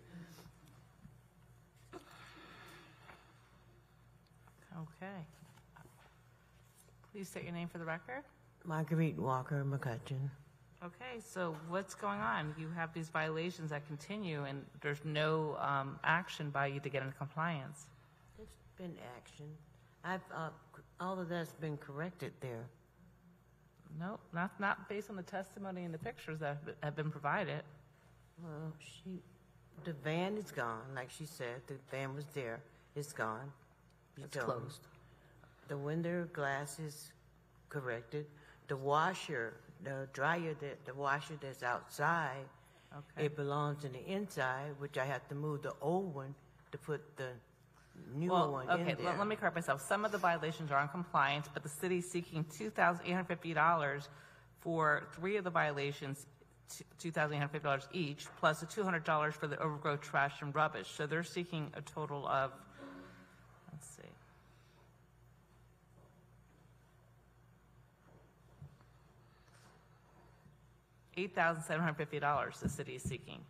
Okay. Please state your name for the record. Marguerite Walker McCutcheon. Okay, so what's going on? You have these violations that continue, and there's no action by you to get into compliance. There's been action. All of that's been corrected there. No, not based on the testimony and the pictures that have been provided. Well, the van is gone, like she said. The van was there. It's gone. It's closed. The window glass is corrected. The washer, the dryer, the washer that's outside, Okay. it belongs in the inside, which I have to move the old one to put the newer one in okay, there. let me correct myself. Some of the violations are in compliance, but the city's seeking $2,850 for 3 of the violations, $2,850 each, plus the $200 for the overgrowth, trash, and rubbish. So they're seeking a total of, let's see, $8,750 the city is seeking,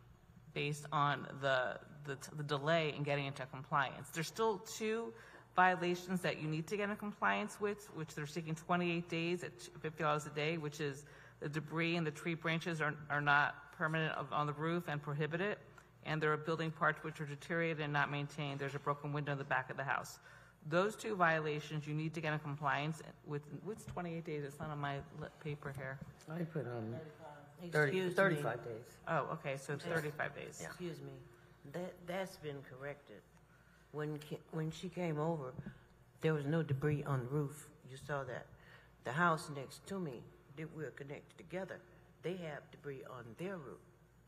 based on the delay in getting into compliance. There's still 2 violations that you need to get in compliance with, which they're seeking 28 days at $50 a day, which is the debris and the tree branches are not permanent on the roof and prohibited, and there are building parts which are deteriorated and not maintained. There's a broken window in the back of the house. Those 2 violations you need to get in compliance with. What's 28 days? It's not on my paper here. I put on 35 days. Oh, okay, so 35 days. Excuse me. That's been corrected. When she came over, there was no debris on the roof. You saw that. The house next to me, that we're connected together, they have debris on their roof.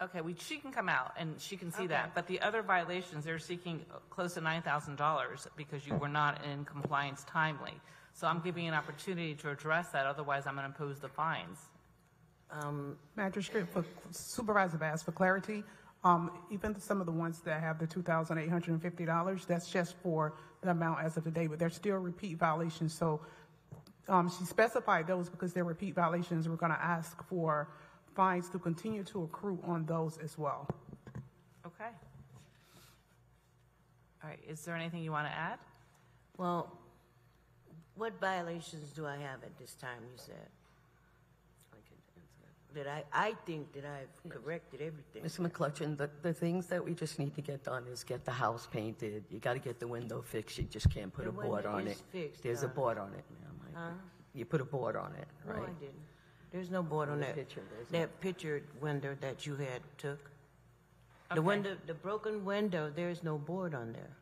Okay, she can come out and she can see Okay. that. But the other violations, they're seeking close to $9,000 because you were not in compliance timely. So I'm giving you an opportunity to address that. Otherwise, I'm going to impose the fines. Magistrate, for Supervisor Bass, for clarity, even some of the ones that have the $2,850, that's just for the amount as of today, but they're still repeat violations. So she specified those because they're repeat violations. We're going to ask for fines to continue to accrue on those as well. Okay. All right, is there anything you want to add? Well, what violations do I have at this time, you said? I think that I've corrected everything. Ms. McClutcheon, the things that we just need to get done is get the house painted. You got to get the window fixed. You just can't put The a board window on is it. fixed, There's a huh? board on it, ma'am. You put a board on it, right? No, I didn't. There's no board on The that. picture, there's That pictured window that you had took. Okay. The window, the broken window, there's no board on there.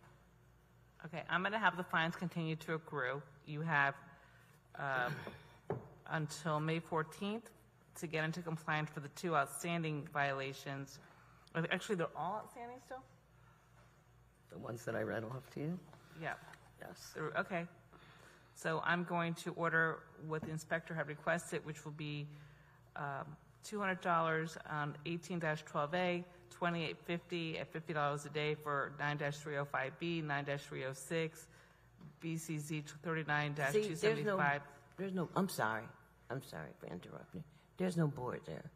Okay, I'm going to have the fines continue to accrue. You have until May 14th to get into compliance for the 2 outstanding violations. Actually, they're all outstanding still? The ones that I read off to you? Yeah. Yes. Okay. So I'm going to order what the inspector had requested, which will be $200 on 18-12A, $28.50 at $50 a day for 9-305B, 9-306, BCZ 39-275. There's no, I'm sorry for interrupting. There's no board there.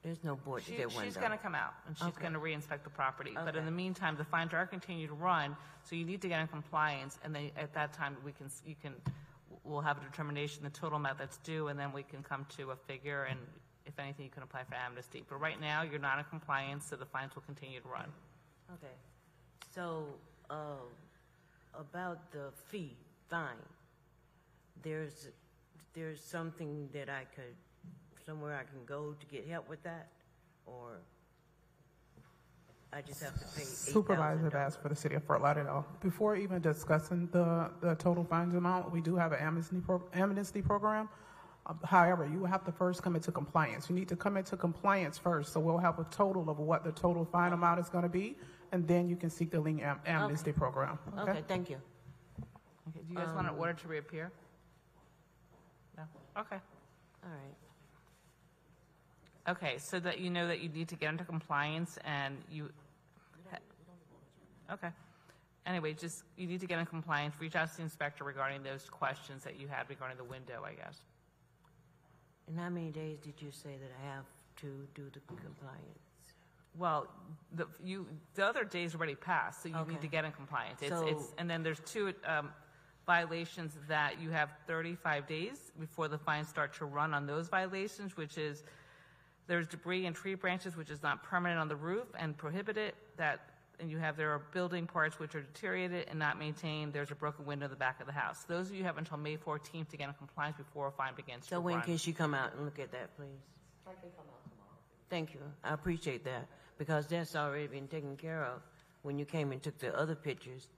There's no board to get one She's done. going to come out, and she's Okay. going to re-inspect the property. But Okay. in the meantime, the fines are continue to run, so you need to get in compliance, and then at that time, we'll have a determination, the total amount that's due, and then we can come to a figure, and if anything, you can apply for amnesty. But right now, you're not in compliance, so the fines will continue to run. Okay. So, about the fine, there's something that somewhere I can go to get help with that? Or I just have to pay $8,000? Supervisor asked for the city of Fort Lauderdale. Before even discussing the total fines amount, we do have an amnesty program. However, you have to first come into compliance. You need to come into compliance first, so we'll have a total of what the total fine amount is going to be, and then you can seek the lien amnesty program. Okay, thank you. Okay, do you guys want an order to reappear? No? Okay. All right. Okay, so that you know that you need to get into compliance and okay. Anyway, just, you need to get in compliance, reach out to the inspector regarding those questions that you had regarding the window, I guess. And how many days did you say that I have to do the compliance? Well, the other days already passed, so you need to get in compliance. And then there's 2 violations that you have 35 days before the fines start to run on those violations, which is there's debris and tree branches which is not permanent on the roof and prohibited, and there are building parts which are deteriorated and not maintained. There's a broken window in the back of the house. Those of you have until May 14th to get in compliance before a fine begins to run. So when can she come out and look at that, please? I can come out tomorrow. Thank you. I appreciate that, because that's already been taken care of when you came and took the other pictures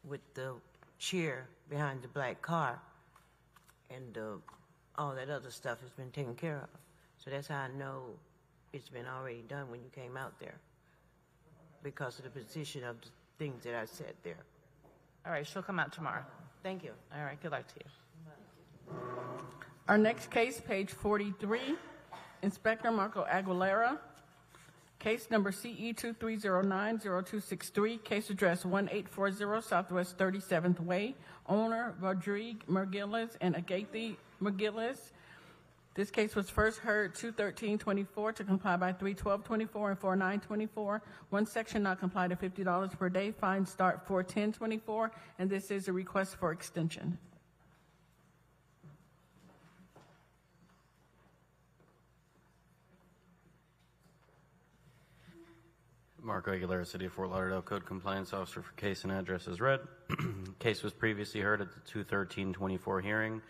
with the chair behind the black car, and all that other stuff has been taken care of. So that's how I know it's been already done when you came out there, because of the position of the things that I said there. All right, she'll come out tomorrow. Thank you. All right, good luck to you. Our next case, page 43, Inspector Marco Aguilera. Case number CE 2309-0263, case address 1840 Southwest 37th Way, owner Rodrigue Mergilles and Agathe Mergilles. This case was first heard 2/13/24 to comply by 3/12/24 and 4/9/24. One section not complied at $50 per day. Fine start 4/10/24, and this is a request for extension. Marco Aguilera, City of Fort Lauderdale Code Compliance Officer for case and address as read. Case was previously heard at the 2/13/24 hearing,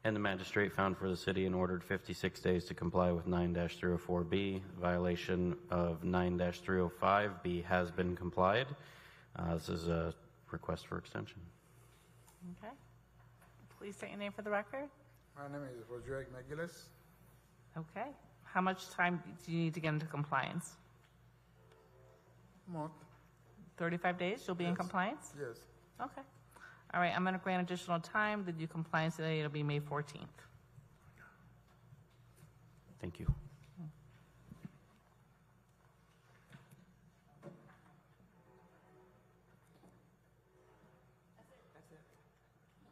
and the magistrate found for the city and ordered 56 days to comply with 9-304B. Violation of 9-305B has been complied. This is a request for extension. Okay. Please state your name for the record. My name is Rodrigue Mergilles. Okay. How much time do you need to get into compliance? Month. 35 days, you'll be in compliance? Yes. Okay. All right, I'm going to grant additional time. The due compliance today, it'll be May 14th. Thank you.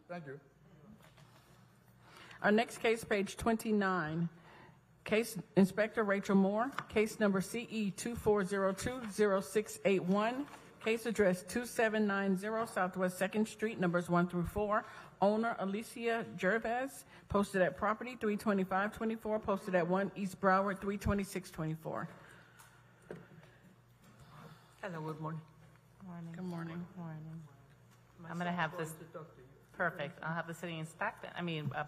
Thank you. Our next case, page 29, case Inspector Rachel Moore, case number CE 2402-0681, case address 2790 Southwest 2nd Street, numbers 1 through 4, owner Alicia Gervais, posted at property 32524, posted at 1 East Broward 32624. Hello, good morning. Morning. Good morning. Morning. I'm going to have this. Perfect. I'll have the city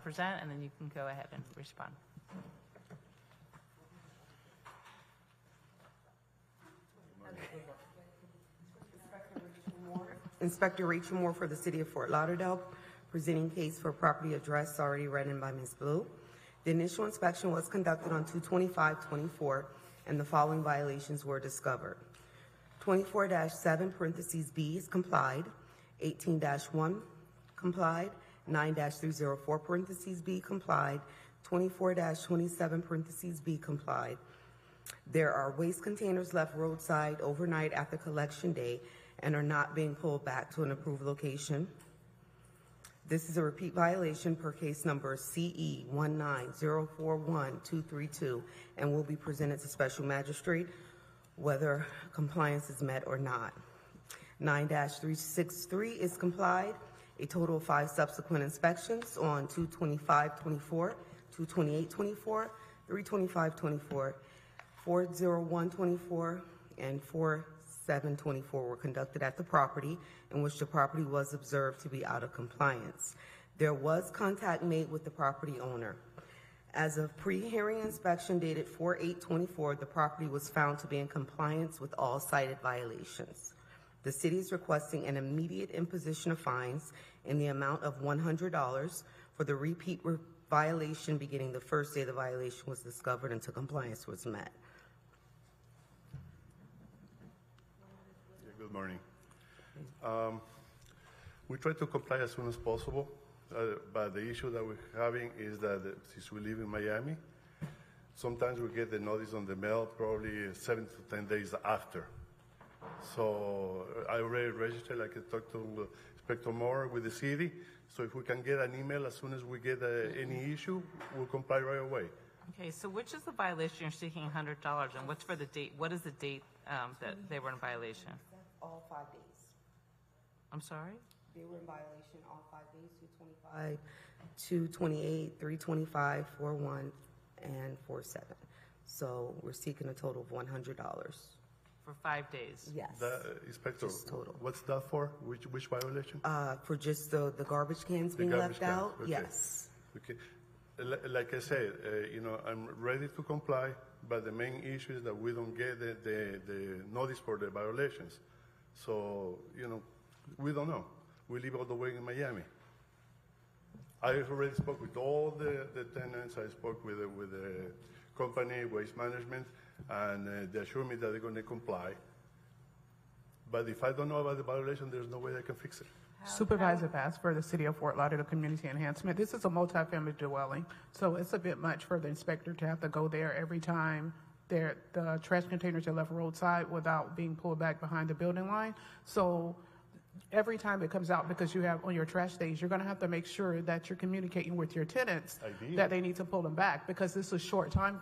present, and then you can go ahead and respond. Inspector Rachel Moore for the City of Fort Lauderdale. Presenting case for property address already read in by Ms. Blue. The initial inspection was conducted on 2/25/24, and the following violations were discovered. 24-7 parentheses B is complied. 18-1 complied. 9-304 parentheses B complied. 24-27 parentheses B complied. There are waste containers left roadside overnight after collection day and are not being pulled back to an approved location. This is a repeat violation per case number CE 19041-232 and will be presented to special magistrate whether compliance is met or not. 9-363 is complied. A total of 5 subsequent inspections on 2/25/24, 2/28/24, 3/25/24, 4/01/24, and 4/7/24 were conducted at the property in which the property was observed to be out of compliance. There was contact made with the property owner. As of pre-hearing inspection dated 4/8/24, the property was found to be in compliance with all cited violations. The city is requesting an immediate imposition of fines in the amount of $100 for the repeat violation beginning the first day the violation was discovered until compliance was met. Good morning. We try to comply as soon as possible, but the issue that we're having is that since we live in Miami, sometimes we get the notice on the mail probably 7 to 10 days after. So I already registered, I can talk to Inspector Moore with the city. So if we can get an email as soon as we get any issue, we'll comply right away. Okay, so which is the violation you're seeking $100, and what's for the date? What is the date that they were in violation? All 5 days. I'm sorry? They were in violation all 5 days, 2/25, 2/28, 3/25, 4/1, and 4/7. So we're seeking a total of $100. For 5 days? Yes. Inspector, Just total. what's that for? Which violation? For just the garbage cans being garbage left out? cans, okay. Yes. Okay. Like I said, I'm ready to comply, but the main issue is that we don't get the notice for the violations. So, we don't know. We live all the way in Miami. I already spoke with all the tenants. I spoke with the company, Waste Management, and they assure me that they're going to comply. But if I don't know about the violation, there's no way I can fix it. Supervisor Bass for the City of Fort Lauderdale Community Enhancement. This is a multifamily dwelling, so it's a bit much for the inspector to have to go there every time the trash containers are left roadside without being pulled back behind the building line. So every time it comes out, because you have on your trash days, you're going to have to make sure that you're communicating with your tenants that they need to pull them back, because this is short time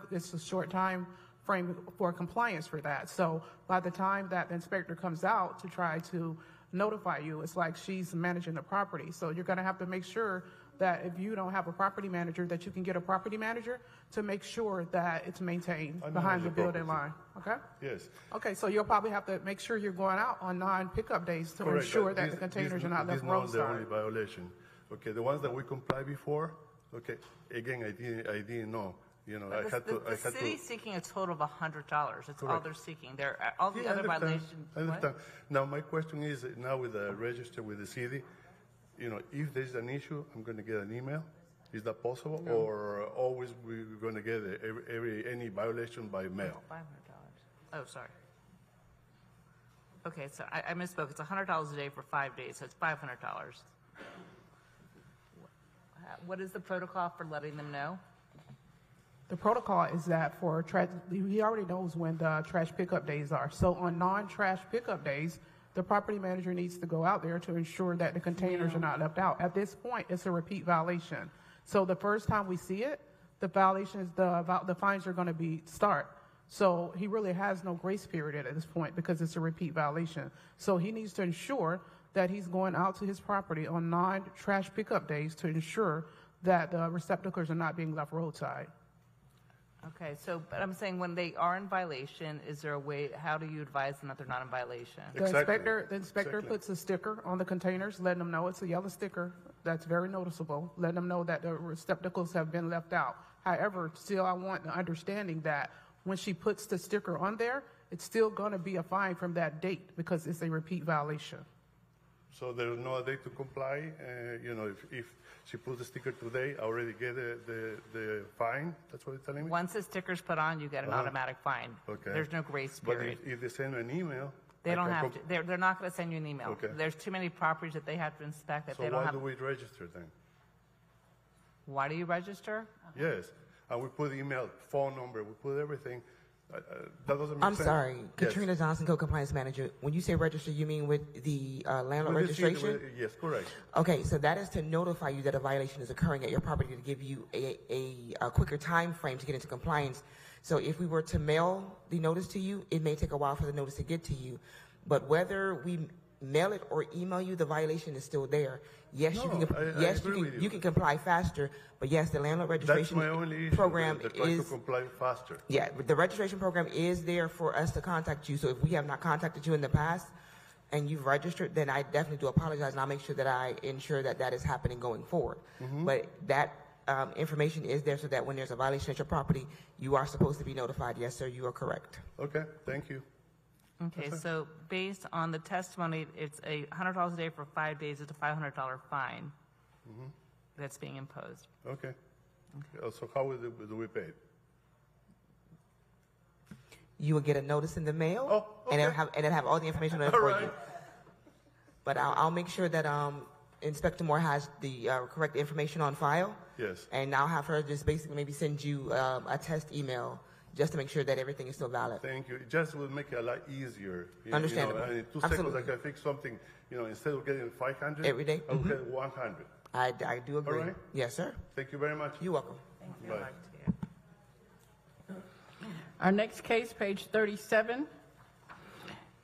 frame for compliance for that. So by the time that the inspector comes out to try to notify you, it's like she's managing the property. So you're going to have to make sure that if you don't have a property manager, that you can get a property manager to make sure that it's maintained behind the building line. Okay? Yes. Okay, so you'll probably have to make sure you're going out on non-pickup days to ensure that the containers are not left roadside. This is not the only violation. Okay, the ones that we complied before, okay, again, I didn't know. The city's seeking a total of $100. That's all Correct. they're seeking. All the other violations. I understand. Now, my question is, now with the register with the city, if there's an issue, I'm going to get an email. Is that possible? No. Or always we're going to get any violation by mail? $500. Oh, sorry. Okay, so I misspoke. It's $100 a day for 5 days, so it's $500. What is the protocol for letting them know? The protocol is that for trash, he already knows when the trash pickup days are. So on non-trash pickup days, the property manager needs to go out there to ensure that the containers are not left out. At this point, it's a repeat violation. So the first time we see it, the fines are going to start. So he really has no grace period at this point because it's a repeat violation. So he needs to ensure that he's going out to his property on non-trash pickup days to ensure that the receptacles are not being left roadside. Okay, but I'm saying when they are in violation, is there a way, how do you advise them that they're not in violation? The inspector puts a sticker on the containers, letting them know it's a yellow sticker that's very noticeable, letting them know that the receptacles have been left out. However, still I want the understanding that when she puts the sticker on there, it's still going to be a fine from that date because it's a repeat violation. So there's no date to comply. You know, if she puts the sticker today, I already get the fine. That's what you're telling me? Once the sticker's put on, you get an automatic fine. Okay. There's no grace period. But if they send an email, They don't have to. They're not going to send you an email. Okay. There's too many properties that they have to inspect that So they don't why have. do we register then? Why do you register? Yes, and we put email, phone number, we put everything. That doesn't make I'm sense. sorry, Yes. Katrina Johnson, Co-Compliance Manager. When you say register, you mean with the landlord With the city, registration? yes, correct. Okay, so that is to notify you that a violation is occurring at your property to give you a quicker time frame to get into compliance. So if we were to mail the notice to you, it may take a while for the notice to get to you. But whether we mail it or email you, the violation is still there. Yes, No, you can. I Yes, agree with you. you can comply faster. But yes, the landlord That's registration my only issue. program They try to is. comply faster. Yeah, the registration program is there for us to contact you. So if we have not contacted you in the past and you've registered, then I definitely do apologize, and I'll make sure that I ensure that that is happening going forward. Mhm. But that information is there so that when there's a violation at your property, you are supposed to be notified. Yes, sir, you are correct. Okay, thank you. Okay, so based on the testimony, it's $100 a day for 5 days. It's a $500 fine Mhm. that's being imposed. Okay. So how do we pay it? You will get a notice in the mail, and it'll have all the information on it All for right. you. But I'll make sure that Inspector Moore has the correct information on file. Yes. And I'll have her just basically maybe send you a test email just to make sure that everything is still valid. Thank you. It just will make it a lot easier. Understandable. And in 2 Absolutely. seconds, I can fix something. You know, instead of getting 500 Every day? I will Mhm. get 100. I do agree. All right. Yes, sir. Thank you very much. You're welcome. Bye. Our next case, page 37.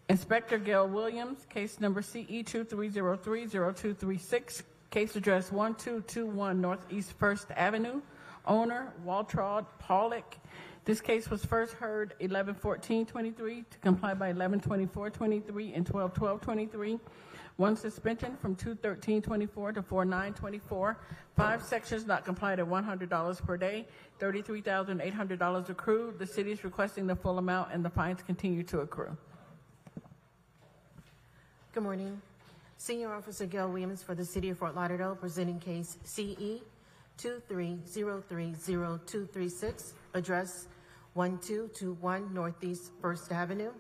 Inspector Gail Williams, case number CE 23030236, case address 1221 Northeast First Avenue. Owner, Waltraud Pollock. This case was first heard 11/14/23 to comply by 11/24/23 and 12/12/23. One suspension from 2/13/24 to 4/9/24. 5 sections not complied at $100 per day. $33,800 accrued. The city is requesting the full amount, and the fines continue to accrue. Good morning. Senior Officer Gail Williams for the City of Fort Lauderdale, presenting case CE 23030236, address 1221 Northeast First Avenue.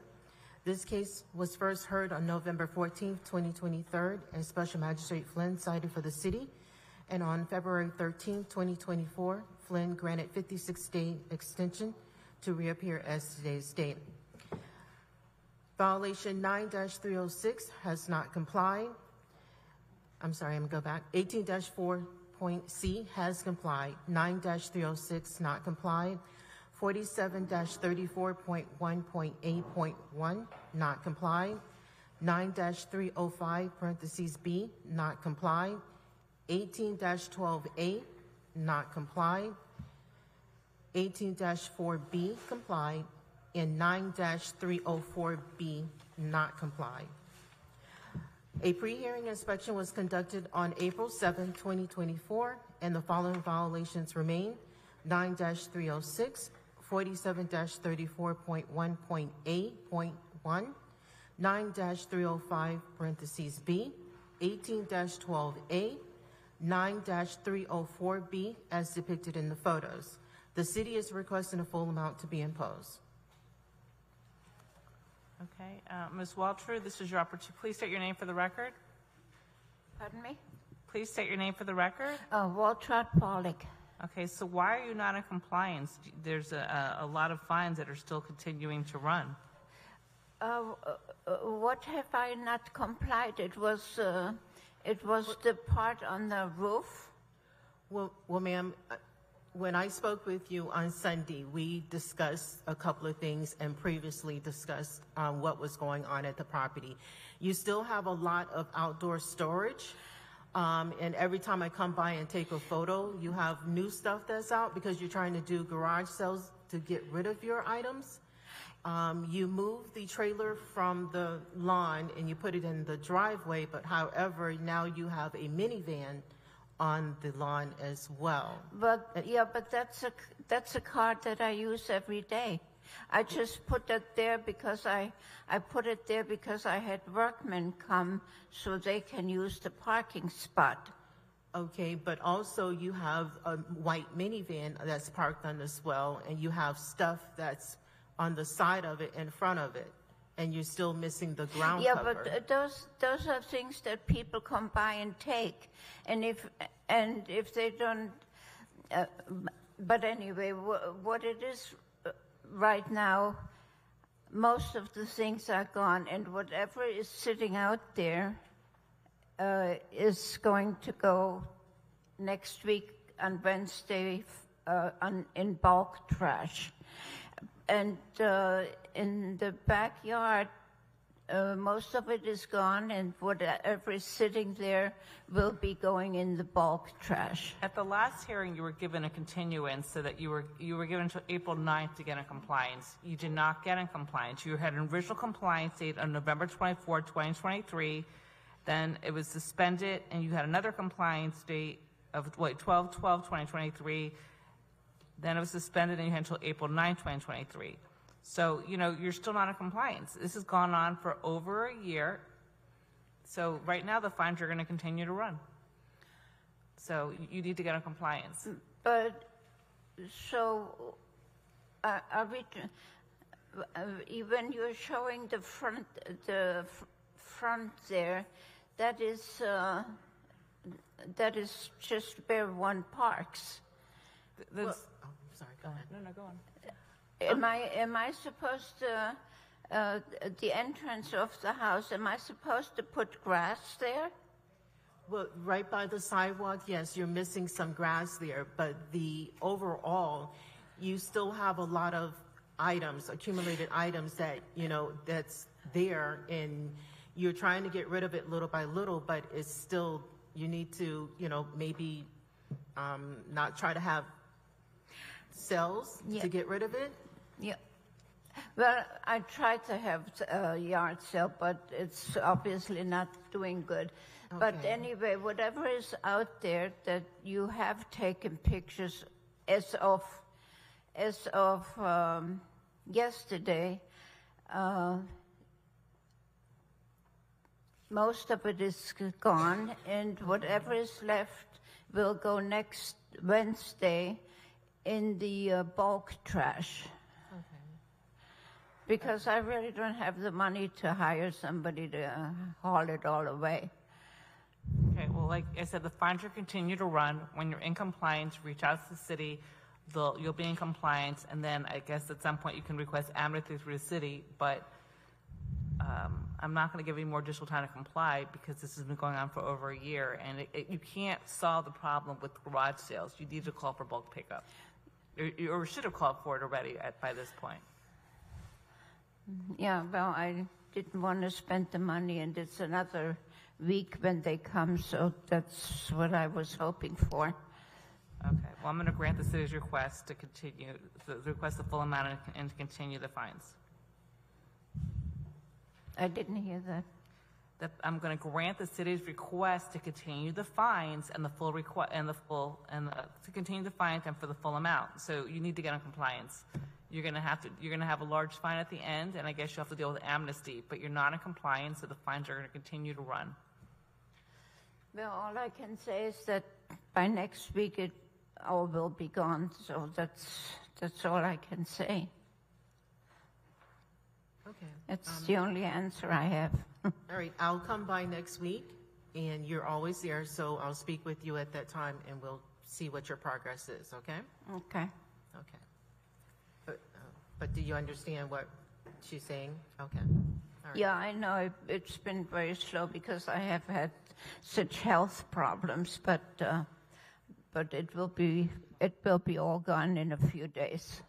This case was first heard on November 14th, 2023, and Special Magistrate Flynn cited for the city. And on February 13th, 2024, Flynn granted 56-day extension to reappear as today's date. Violation 9-306 has not complied. I'm sorry, I'm going to go back. 18-4.C has complied. 9-306 not complied. 47-34.1.8.1 not complied. 9-305 parentheses B not complied. 18-12A not complied. 18-4B complied. And 9-304B not complied. A pre-hearing inspection was conducted on April 7, 2024, and the following violations remain: 9-306, 47-34.1.8.1, 9-305 parentheses B, 18-12A, 9-304B as depicted in the photos. The city is requesting a full amount to be imposed. Okay, Ms. Walter, this is your opportunity. Please state your name for the record. Pardon me? Please state your name for the record. Waltraud Pollock. Okay, so why are you not in compliance? There's a lot of fines that are still continuing to run. What have I not complied? It was the part on the roof. Well, ma'am, when I spoke with you on Sunday, we discussed a couple of things and previously discussed what was going on at the property. You still have a lot of outdoor storage, and every time I come by and take a photo, you have new stuff that's out because you're trying to do garage sales to get rid of your items. You moved the trailer from the lawn and you put it in the driveway, but however, now you have a minivan on the lawn as well. But that's a car that I use every day. I just put it there because I put it there because I had workmen come so they can use the parking spot. Okay, but also you have a white minivan that's parked on the swell, and you have stuff that's on the side of it, in front of it, and you're still missing the ground Yeah, cover. but those are things that people come by and take, and if they don't, but anyway, what it is right now, most of the things are gone, and whatever is sitting out there is going to go next week on Wednesday in bulk trash. And in the backyard, most of it is gone, and whatever is sitting there will be going in the bulk trash. At the last hearing, you were given a continuance so that you were given until April 9th to get in compliance. You did not get in compliance. You had an original compliance date on November 24, 2023. Then it was suspended, and you had another compliance date of 12/12/2023. Then it was suspended, and you had until April 9, 2023. So, you're still not in compliance. This has gone on for over a year. So right now, the fines are going to continue to run. So you need to get in compliance. But, so, when you're showing the front there, that is just where one parks. Sorry, go ahead. No, go on. Am I supposed to, the entrance of the house, am I supposed to put grass there? Well, right by the sidewalk, yes, you're missing some grass there, but the overall, you still have a lot of items, accumulated items that, that's there, and you're trying to get rid of it little by little, but it's still, you need to, maybe not try to have cells to get rid of it. Yeah. Well, I tried to have a yard sale, but it's obviously not doing good. Okay. But anyway, whatever is out there that you have taken pictures as of yesterday, most of it is gone, and whatever is left will go next Wednesday in the bulk trash. Because I really don't have the money to hire somebody to haul it all away. Okay, well, like I said, the fines will continue to run. When you're in compliance, reach out to the city. You'll be in compliance, and then I guess at some point you can request amnesty through the city, but I'm not going to give you more additional time to comply because this has been going on for over a year, and you can't solve the problem with garage sales. You need to call for bulk pickup. Or should have called for it already by this point. Yeah, well, I didn't want to spend the money, and it's another week when they come, so that's what I was hoping for. Okay, well, I'm going to grant the city's request to continue, request the full amount and to continue the fines. I didn't hear that. That I'm going to grant the city's request to continue the fines and the full request and to continue the fines and for the full amount. So you need to get in compliance. You're going to have a large fine at the end, and I guess you have to deal with amnesty. But you're not in compliance, so the fines are going to continue to run. Well, all I can say is that by next week it all will be gone. So that's all I can say. Okay. That's the only answer I have. All right, I'll come by next week, and you're always there, so I'll speak with you at that time, and we'll see what your progress is, okay? Okay. Okay. But do you understand what she's saying? Okay. All right. Yeah, I know it's been very slow because I have had such health problems, but it will be all gone in a few days.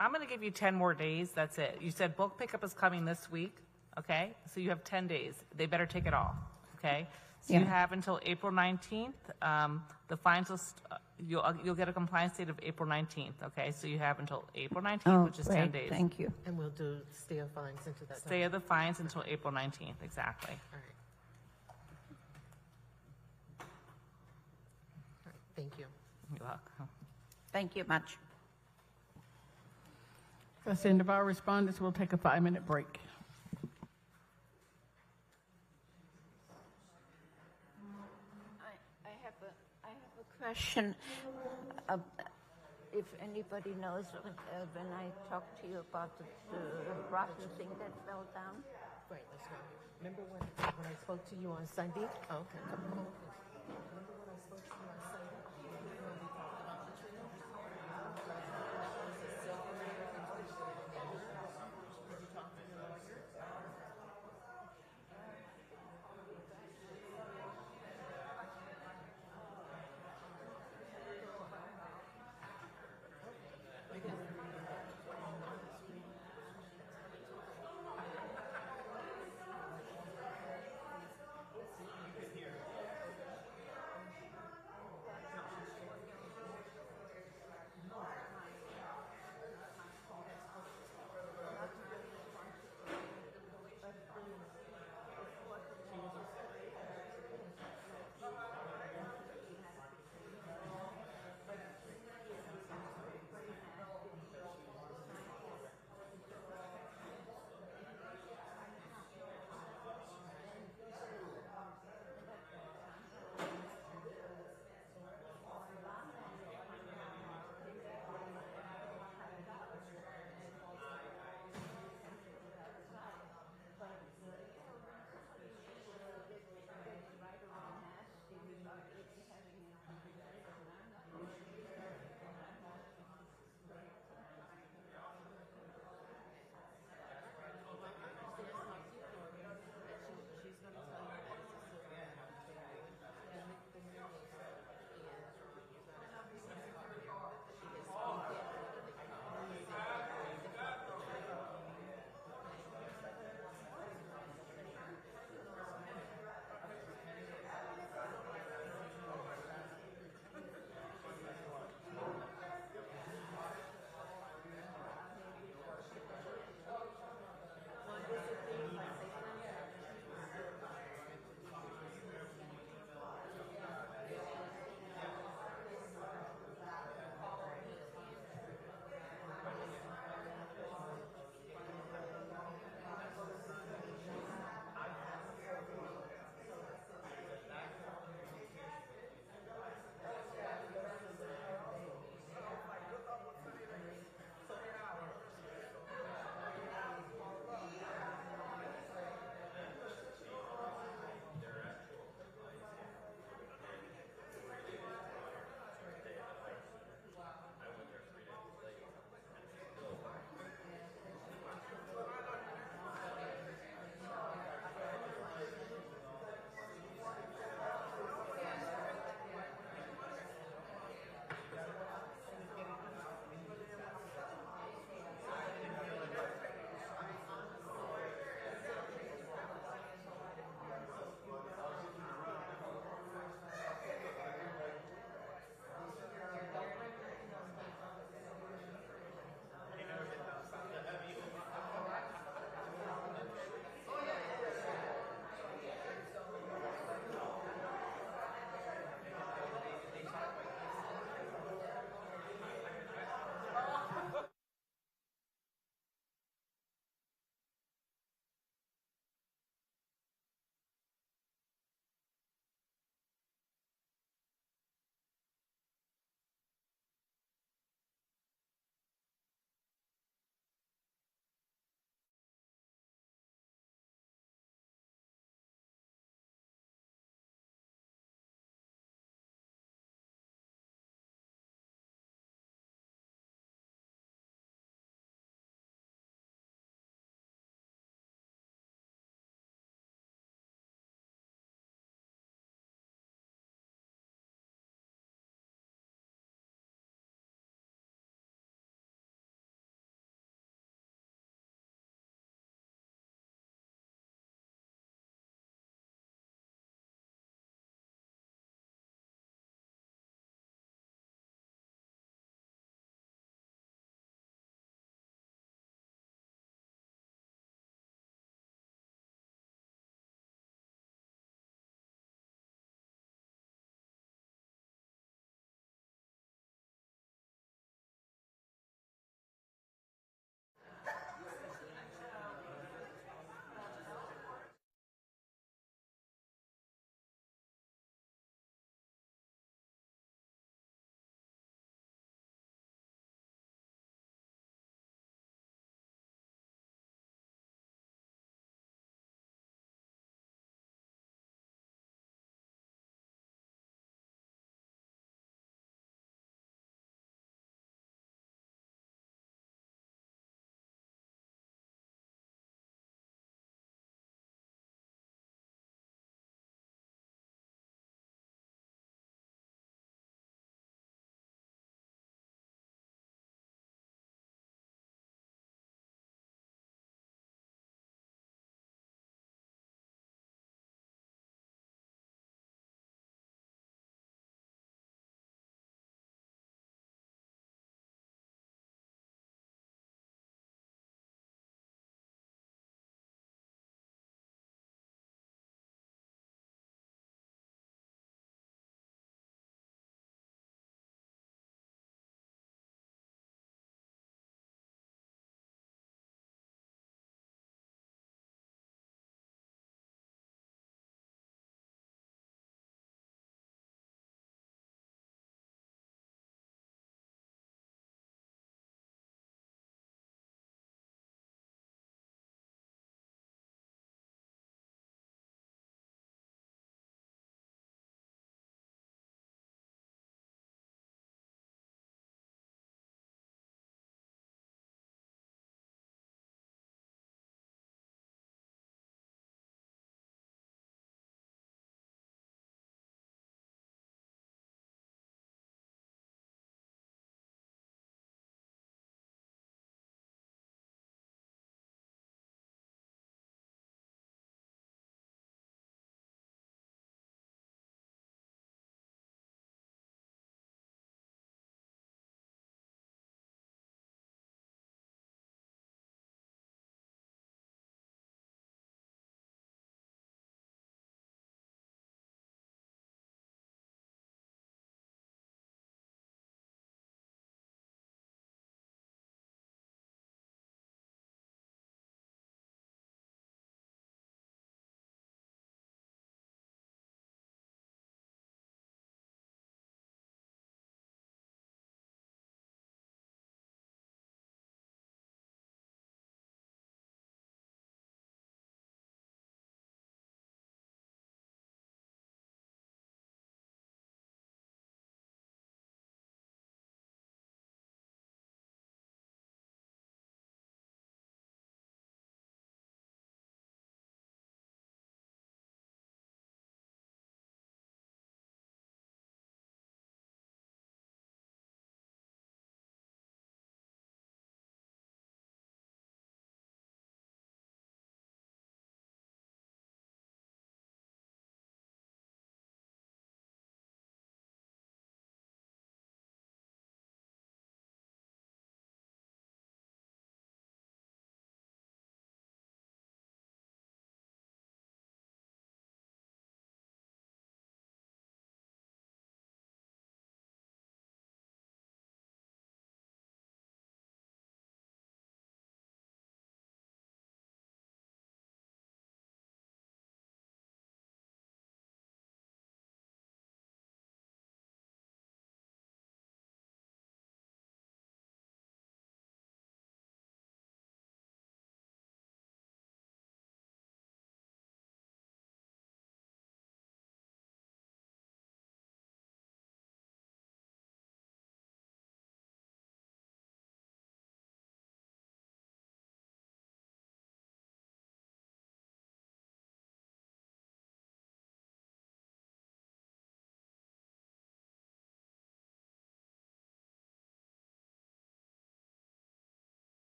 I'm going to give you 10 more days. That's it. You said bulk pickup is coming this week, okay? So you have 10 days. They better take it all, okay? So you have until April 19th. The fines will, you'll get a compliance date of April 19th, okay? So you have until April 19th, which is 10 days. Thank you. And we'll do stay of fines until that time. Stay of the fines until April 19th, exactly. All right. Thank you. You're welcome. Thank you much. That's the end of our respondents. We'll take a 5-minute break. I have a question. If anybody knows, when I talked to you about the rotten thing that fell down. Right, let's go. Remember when I spoke to you on Sunday? Oh, okay, come on. Remember when I spoke to you on Sunday? When we talked about the tree? Did you talk to your lawyer?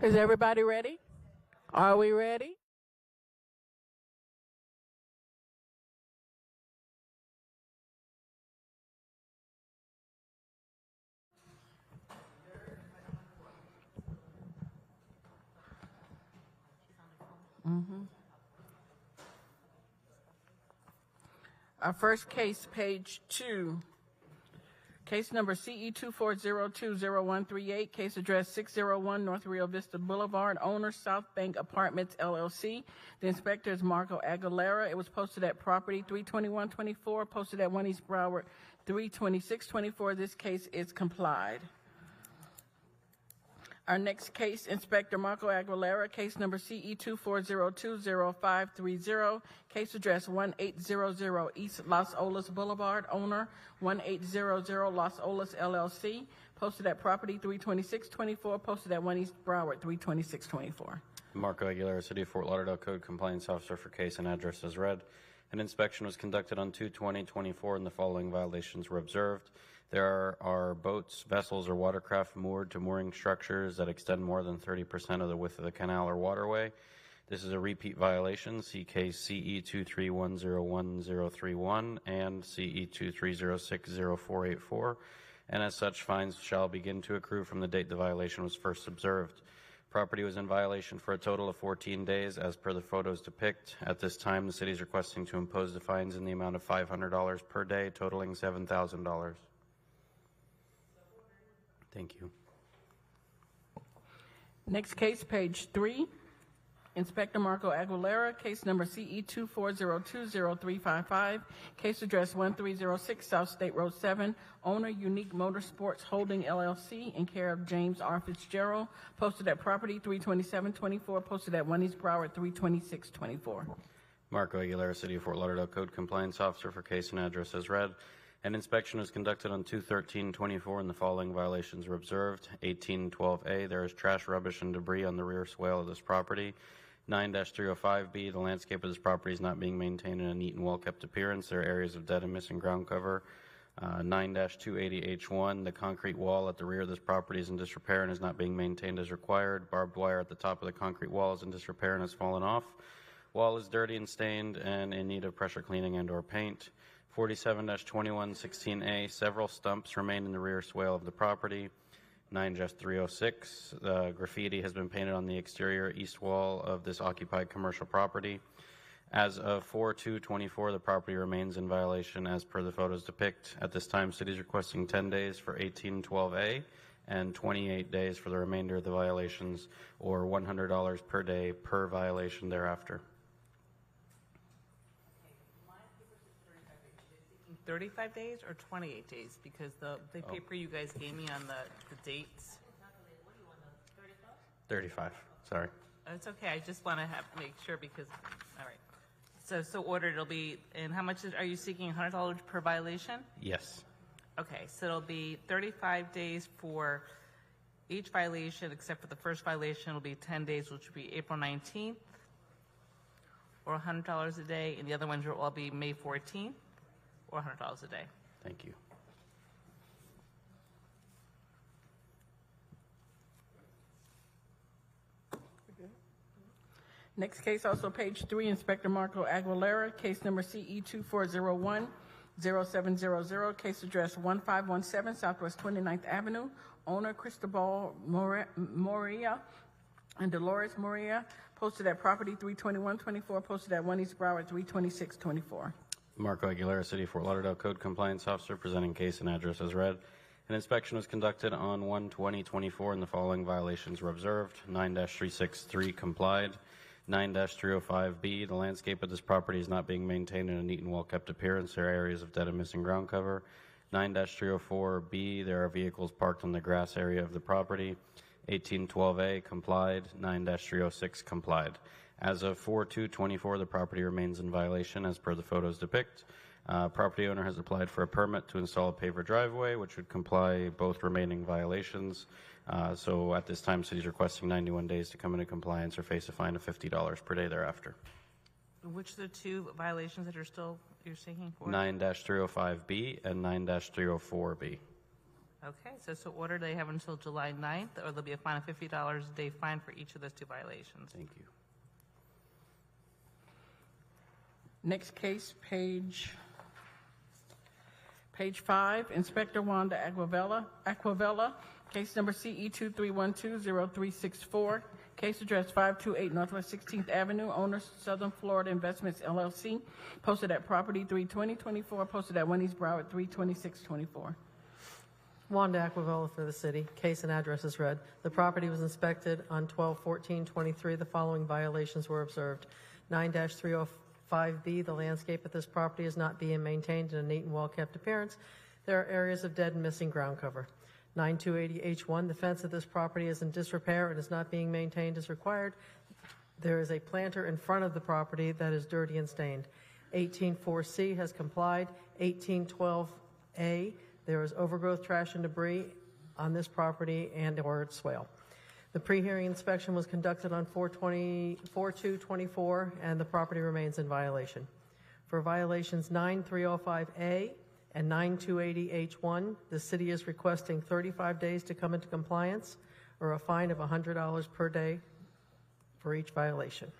Is everybody ready? Are we ready? Our first case, page 2. Case number CE 24020138, case address 601 North Rio Vista Boulevard, owner South Bank Apartments LLC. The inspector is Marco Aguilera. It was posted at property 32124, posted at 1 East Broward 32624. This case is complied. Our next case, Inspector Marco Aguilera, case number CE 24020530, case address 1800 East Los Olas Boulevard, owner 1800 Los Olas LLC, posted at property 32624, posted at 1 East Broward 32624. Marco Aguilera, City of Fort Lauderdale Code Compliance Officer for case and address as read. An inspection was conducted on 2/20/24 and the following violations were observed. There are boats, vessels, or watercraft moored to mooring structures that extend more than 30% of the width of the canal or waterway. This is a repeat violation. See case CE 2310131 and CE 23060484, and as such, fines shall begin to accrue from the date the violation was first observed. Property was in violation for a total of 14 days, as per the photos depict. At this time, the city is requesting to impose the fines in the amount of $500 per day, totaling $7,000. Thank you. Next case, page 3. Inspector Marco Aguilera, case number CE 24020355, case address 1306 South State Road 7, owner Unique Motorsports Holding LLC, in care of James R. Fitzgerald, posted at property 32724, posted at 1 East Broward 32624. Marco Aguilera, City of Fort Lauderdale Code Compliance Officer for case and address as read. An inspection was conducted on 2/13/24 and the following violations were observed. 1812A, there is trash, rubbish, and debris on the rear swale of this property. 9-305B, the landscape of this property is not being maintained in a neat and well-kept appearance. There are areas of dead and missing ground cover. 9-280H1, the concrete wall at the rear of this property is in disrepair and is not being maintained as required. Barbed wire at the top of the concrete wall is in disrepair and has fallen off. Wall is dirty and stained and in need of pressure cleaning and/or paint. 47-2116A, several stumps remain in the rear swale of the property. 9-306, graffiti has been painted on the exterior east wall of this occupied commercial property. As of 4/2/24, the property remains in violation as per the photos depict. At this time, city is requesting 10 days for 1812A and 28 days for the remainder of the violations, or $100 per day per violation thereafter. 35 days or 28 days? Because the paper you guys gave me on the dates. 35, sorry. It's okay. I just want to make sure because, all right. So ordered, it'll be, and how much are you seeking, $100 per violation? Yes. Okay, so it'll be 35 days for each violation, except for the first violation, it'll be 10 days, which will be April 19th, or $100 a day, and the other ones will all be May 14th, or $100 a day. Thank you. Next case, also page 3, Inspector Marco Aguilera, case number CE 24010700, case address 1517 Southwest 29th Avenue, owner Cristobal Moria and Dolores Moria, posted at property 32124, posted at 1 East Broward 32624. Marco Aguilera, City of Fort Lauderdale Code Compliance Officer, presenting case and address as read. An inspection was conducted on 1/20/24 and the following violations were observed. 9-363 complied. 9-305B, the landscape of this property is not being maintained in a neat and well-kept appearance. There are areas of dead and missing ground cover. 9-304B, there are vehicles parked on the grass area of the property. 1812A complied. 9-306 complied. As of 4/2/24, the property remains in violation as per the photos depict. Property owner has applied for a permit to install a paver driveway, which would comply both remaining violations. So at this time, city is requesting 91 days to come into compliance or face a fine of $50 per day thereafter. Which are the two violations that you're seeking for? 9-305B and 9-304B. Okay, so order, they have until July 9th, or there'll be a fine of $50 a day fine for each of those 2 violations. Thank you. Next case, page 5, Inspector Wanda Aquavella, case number CE 23120364, case address 528 Northwest 16th Avenue, owner Southern Florida Investments LLC, posted at property 32024, posted at 1 East Broward 32624. Wanda Aquavella for the city. Case and address is read. The property was inspected on 12/14/23. The following violations were observed. 9-305B, the landscape at this property is not being maintained in a neat and well-kept appearance. There are areas of dead and missing ground cover. 9280H1, the fence at this property is in disrepair and is not being maintained as required. There is a planter in front of the property that is dirty and stained. 184C has complied. 1812A, there is overgrowth, trash, and debris on this property and or its swale. The pre-hearing inspection was conducted on 4/2/24, and the property remains in violation. For violations 9305A and 9280H1, the city is requesting 35 days to come into compliance or a fine of $100 per day for each violation.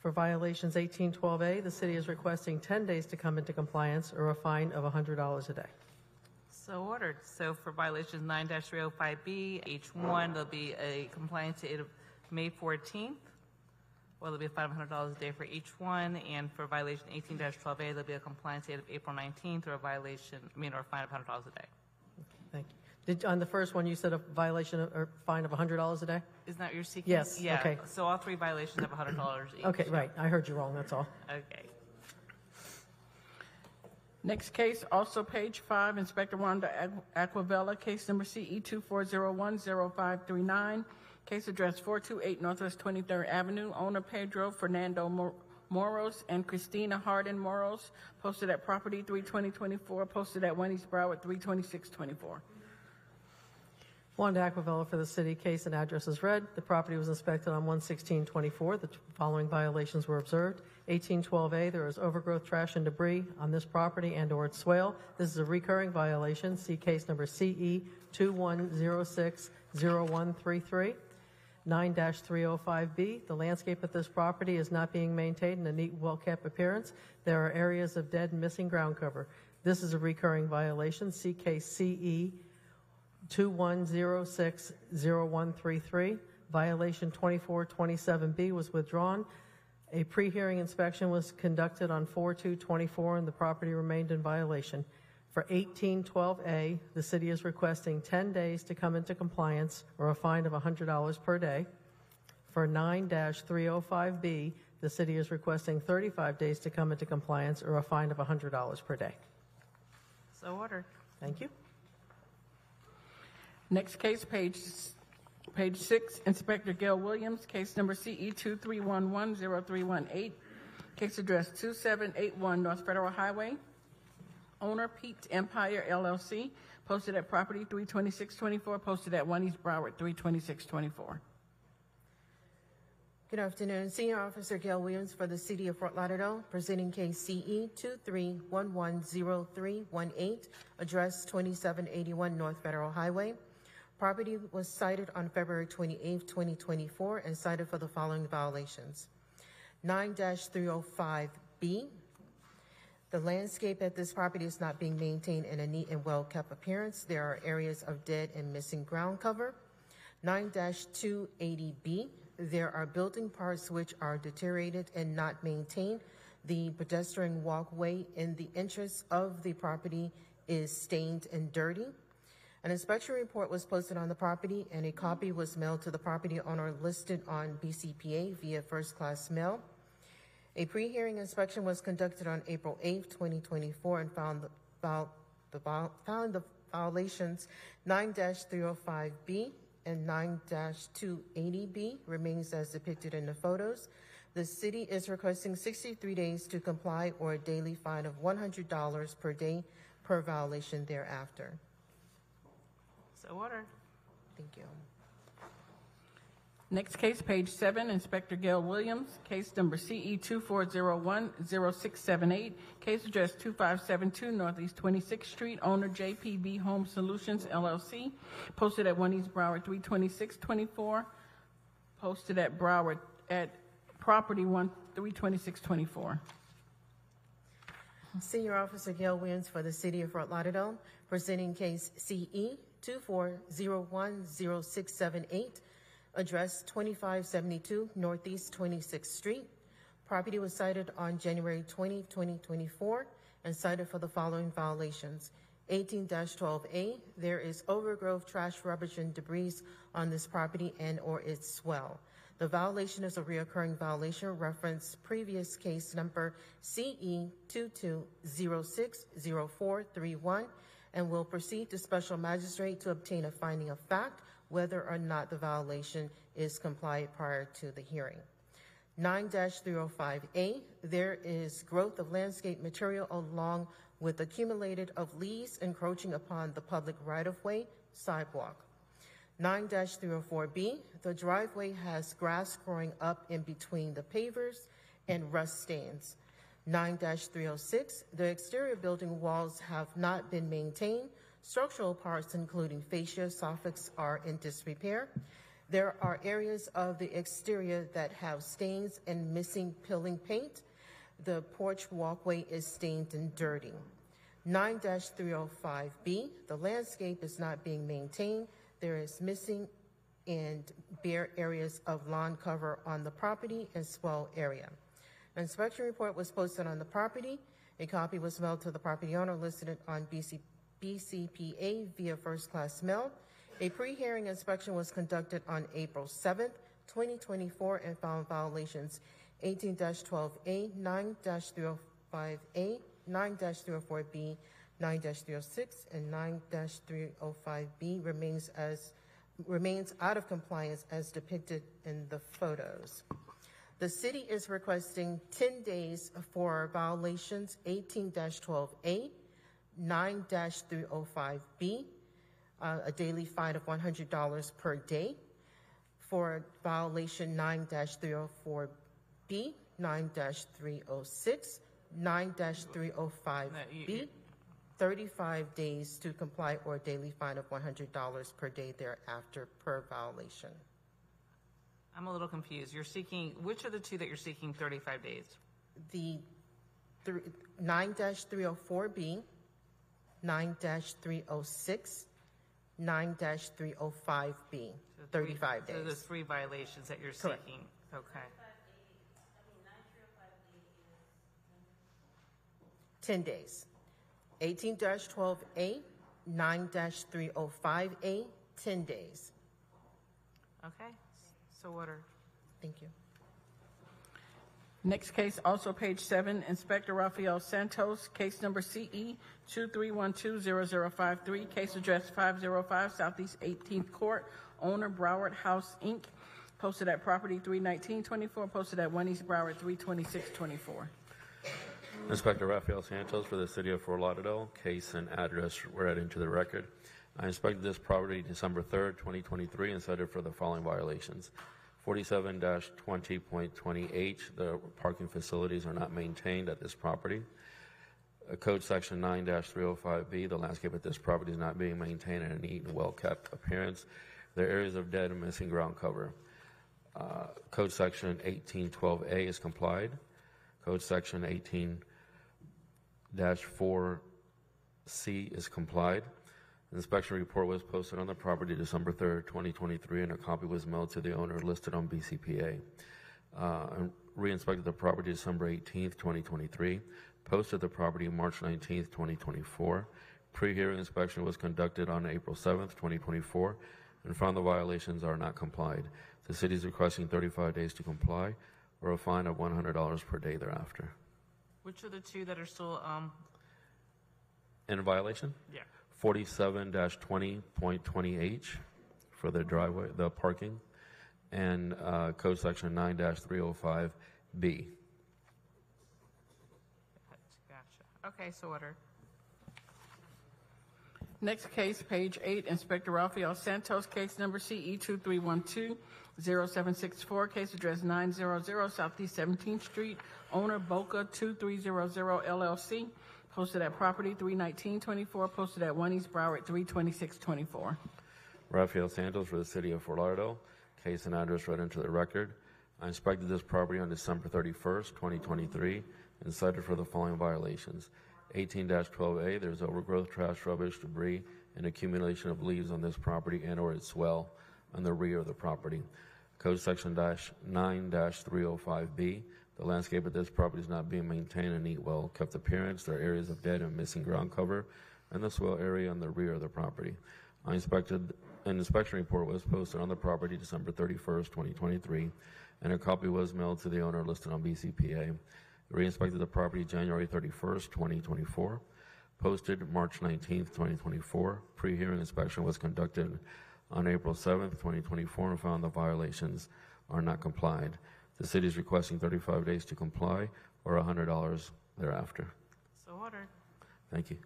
For violations 1812A, the city is requesting 10 days to come into compliance or a fine of $100 a day. So ordered. So for violations 9-305B, H1, there'll be a compliance date of May 14th, or there'll be a fine of $100 a day for each one. And for violation 18-12A, there'll be a compliance date of April 19th, or a or a fine of $100 a day. Thank you. On the first one, you said a violation or fine of $100 a day? Isn't that what you're seeking? Yes, Yeah. okay. So all 3 violations have $100 each. Okay, right. I heard you wrong, that's all. Okay. Next case, also page 5, Inspector Wanda Aquavella, case number CE 24010539, case address 428 Northwest 23rd Avenue, owner Pedro Fernando Moros and Christina Hardin Moros, posted at property 32024, posted at 1 East Broward 32624. Wanda Aquavella for the city. Case and address is read. The property was inspected on 1/16/24. The following violations were observed. 1812A, there is overgrowth, trash, and debris on this property and or its swale. This is a recurring violation. See case number CE 21060133. 9-305B, the landscape at this property is not being maintained in a neat, well-kept appearance. There are areas of dead and missing ground cover. This is a recurring violation. See case CE 21060133. Violation 2427B was withdrawn. A pre-hearing inspection was conducted on 4/2/24, and the property remained in violation. For 1812A, the city is requesting 10 days to come into compliance or a fine of $100 per day. For 9-305B, the city is requesting 35 days to come into compliance or a fine of $100 per day. So ordered. Thank you. Next case, page 6, Inspector Gail Williams, case number CE 23110318, case address 2781 North Federal Highway, owner Peaked Empire LLC, posted at property 32624, posted at 1 East Broward 32624. Good afternoon. Senior Officer Gail Williams for the City of Fort Lauderdale, presenting case CE 23110318, address 2781 North Federal Highway. Property was cited on February 28, 2024, and cited for the following violations. 9-305B, the landscape at this property is not being maintained in a neat and well-kept appearance. There are areas of dead and missing ground cover. 9-280B, there are building parts which are deteriorated and not maintained. The pedestrian walkway in the entrance of the property is stained and dirty. An inspection report was posted on the property, and a copy was mailed to the property owner listed on BCPA via first-class mail. A pre-hearing inspection was conducted on April 8, 2024, and found the violations 9-305B and 9-280B remains as depicted in the photos. The city is requesting 63 days to comply or a daily fine of $100 per day per violation thereafter. So ordered. Thank you. Next case, page 7, Inspector Gail Williams, case number CE 2401-0678, case address 2572 Northeast 26th Street, owner JPB Home Solutions, LLC, posted at 1 East Broward 32624, posted at Broward at property 32624. Senior Officer Gail Williams for the City of Fort Lauderdale, presenting case CE 2401-0678, address 2572 Northeast 26th Street. Property was cited on January 20, 2024, and cited for the following violations. 18-12A, there is overgrowth, trash, rubbish, and debris on this property and or its swell. The violation is a reoccurring violation, reference previous case number CE 22060431, and will proceed to special magistrate to obtain a finding of fact whether or not the violation is complied prior to the hearing. 9-305A, there is growth of landscape material along with accumulated of leaves encroaching upon the public right-of-way sidewalk. 9-304B, the driveway has grass growing up in between the pavers and rust stains. 9-306, the exterior building walls have not been maintained. Structural parts, including fascia, soffits, are in disrepair. There are areas of the exterior that have stains and missing peeling paint. The porch walkway is stained and dirty. 9-305B, the landscape is not being maintained. There is missing and bare areas of lawn cover on the property and swell area. An inspection report was posted on the property. A copy was mailed to the property owner listed on BCPA via first-class mail. A pre-hearing inspection was conducted on April 7th, 2024, and found violations 18-12A, 9-305A, 9-304B, 9-306, and 9-305B remains out of compliance as depicted in the photos. The city is requesting 10 days for violations 18-12A, 9-305B, a daily fine of $100 per day. For violation 9-304B, 9-306, 9-305B, 35 days to comply or a daily fine of $100 per day thereafter per violation. I'm a little confused. You're seeking, which are the two that you're seeking 35 days? The 9-304B, 9-306, 9-305B, 35 days. So the 3 violations that you're Correct. seeking. Okay. 10 days. 18-12A, 9-305A, 10 days. Okay. So order. Thank you. Next case, also page 7, Inspector Rafael Santos, case number CE 23120053, case address 505 Southeast 18th Court, owner Broward House, Inc., posted at property 31924, posted at 1 East Broward 32624. Inspector Rafael Santos for the City of Fort Lauderdale. Case and address read into the record. I inspected this property December 3rd, 2023, and cited for the following violations. 47-20.20H, the parking facilities are not maintained at this property. Code section 9-305B, the landscape at this property is not being maintained in a neat and well-kept appearance. There are areas of dead and missing ground cover. Code section 1812A is complied. Code section 18-4C is complied. The inspection report was posted on the property December 3rd, 2023, and a copy was mailed to the owner listed on BCPA. Re-inspected the property December 18th, 2023, posted the property March 19th, 2024. Pre-hearing inspection was conducted on April 7th, 2024, and found the violations are not complied. The city is requesting 35 days to comply or a fine of $100 per day thereafter. Which are the 2 that are still, In violation? Yeah. 47-20.20H for the driveway, the parking, and code section 9-305B. Gotcha. Okay, so order. Next case, page 8, Inspector Rafael Santos, case number CE 2312-0764, case address 900 Southeast 17th Street, owner Boca 2300 LLC, posted at property 31924, posted at 1 East Broward 32624. Rafael Santos for the City of Fort Lauderdale. Case and address read into the record. I inspected this property on December 31st, 2023, and cited for the following violations. 18-12A, there's overgrowth, trash, rubbish, debris, and accumulation of leaves on this property and or its swell on the rear of the property. Code section -9-305B, the landscape of this property is not being maintained in a neat, well-kept appearance. There are areas of dead and missing ground cover and the swell area on the rear of the property. An inspection report was posted on the property December 31st, 2023, and a copy was mailed to the owner listed on BCPA. Re-inspected the property January 31st, 2024. Posted March 19th, 2024. Pre-hearing inspection was conducted on April 7th, 2024, and found the violations are not complied. The city is requesting 35 days to comply or $100 thereafter. So ordered. Thank you.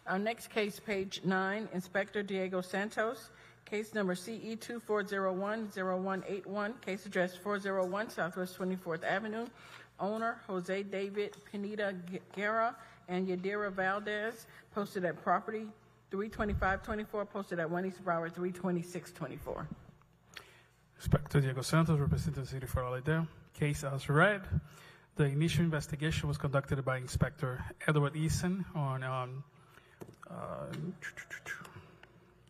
Our next case, page 9, Inspector Diego Santos, case number CE 2401-0181, case address 401 Southwest 24th Avenue, owner Jose David Pineda Guerra and Yadira Valdez, posted at property 32524, posted at 1 East Broward 32624. Inspector Diego Santos, representing the City of Fort Lauderdale. Case as read. The initial investigation was conducted by Inspector Edward Eason on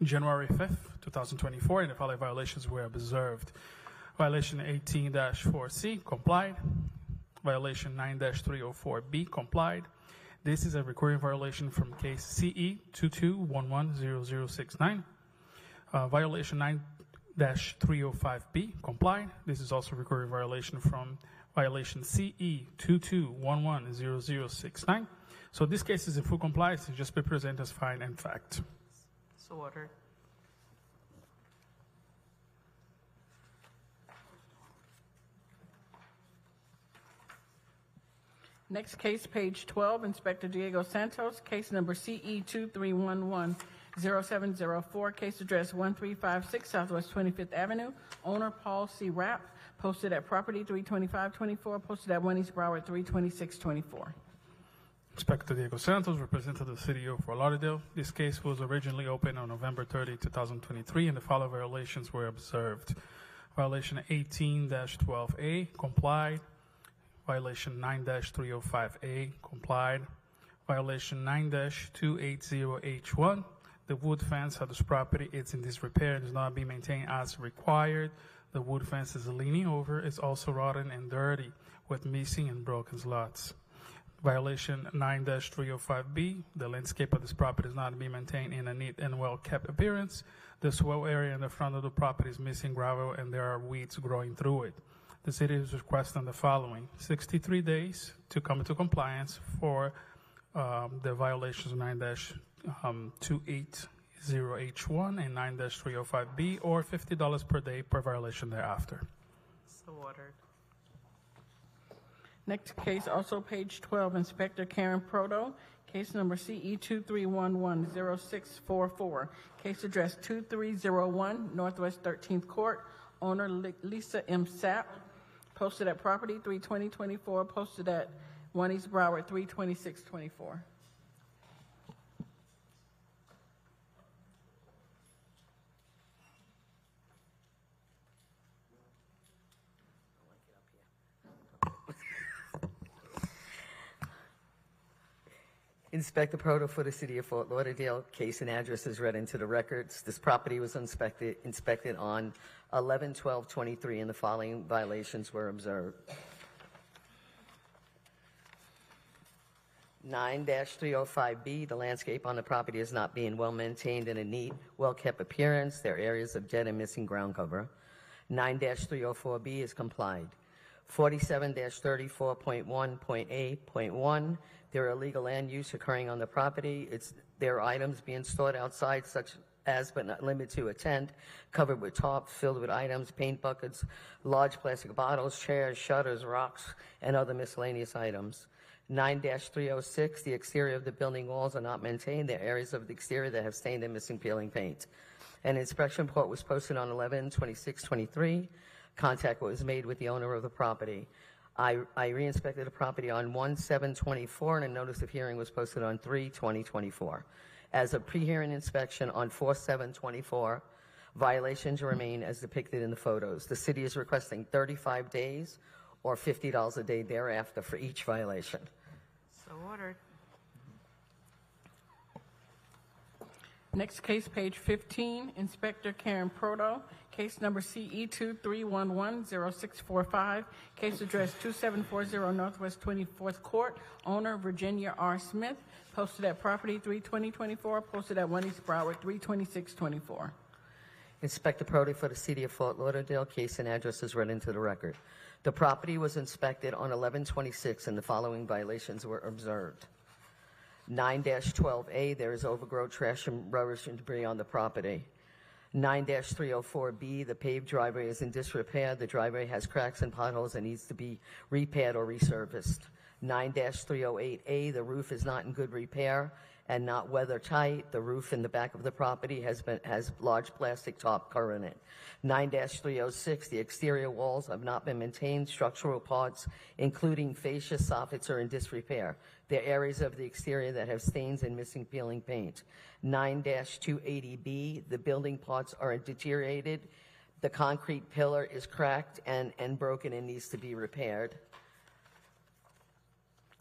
January 5th, 2024, and the following violations were observed. Violation 18-4C, complied. Violation 9-304B, complied. This is a recurring violation from case CE 22110069. Violation 9-305B, complied. This is also a recurring violation from violation CE 22110069. So this case is in full compliance and just be presented as fine and fact. So ordered. Next case, page 12, Inspector Diego Santos, case number CE 2311-0704, case address 1356 Southwest 25th Avenue, owner Paul C. Rapp, posted at property 32524, posted at 1 East Broward 32624. Inspector Diego Santos, represented the City of Fort Lauderdale. This case was originally opened on November 30, 2023, and the following violations were observed. Violation 18-12A, complied. Violation 9-305A, complied. Violation 9-280H1, the wood fence of this property is in disrepair and is not being maintained as required. The wood fence is leaning over, it's also rotten and dirty with missing and broken slots. Violation 9-305B, the landscape of this property is not being maintained in a neat and well-kept appearance. The swell area in the front of the property is missing gravel and there are weeds growing through it. The city is requesting the following: 63 days to come into compliance for the violations 9-280H1 and 9-305B, or $50 per day per violation thereafter. So ordered. Next case, also page 12, Inspector Karen Proto, case number CE 2311-0644, case address 2301 Northwest 13th Court, owner Lisa M. Sapp, posted at property 32024, posted at 1 East Broward 32624. Inspector Proto for the City of Fort Lauderdale. Case and address is read into the records. This property was inspected on 11/12/23, and the following violations were observed. 9-305B, the landscape on the property is not being well maintained in a neat, well-kept appearance. There are areas of dead and missing ground cover. 9-304B is complied. 47-34.1.A.1. There are illegal land use occurring on the property. There are items being stored outside, such as but not limited to a tent covered with tarp, filled with items, paint buckets, large plastic bottles, chairs, shutters, rocks, and other miscellaneous items. 9-306, the exterior of the building walls are not maintained. There are areas of the exterior that have stained and missing peeling paint. An inspection report was posted on 11/26/23. Contact was made with the owner of the property. I re-inspected the property on 1/7/24, and a notice of hearing was posted on 3/20/24. As a pre-hearing inspection on 4/7/24, violations remain as depicted in the photos. The city is requesting 35 days or $50 a day thereafter for each violation. So ordered. Next case, page 15, Inspector Karen Proto, case number CE 23110645, case address 2740 Northwest 24th Court, owner Virginia R. Smith, posted at property 3/20/24, posted at 1 East Broward 3/26/24. Inspector Proto for the City of Fort Lauderdale, case and address is read into the record. The property was inspected on 11/26, and the following violations were observed. 9-12A, there is overgrown trash and rubbish and debris on the property. 9-304B, the paved driveway is in disrepair. The driveway has cracks and potholes and needs to be repaired or resurfaced. 9-308A, the roof is not in good repair and not weather tight. The roof in the back of the property has large plastic top cover in it. 9-306, the exterior walls have not been maintained. Structural parts, including fascia, soffits, are in disrepair. There are areas of the exterior that have stains and missing peeling paint. 9-280B, the building parts are deteriorated. The concrete pillar is cracked and broken and needs to be repaired.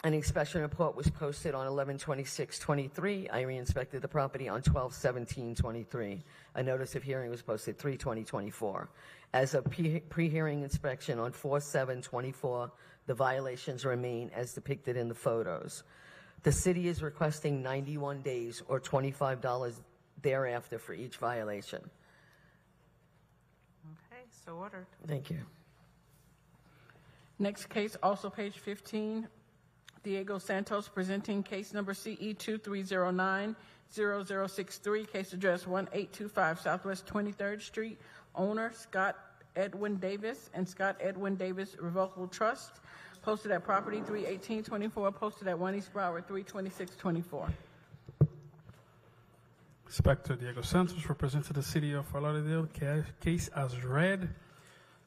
An inspection report was posted on 11/26/23. I re-inspected the property on 12/17/23. A notice of hearing was posted 3/20/24. As a pre-hearing inspection on 4/7/24, the violations remain as depicted in the photos. The city is requesting 91 days or $25 thereafter for each violation. Okay, so ordered. Thank you. Next case, also page 15, Diego Santos presenting case number CE 23090063, case address 1825 Southwest 23rd Street, owner Scott Edwin Davis and Scott Edwin Davis Revocable Trust, posted at property 3/18/24, posted at 1 East Broward 3/26/24. Inspector Diego Santos represented the City of Fort Lauderdale, case as read.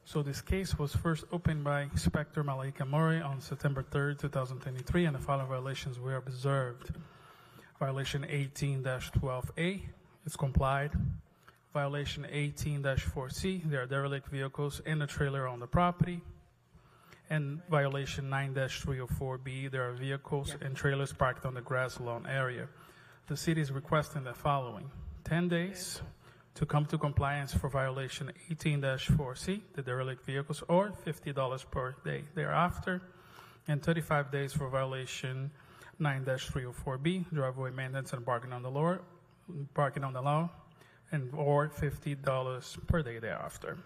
So this case was first opened by Inspector Malaika Mori on September 3rd, 2023, and the following violations were observed. Violation 18-12A is complied. Violation 18-4C, there are derelict vehicles in the trailer on the property. And violation 9-304B, there are vehicles and trailers parked on the grass lawn area. The city is requesting the following: 10 days to come to compliance for violation 18-4C, the derelict vehicles, or $50 per day thereafter, and 35 days for violation 9-304B, driveway maintenance and parking on the law, and or $50 per day thereafter.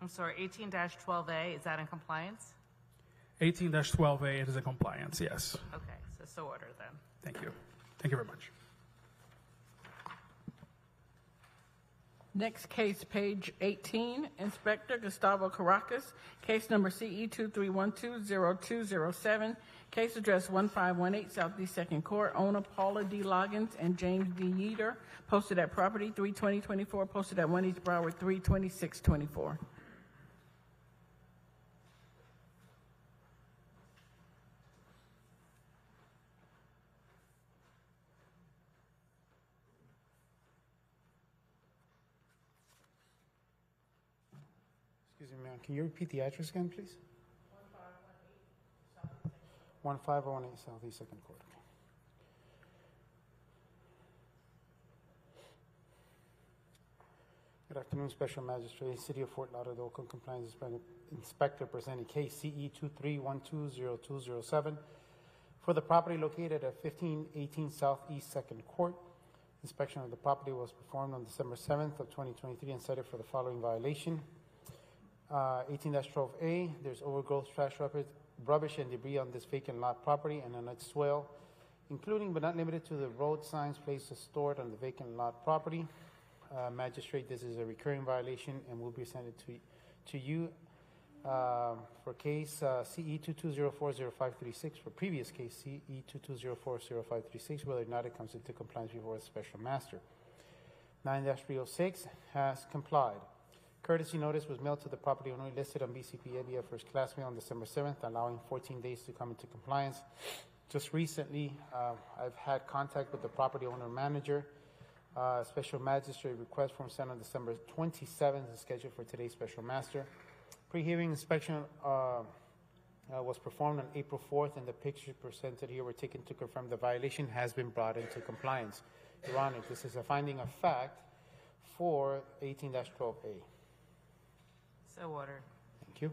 I'm sorry, 18-12A, is that in compliance? 18-12A, it is in compliance, yes. Okay, so ordered then. Thank you. Thank you very much. Next case, page 18, Inspector Gustavo Caracas, case number CE 23120207, case address 1518 Southeast 2nd Court, owner Paula D. Loggins and James D. Yeater, posted at property 3/20/24, posted at 1 East Broward 3/26/24. Excuse me, ma'am. Can you repeat the address again, please? 1518 Southeast 2nd Court. Good afternoon, Special Magistrate, City of Fort Lauderdale, Code Compliance Inspector presenting case CE 23120207 for the property located at 1518 Southeast 2nd Court. Inspection of the property was performed on December 7th of 2023 and cited for the following violation. 18-12A, there's overgrowth, trash, rubbish, and debris on this vacant lot property and on its swale, including but not limited to the road signs placed or stored on the vacant lot property. Magistrate, this is a recurring violation and will be sent to you for case CE 22040536 for previous case CE 22040536, whether or not it comes into compliance before the special master. 9-306 has complied. Courtesy notice was mailed to the property owner listed on BCP via first class mail on December 7th, allowing 14 days to come into compliance. Just recently, I've had contact with the property owner manager. Special magistrate request form sent on December 27th is scheduled for today's special master. Pre-hearing inspection was performed on April 4th, and the pictures presented here were taken to confirm the violation has been brought into compliance. Your Honor, this is a finding of fact for 18-12A. So ordered. Thank you.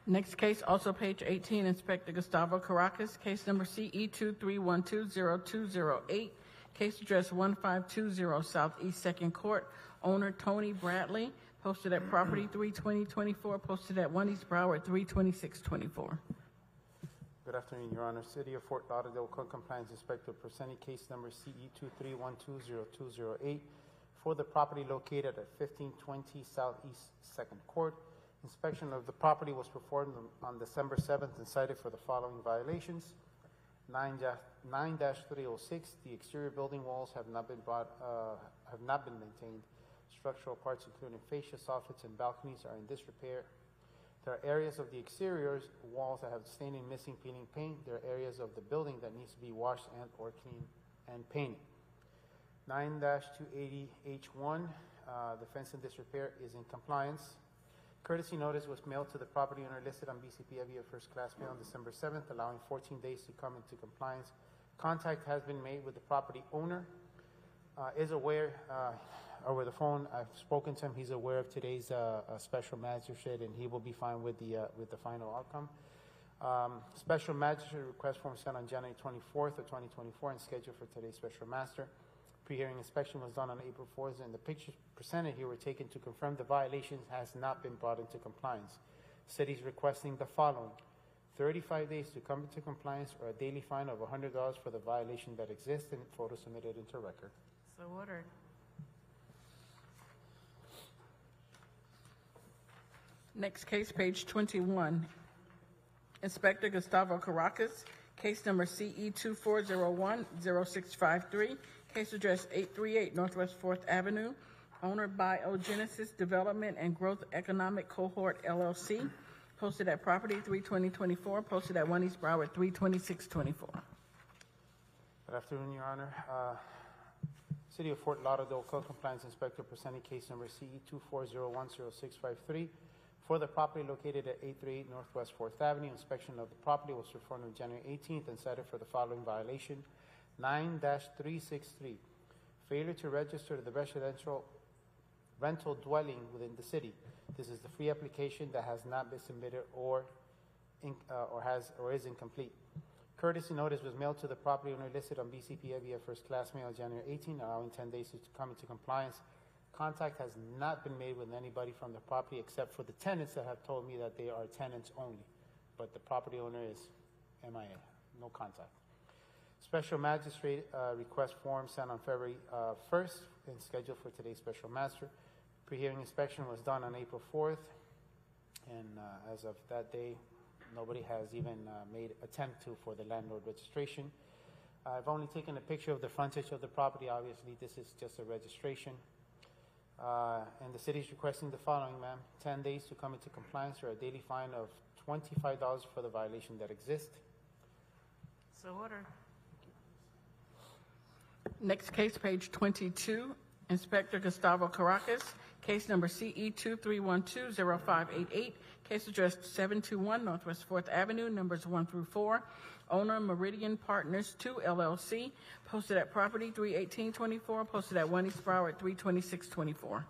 Next case, also page 18, Inspector Gustavo Caracas, case number CE 23120208, case address 1520 Southeast 2nd Court, owner Tony Bradley, posted at property 32024, posted at 1 East Broward 32624. Good afternoon, Your Honor. City of Fort Lauderdale Code Compliance Inspector presenting case number CE 23120208 for the property located at 1520 Southeast 2nd Court. Inspection of the property was performed on December 7th and cited for the following violations. 9-306, the exterior building walls have not been maintained. Structural parts, including fascia, soffits, and balconies, are in disrepair. There are areas of the exterior walls that have stained and missing peeling paint. There are areas of the building that needs to be washed and or cleaned and painted. 9-280H1, the fence in disrepair is in compliance. Courtesy notice was mailed to the property owner listed on BCP via first class mail on December 7th, allowing 14 days to come into compliance. Contact has been made with the property owner. Is aware over the phone. I've spoken to him. He's aware of today's special magistrate, and he will be fine with the final outcome. Special magistrate request form sent on January 24th of 2024 and scheduled for today's special master. Pre-hearing inspection was done on April 4th, and the pictures presented here were taken to confirm the violation has not been brought into compliance. City is requesting the following: 35 days to come into compliance, or a daily fine of $100 for the violation that exists, and photo submitted into record. So ordered. Next case, page 21. Inspector Gustavo Caracas, case number CE 24010653, case address 838 Northwest 4th Avenue, owner Biogenesis Development and Growth Economic Cohort LLC, posted at property 32024, posted at 1 East Broward 32624. Good afternoon, Your Honor. City of Fort Lauderdale Code Compliance Inspector presenting case number CE 24010653 for the property located at 838 Northwest 4th Avenue. Inspection of the property was performed on January 18th and cited for the following violation: 9-363, failure to register the residential rental dwelling within the city. This is the free application that has not been submitted or is incomplete. Courtesy notice was mailed to the property owner listed on BCP via first class mail January 18, allowing 10 days to come into compliance. Contact has not been made with anybody from the property except for the tenants that have told me that they are tenants only, but the property owner is MIA, no contact. Special magistrate request form sent on February 1st and scheduled for today's special master. Pre-hearing inspection was done on April 4th, and as of that day, nobody has even made attempt to for the landlord registration. I've only taken a picture of the frontage of the property. Obviously, this is just a registration. And the city is requesting the following, ma'am: 10 days to come into compliance, or a daily fine of $25 for the violation that exists. So ordered. Next case, page 22. Inspector Gustavo Caracas, case number CE 23120588, case address 721 Northwest 4th Avenue, numbers 1 through 4. Owner Meridian Partners 2 LLC, posted at property 31824, posted at 1 East Broward 32624.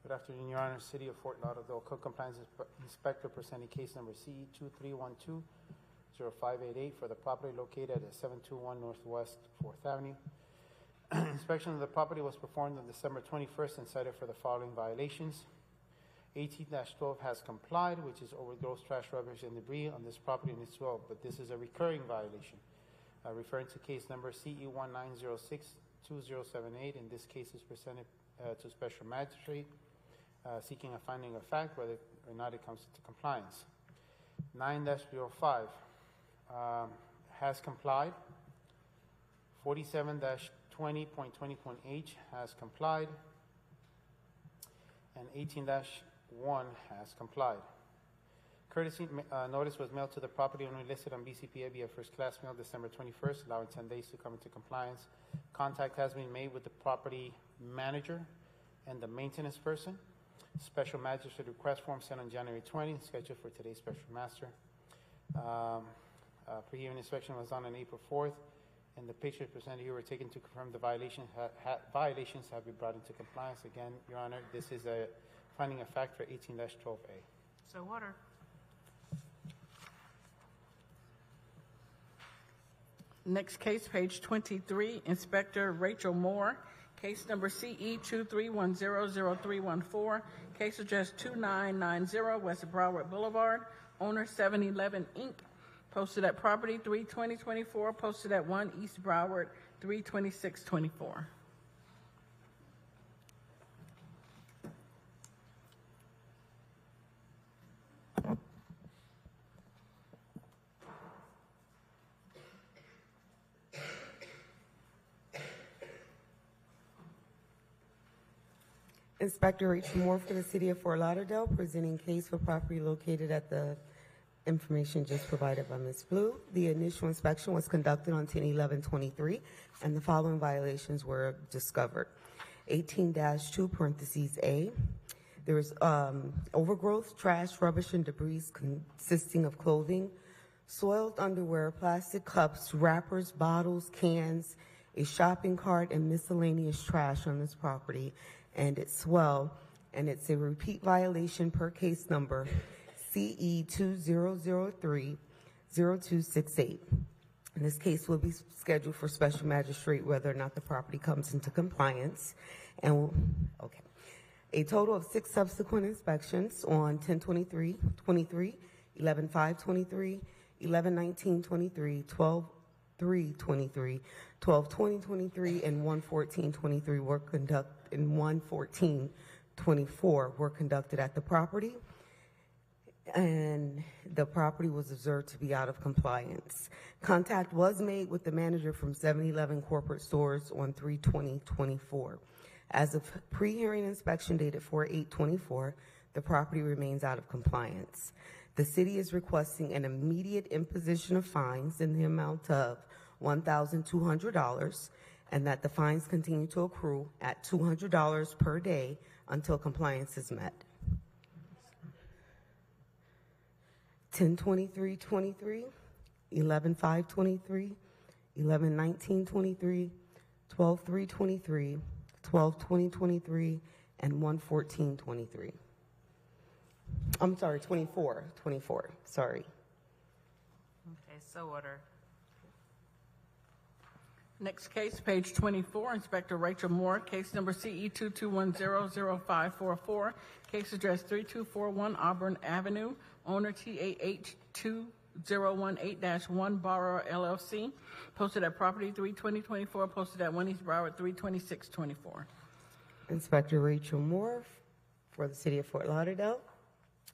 Good afternoon, Your Honor. City of Fort Lauderdale Code Compliance Inspector presenting case number CE 00588 for the property located at 721 Northwest 4th Avenue. Inspection of the property was performed on December 21st and cited for the following violations. 18-12 has complied, which is overgrowth, trash, rubbish, and debris on this property and its well, but this is a recurring violation. Referring to case number CE1906-2078, in this case is presented to Special Magistrate, seeking a finding of fact whether or not it comes into compliance. 9-05 has complied. 47-20.20.H has complied. And 18-1 has complied. Courtesy notice was mailed to the property owner listed on BCPA via first class mail December 21st, allowing 10 days to come into compliance. Contact has been made with the property manager and the maintenance person. Special magistrate request form sent on January 20, scheduled for today's special master. Pre-hearing inspection was done on April 4th, and the pictures presented here were taken to confirm the violations have been brought into compliance. Again, Your Honor, this is a finding of fact for 18-12A. So order. Next case, page 23, Inspector Rachel Moore, case number CE23100314, case address 2990 West Broward Boulevard, owner 711 Inc., posted at property 3/20/24, posted at 1 East Broward 3/26/24. Inspector Rachel Moore for the City of Fort Lauderdale, presenting case for property located at the information just provided by Ms. Blue. The initial inspection was conducted on 10/11/23, and the following violations were discovered. 18-2 parentheses A. There is overgrowth, trash, rubbish, and debris consisting of clothing, soiled underwear, plastic cups, wrappers, bottles, cans, a shopping cart, and miscellaneous trash on this property and its well, and it's a repeat violation per case number CE2003-0268. And this case will be scheduled for special magistrate whether or not the property comes into compliance. And a total of 6 subsequent inspections on 10/23/23, 11/5/23, 11/19/23, 12/3/23, 12/20/23, and 1/14/23 were conducted, and 1/14/24 were conducted at the property, and the property was observed to be out of compliance. Contact was made with the manager from 7-Eleven corporate stores on 3/20/24. As of pre-hearing inspection dated 4/8/24, the property remains out of compliance. The city is requesting an immediate imposition of fines in the amount of $1,200, and that the fines continue to accrue at $200 per day until compliance is met. 10/23/23, 11/5/23, 11/19/23, 12/3/23, 12/20/23, and 1/14/23. I'm sorry, 24, sorry. Okay, so order. Next case, page 24, Inspector Rachel Moore, case number CE22100544, case address 3241 Auburn Avenue, owner TAH2018-1 Borrower LLC, posted at property 3/20/24, posted at 1 East Broward 3/26/24. Inspector Rachel Moore for the City of Fort Lauderdale,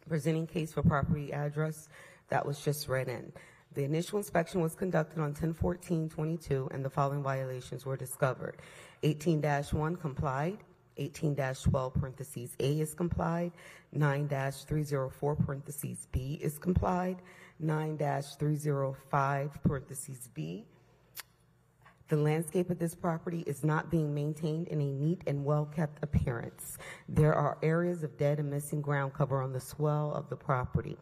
presenting case for property address that was just read in. The initial inspection was conducted on 10/14/22, and the following violations were discovered. 18-1 complied, 18-12 parentheses A is complied, 9-304 parentheses B is complied, 9-305 parentheses B. The landscape of this property is not being maintained in a neat and well-kept appearance. There are areas of dead and missing ground cover on the swell of the property.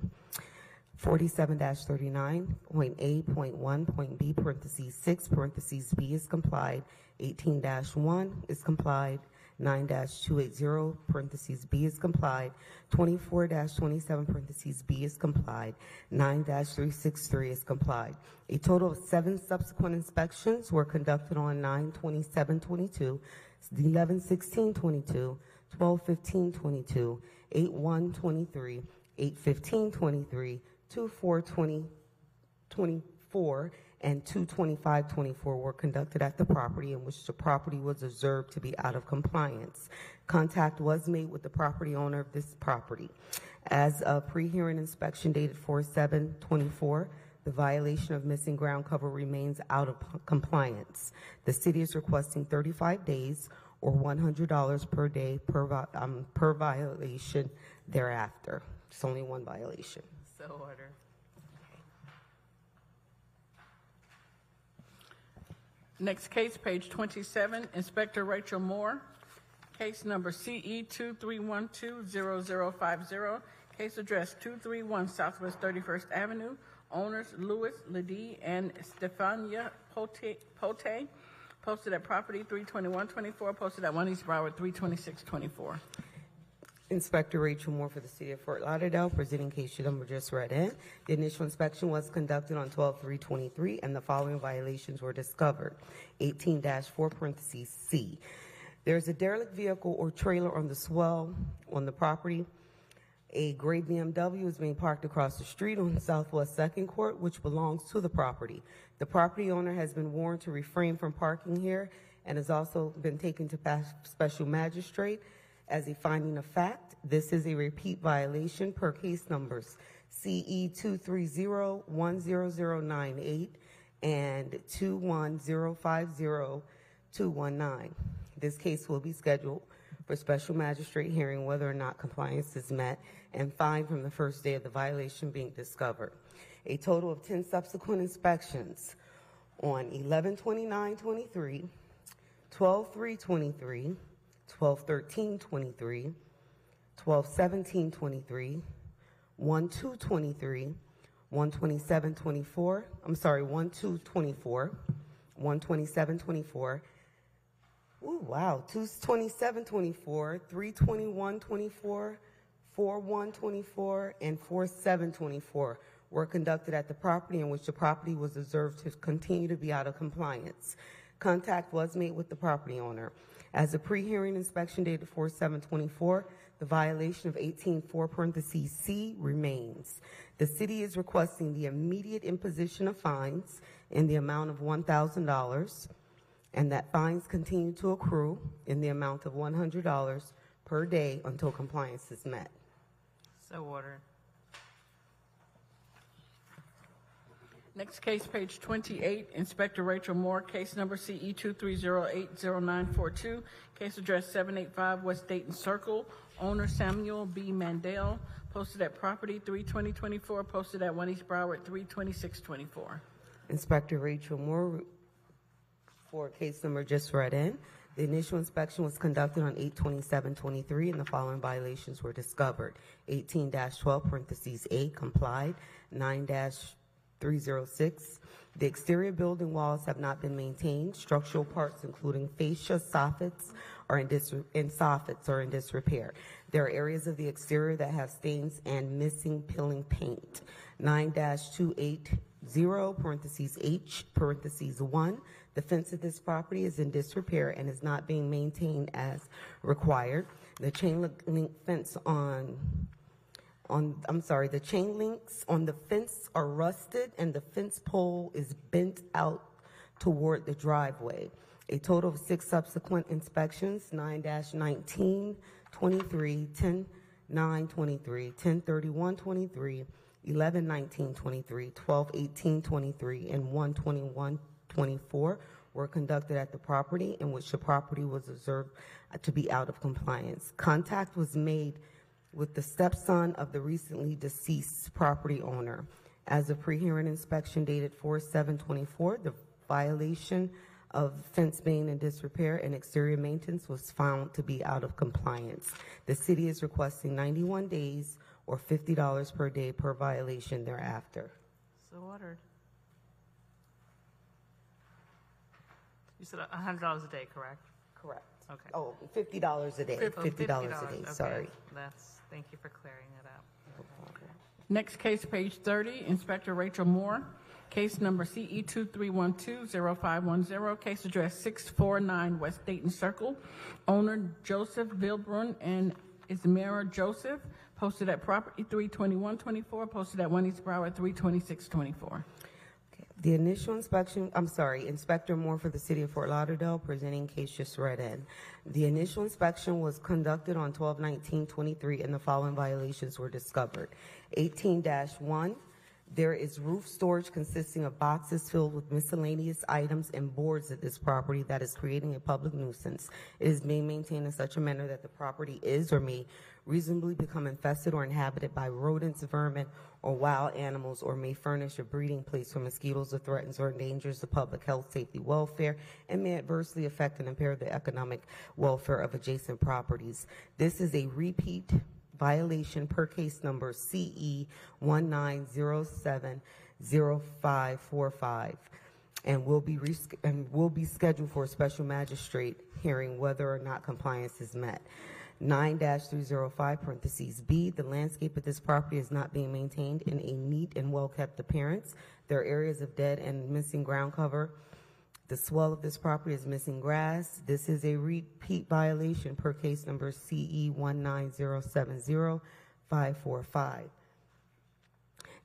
47-39.A.1.B parentheses 6 parentheses B is complied, 18-1 is complied, 9-280, parentheses B is complied. 24-27, parentheses B is complied. 9-363 is complied. A total of 7 subsequent inspections were conducted on 9/27/22, 11/16/22, 12/15/22, 8/1/23, 8/15/23, 2/4/2024, and 2/25/24 were conducted at the property in which the property was observed to be out of compliance. Contact was made with the property owner of this property. As of pre-hearing inspection dated 4/7/24, the violation of missing ground cover remains out of compliance. The city is requesting 35 days or $100 per day per violation thereafter. It's only one violation. So ordered. Next case, page 27, Inspector Rachel Moore, case number CE 23120050, case address 231 Southwest 31st Avenue, owners Louis Ledee and Stefania Pote, posted at property 32124, posted at 1 East Broward 32624. Inspector Rachel Moore for the City of Fort Lauderdale, presenting case number just read in. The initial inspection was conducted on 12/3/23, and the following violations were discovered. 18-4, parentheses C. There's a derelict vehicle or trailer on the swell on the property. A gray BMW is being parked across the street on Southwest 2nd Court, which belongs to the property. The property owner has been warned to refrain from parking here and has also been taken to special magistrate as a finding of fact. This is a repeat violation per case numbers CE 230-10098 and 21050-219. This case will be scheduled for special magistrate hearing whether or not compliance is met and fined from the first day of the violation being discovered. A total of 10 subsequent inspections on 11/29/23, 12/3/23, 12/13/23, 12/17/23, 1/2/23, 1/27/24, 1/2/24, 1/27/24, 2/27/24, 3/21/24, 4/1/24, and 4/7/24 were conducted at the property in which the property was observed to continue to be out of compliance. Contact was made with the property owner. As a pre-hearing inspection dated 4/7/24, the violation of 18-4, parentheses C remains. The city is requesting the immediate imposition of fines in the amount of $1,000 and that fines continue to accrue in the amount of $100 per day until compliance is met. So ordered. Next case, page 28, Inspector Rachel Moore, case number CE 230800942, case address 785 West Dayton Circle, owner Samuel B. Mandel, posted at property 3/20/24, posted at 1 East Broward 3/26/24. Inspector Rachel Moore for case number just read in. The initial inspection was conducted on 8/27/23, and the following violations were discovered. 18-12, parentheses A, complied. 9-306, the exterior building walls have not been maintained. Structural parts, including fascia, soffits, are in disrepair. There are areas of the exterior that have stains and missing peeling paint. 9-280, parentheses H, parentheses 1, the fence of this property is in disrepair and is not being maintained as required. The chain link fence the chain links on the fence are rusted and the fence pole is bent out toward the driveway. A total of 6 subsequent inspections, 9-19/23, 10-9/23, 10-31/23, 11-19/23, 12-18/23, and 1/21/24 were conducted at the property in which the property was observed to be out of compliance. Contact was made with the stepson of the recently deceased property owner. As a pre-hearing inspection dated 4/7/24, the violation of fence being in disrepair and exterior maintenance was found to be out of compliance. The city is requesting 91 days or $50 per day per violation thereafter. So ordered. You said $100 a day, correct? Correct. Okay. Oh, $50 a day. $50 a day, Okay. sorry. Thank you for clearing it up. Next case, page 30, Inspector Rachel Moore, case number CE 2312-0510, case address 649 West Dayton Circle, owner Joseph Vilbrun and Ismera Joseph, posted at property 32124, posted at 1 East Broward 32624. The initial inspection, Inspector Moore for the City of Fort Lauderdale, presenting case just read in. The initial inspection was conducted on 12/19/23 and the following violations were discovered. 18-1, there is roof storage consisting of boxes filled with miscellaneous items and boards at this property that is creating a public nuisance. It is being maintained in such a manner that the property is or may reasonably become infested or inhabited by rodents, vermin, or wild animals, or may furnish a breeding place for mosquitoes that threatens or endangers the public health, safety, welfare, and may adversely affect and impair the economic welfare of adjacent properties. This is a repeat violation per case number CE 19070545 and will be scheduled for a special magistrate hearing whether or not compliance is met. 9-305 parentheses B, the landscape of this property is not being maintained in a neat and well-kept appearance. There are areas of dead and missing ground cover. The swell of this property is missing grass. This is a repeat violation per case number CE 19070545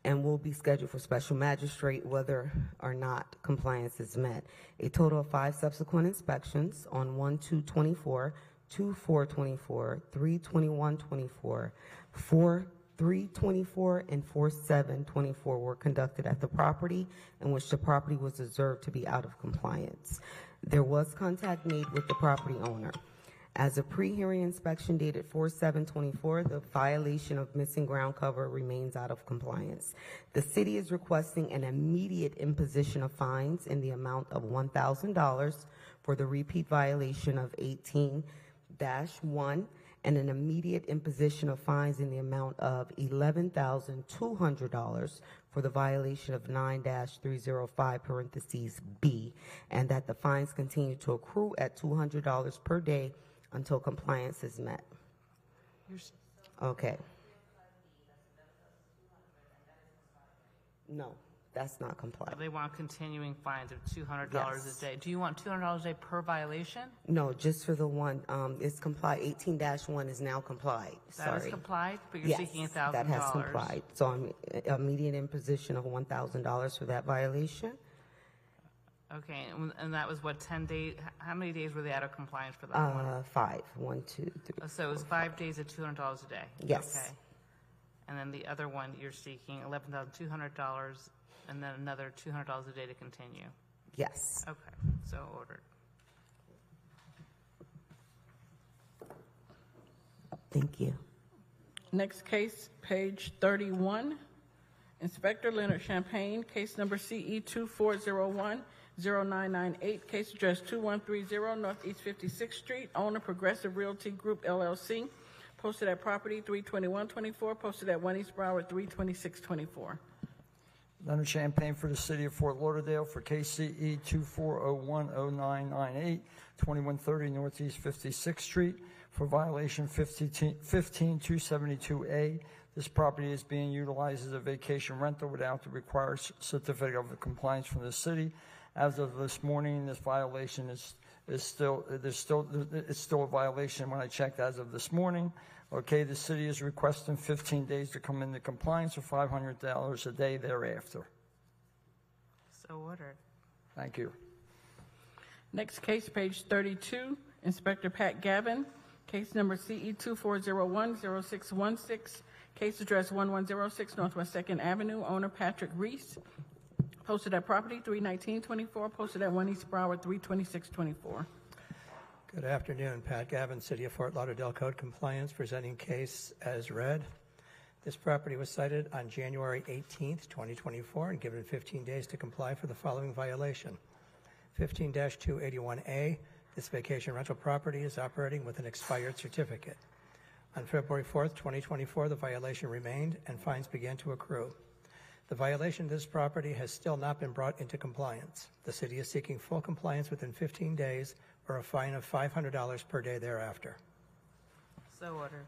and will be scheduled for special magistrate whether or not compliance is met. A total of 5 subsequent inspections on 1/2/24, 2/4/24, 3/21/24, 4/3/24, and 4/7/24 were conducted at the property in which the property was observed to be out of compliance. There was contact made with the property owner. As a pre-hearing inspection dated 4/7/24, the violation of missing ground cover remains out of compliance. The city is requesting an immediate imposition of fines in the amount of $1,000 for the repeat violation of 18-1 and an immediate imposition of fines in the amount of $11,200 for the violation of 9-305 parentheses B, and that the fines continue to accrue at $200 per day until compliance is met. Okay. No, that's not compliant. They want continuing fines of $200 Yes. a day. Do you want $200 a day per violation? No, just for the one. It's complied. 18-1 is now complied. That is Sorry. complied, but you're Yes, seeking $1,000. that has complied. So I'm immediate imposition of $1,000 for that violation. Okay, and that was what, 10 days? How many days were they out of compliance for that one? 5. 1, 2, 3. So it was 5 days at $200 a day? Yes. Okay. And then the other one, you're seeking $11,200 and then another $200 a day to continue? Yes. Okay, so ordered. Thank you. Next case, page 31, Inspector Leonard Champagne, case number CE 2401-0998, case address 2130 Northeast 56th Street, owner Progressive Realty Group LLC, posted at property 32124, posted at 1 East Broward 32624. Leonard Champagne for the City of Fort Lauderdale for KCE 24010998, 2130 Northeast 56th Street for violation 15272A. This property is being utilized as a vacation rental without the required certificate of compliance from the city. As of this morning, this violation is still a violation when I checked as of this morning. Okay, the city is requesting 15 days to come into compliance or $500 a day thereafter. So ordered. Thank you. Next case, page 32, Inspector Pat Gavin, case number CE 2401-0616, case address 1106 Northwest 2nd Avenue, owner Patrick Reese, posted at property 31924, posted at 1 East Broward 32624. Good afternoon. Pat Gavin, City of Fort Lauderdale Code Compliance, presenting case as read. This property was cited on January 18th, 2024, and given 15 days to comply for the following violation. 15-281A, this vacation rental property is operating with an expired certificate. On February 4th, 2024, the violation remained and fines began to accrue. The violation of this property has still not been brought into compliance. The city is seeking full compliance within 15 days or a fine of $500 per day thereafter. So ordered.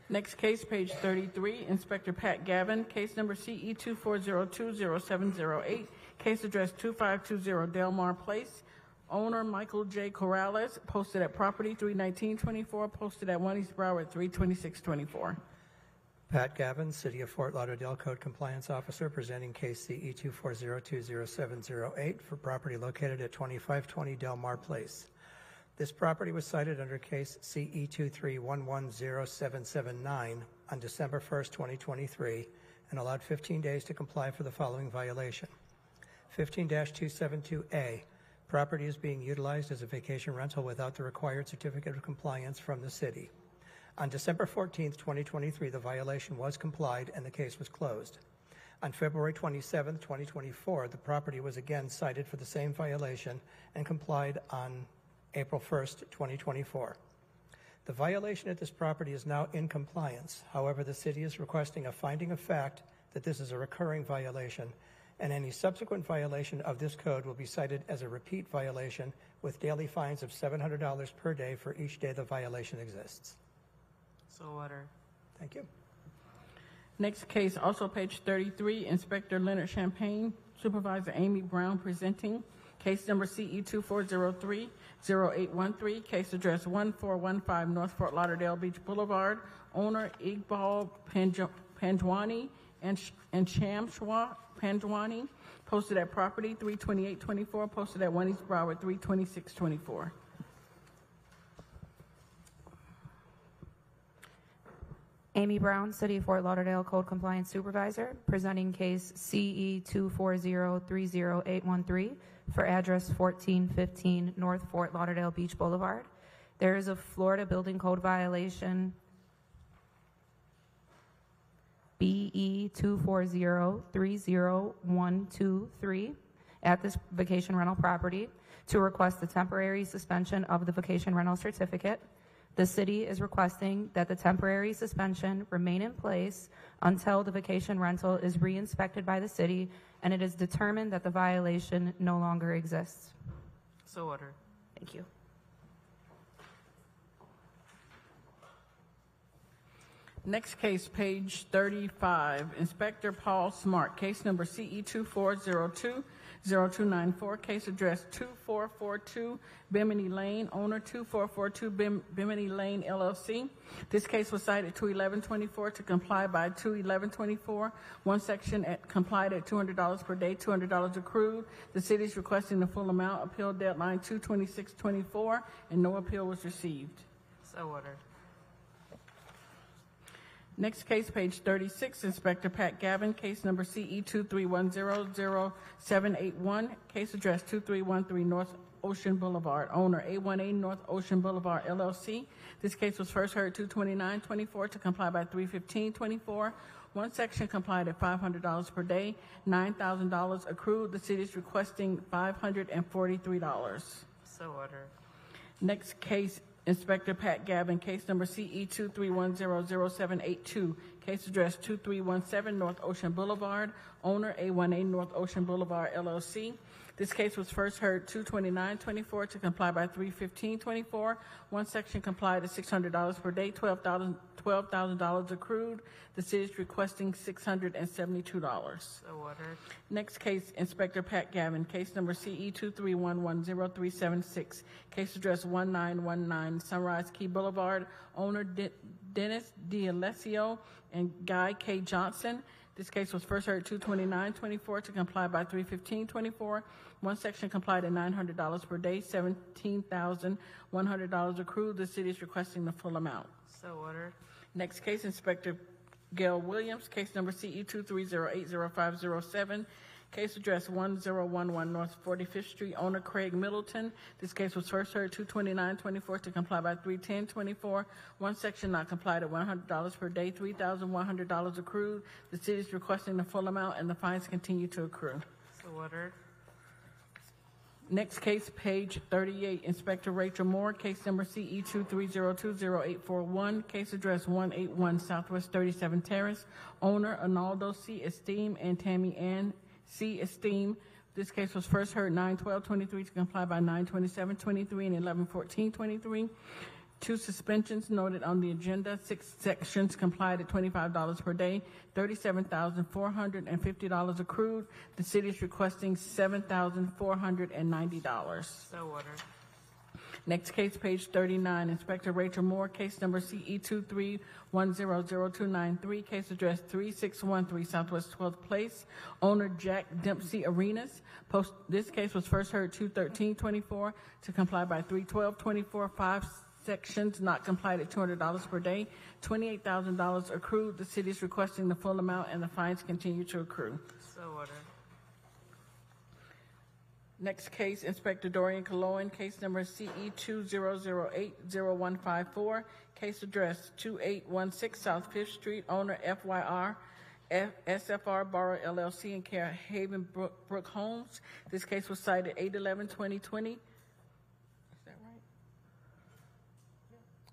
Next case, page 33, Inspector Pat Gavin, case number CE 24020708, case address 2520 Delmar Place, owner Michael J. Corrales, posted at property 31924, posted at 1 East Broward 32624. Pat Gavin, City of Fort Lauderdale Code Compliance Officer, presenting case CE 24020708 for property located at 2520 Delmar Place. This property was cited under case CE 23110779 on December 1st, 2023, and allowed 15 days to comply for the following violation. 15-272A, property is being utilized as a vacation rental without the required certificate of compliance from the city. On December 14th, 2023, the violation was complied and the case was closed. On February 27th, 2024, the property was again cited for the same violation and complied on April 1st, 2024. The violation at this property is now in compliance. However, the city is requesting a finding of fact that this is a recurring violation, and any subsequent violation of this code will be cited as a repeat violation with daily fines of $700 per day for each day the violation exists. So ordered. Thank you. Next case, also page 33, Inspector Leonard Champagne, Supervisor Amy Brown presenting. Case number CE 2403-0813, case address 1415 North Fort Lauderdale Beach Boulevard, owner Iqbal Pandwani and Shamshwa Pandwani, posted at property 32824, posted at 1 East Broward 32624. Amy Brown, City of Fort Lauderdale Code Compliance Supervisor, presenting case CE 24030813 for address 1415 North Fort Lauderdale Beach Boulevard. There is a Florida Building Code violation BE 240-30123 at this vacation rental property to request the temporary suspension of the vacation rental certificate. The city is requesting that the temporary suspension remain in place until the vacation rental is re-inspected by the city and it is determined that the violation no longer exists. So ordered. Thank you. Next case, page 35, Inspector Paul Smart, case number CE 2402-0294, case address 2442 Bimini Lane, owner 2442 Bimini Lane LLC. This case was cited 21124 to comply by 21124. One section complied at $200 per day, $200 accrued. The city is requesting the full amount. Appeal deadline 2/26/24, and no appeal was received. So ordered. Next case, page 36, Inspector Pat Gavin, case number CE 23100781, case address 2313 North Ocean Boulevard, owner A1A North Ocean Boulevard LLC. This case was first heard 2/29/24 to comply by 3/15/24. One section complied at $500 per day, $9,000 accrued. The city is requesting $543. So ordered. Next case, Inspector Pat Gavin, case number CE 23100782, case address 2317 North Ocean Boulevard, owner A1A North Ocean Boulevard LLC. This case was first heard 2/29/24 to comply by 3/15/24. One section complied at $600 per day, $12,000 accrued. The city is requesting $672. So ordered. Next case, Inspector Pat Gavin, case number CE 23110376, case address 1919 Sunrise Key Boulevard, owner Dennis D'Alessio and Guy K. Johnson. This case was first heard 2/29/24 to comply by 3/15/24. One section complied at $900 per day, $17,100 accrued. The city is requesting the full amount. So ordered. Next case, Inspector Gail Williams, case number CE 23080507, case address 1011 North 45th Street, owner Craig Middleton. This case was first heard 2/29/24 to comply by 3/10/24. One section not complied at $100 per day, $3,100 accrued. The city is requesting the full amount and the fines continue to accrue. So ordered. Next case, page 38, Inspector Rachel Moore, case number CE 23020841, case address 181 Southwest 37 Terrace, owner Arnaldo C. Esteem and Tammy Ann C. Esteem, This case was first heard 9/12/23 to comply by 9/27/23 and 11/14/23. 2 suspensions noted on the agenda. 6 sections complied at $25 per day. $37,450 accrued. The city is requesting $7,490. So ordered. Next case, page 39, Inspector Rachel Moore, case number CE23100293, case address 3613 Southwest 12th Place, owner Jack Dempsey Arenas. This case was first heard 2/13/24 to comply by 3/12/24, 5 sections not complied at $200 per day, $28,000 accrued. The city is requesting the full amount and the fines continue to accrue. So ordered. Next case, Inspector Dorian Cologne, case number CE20080154, case address 2816 South 5th Street, owner SFR Borough LLC in care of Haven Brook Homes. This case was cited 8/11/2020. Is that right?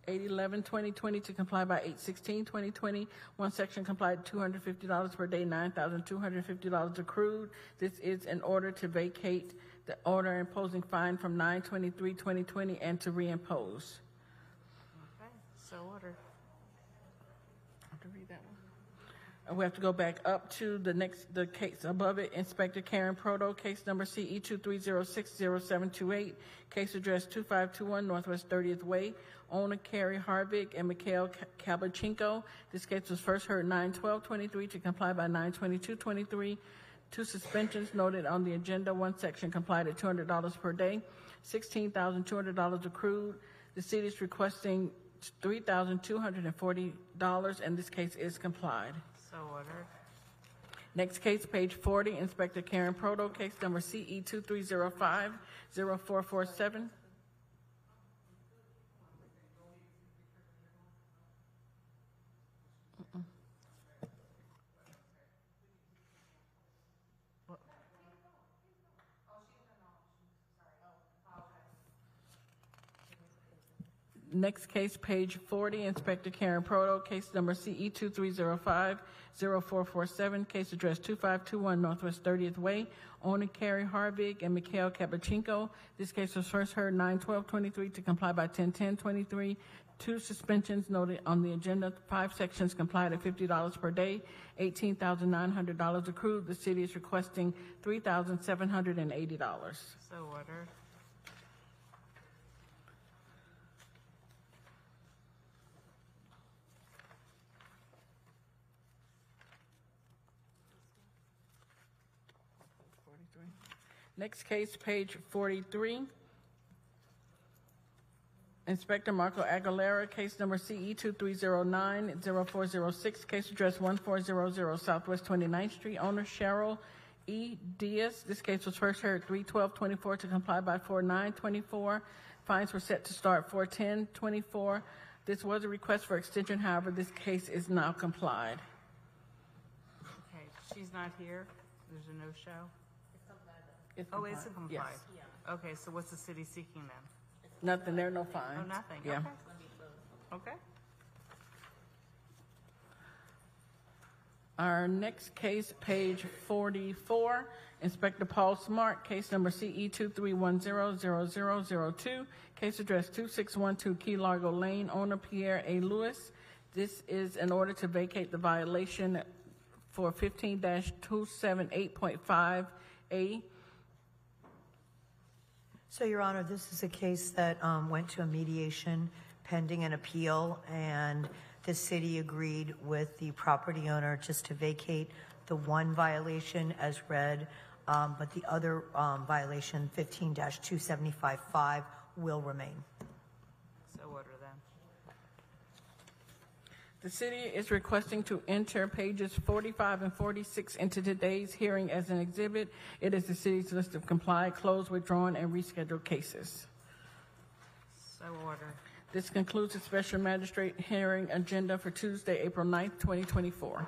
8/11/2020 to comply by 8/16/2020. 1 section complied $250 per day, $9,250 accrued. This is in order to vacate the order imposing fine from 9/23/2020 and to reimpose. Okay, so ordered. I have to read that one. We have to go back up to the case above it, Inspector Karen Proto, case number CE23060728, case address 2521 Northwest 30th Way, owner Carrie Harvick and Mikhail Kabachenko. This case was first heard 9/12/23 to comply by 9/22/23. 2 suspensions noted on the agenda. 1 section complied at $200 per day, $16,200 accrued. The city is requesting $3,240, and this case is complied. So ordered. Next case, page 40, Inspector Karen Proto, case number CE23050447. Next case, page 40, Inspector Karen Proto, case number CE23050447, case address 2521 Northwest 30th Way, owner Carrie Harvick and Mikhail Kabachenko. This case was first heard 9/12/23 to comply by 10/10/23. 2 suspensions noted on the agenda. 5 sections complied at $50 per day, $18,900 accrued. The city is requesting $3,780. So ordered. Next case, page 43. Inspector Marco Aguilera, case number CE23090406, case address 1400 Southwest 29th Street, owner Cheryl E. Diaz. This case was first heard 3/12/24 to comply by 4/9/24. Fines were set to start 4/10/24. This was a request for extension, however, this case is now complied. Okay, she's not here. There's a no-show. It's Oh, it's a complied. Yes. Okay, so what's the city seeking then? Nothing, there are no fines. Oh, nothing. Yeah. Okay. Okay. Our next case, page 44, Inspector Paul Smart, case number CE23100002, case address 2612 Key Largo Lane, owner Pierre A. Lewis. This is in order to vacate the violation for 15-278.5A. So, Your Honor, this is a case that went to a mediation pending an appeal, and the city agreed with the property owner just to vacate the one violation as read, but the other violation, 15-275.5, will remain. So order then. The city is requesting to enter pages 45 and 46 into today's hearing as an exhibit. It is the city's list of complied, closed, withdrawn, and rescheduled cases. So order. This concludes the special magistrate hearing agenda for Tuesday, April 9th, 2024.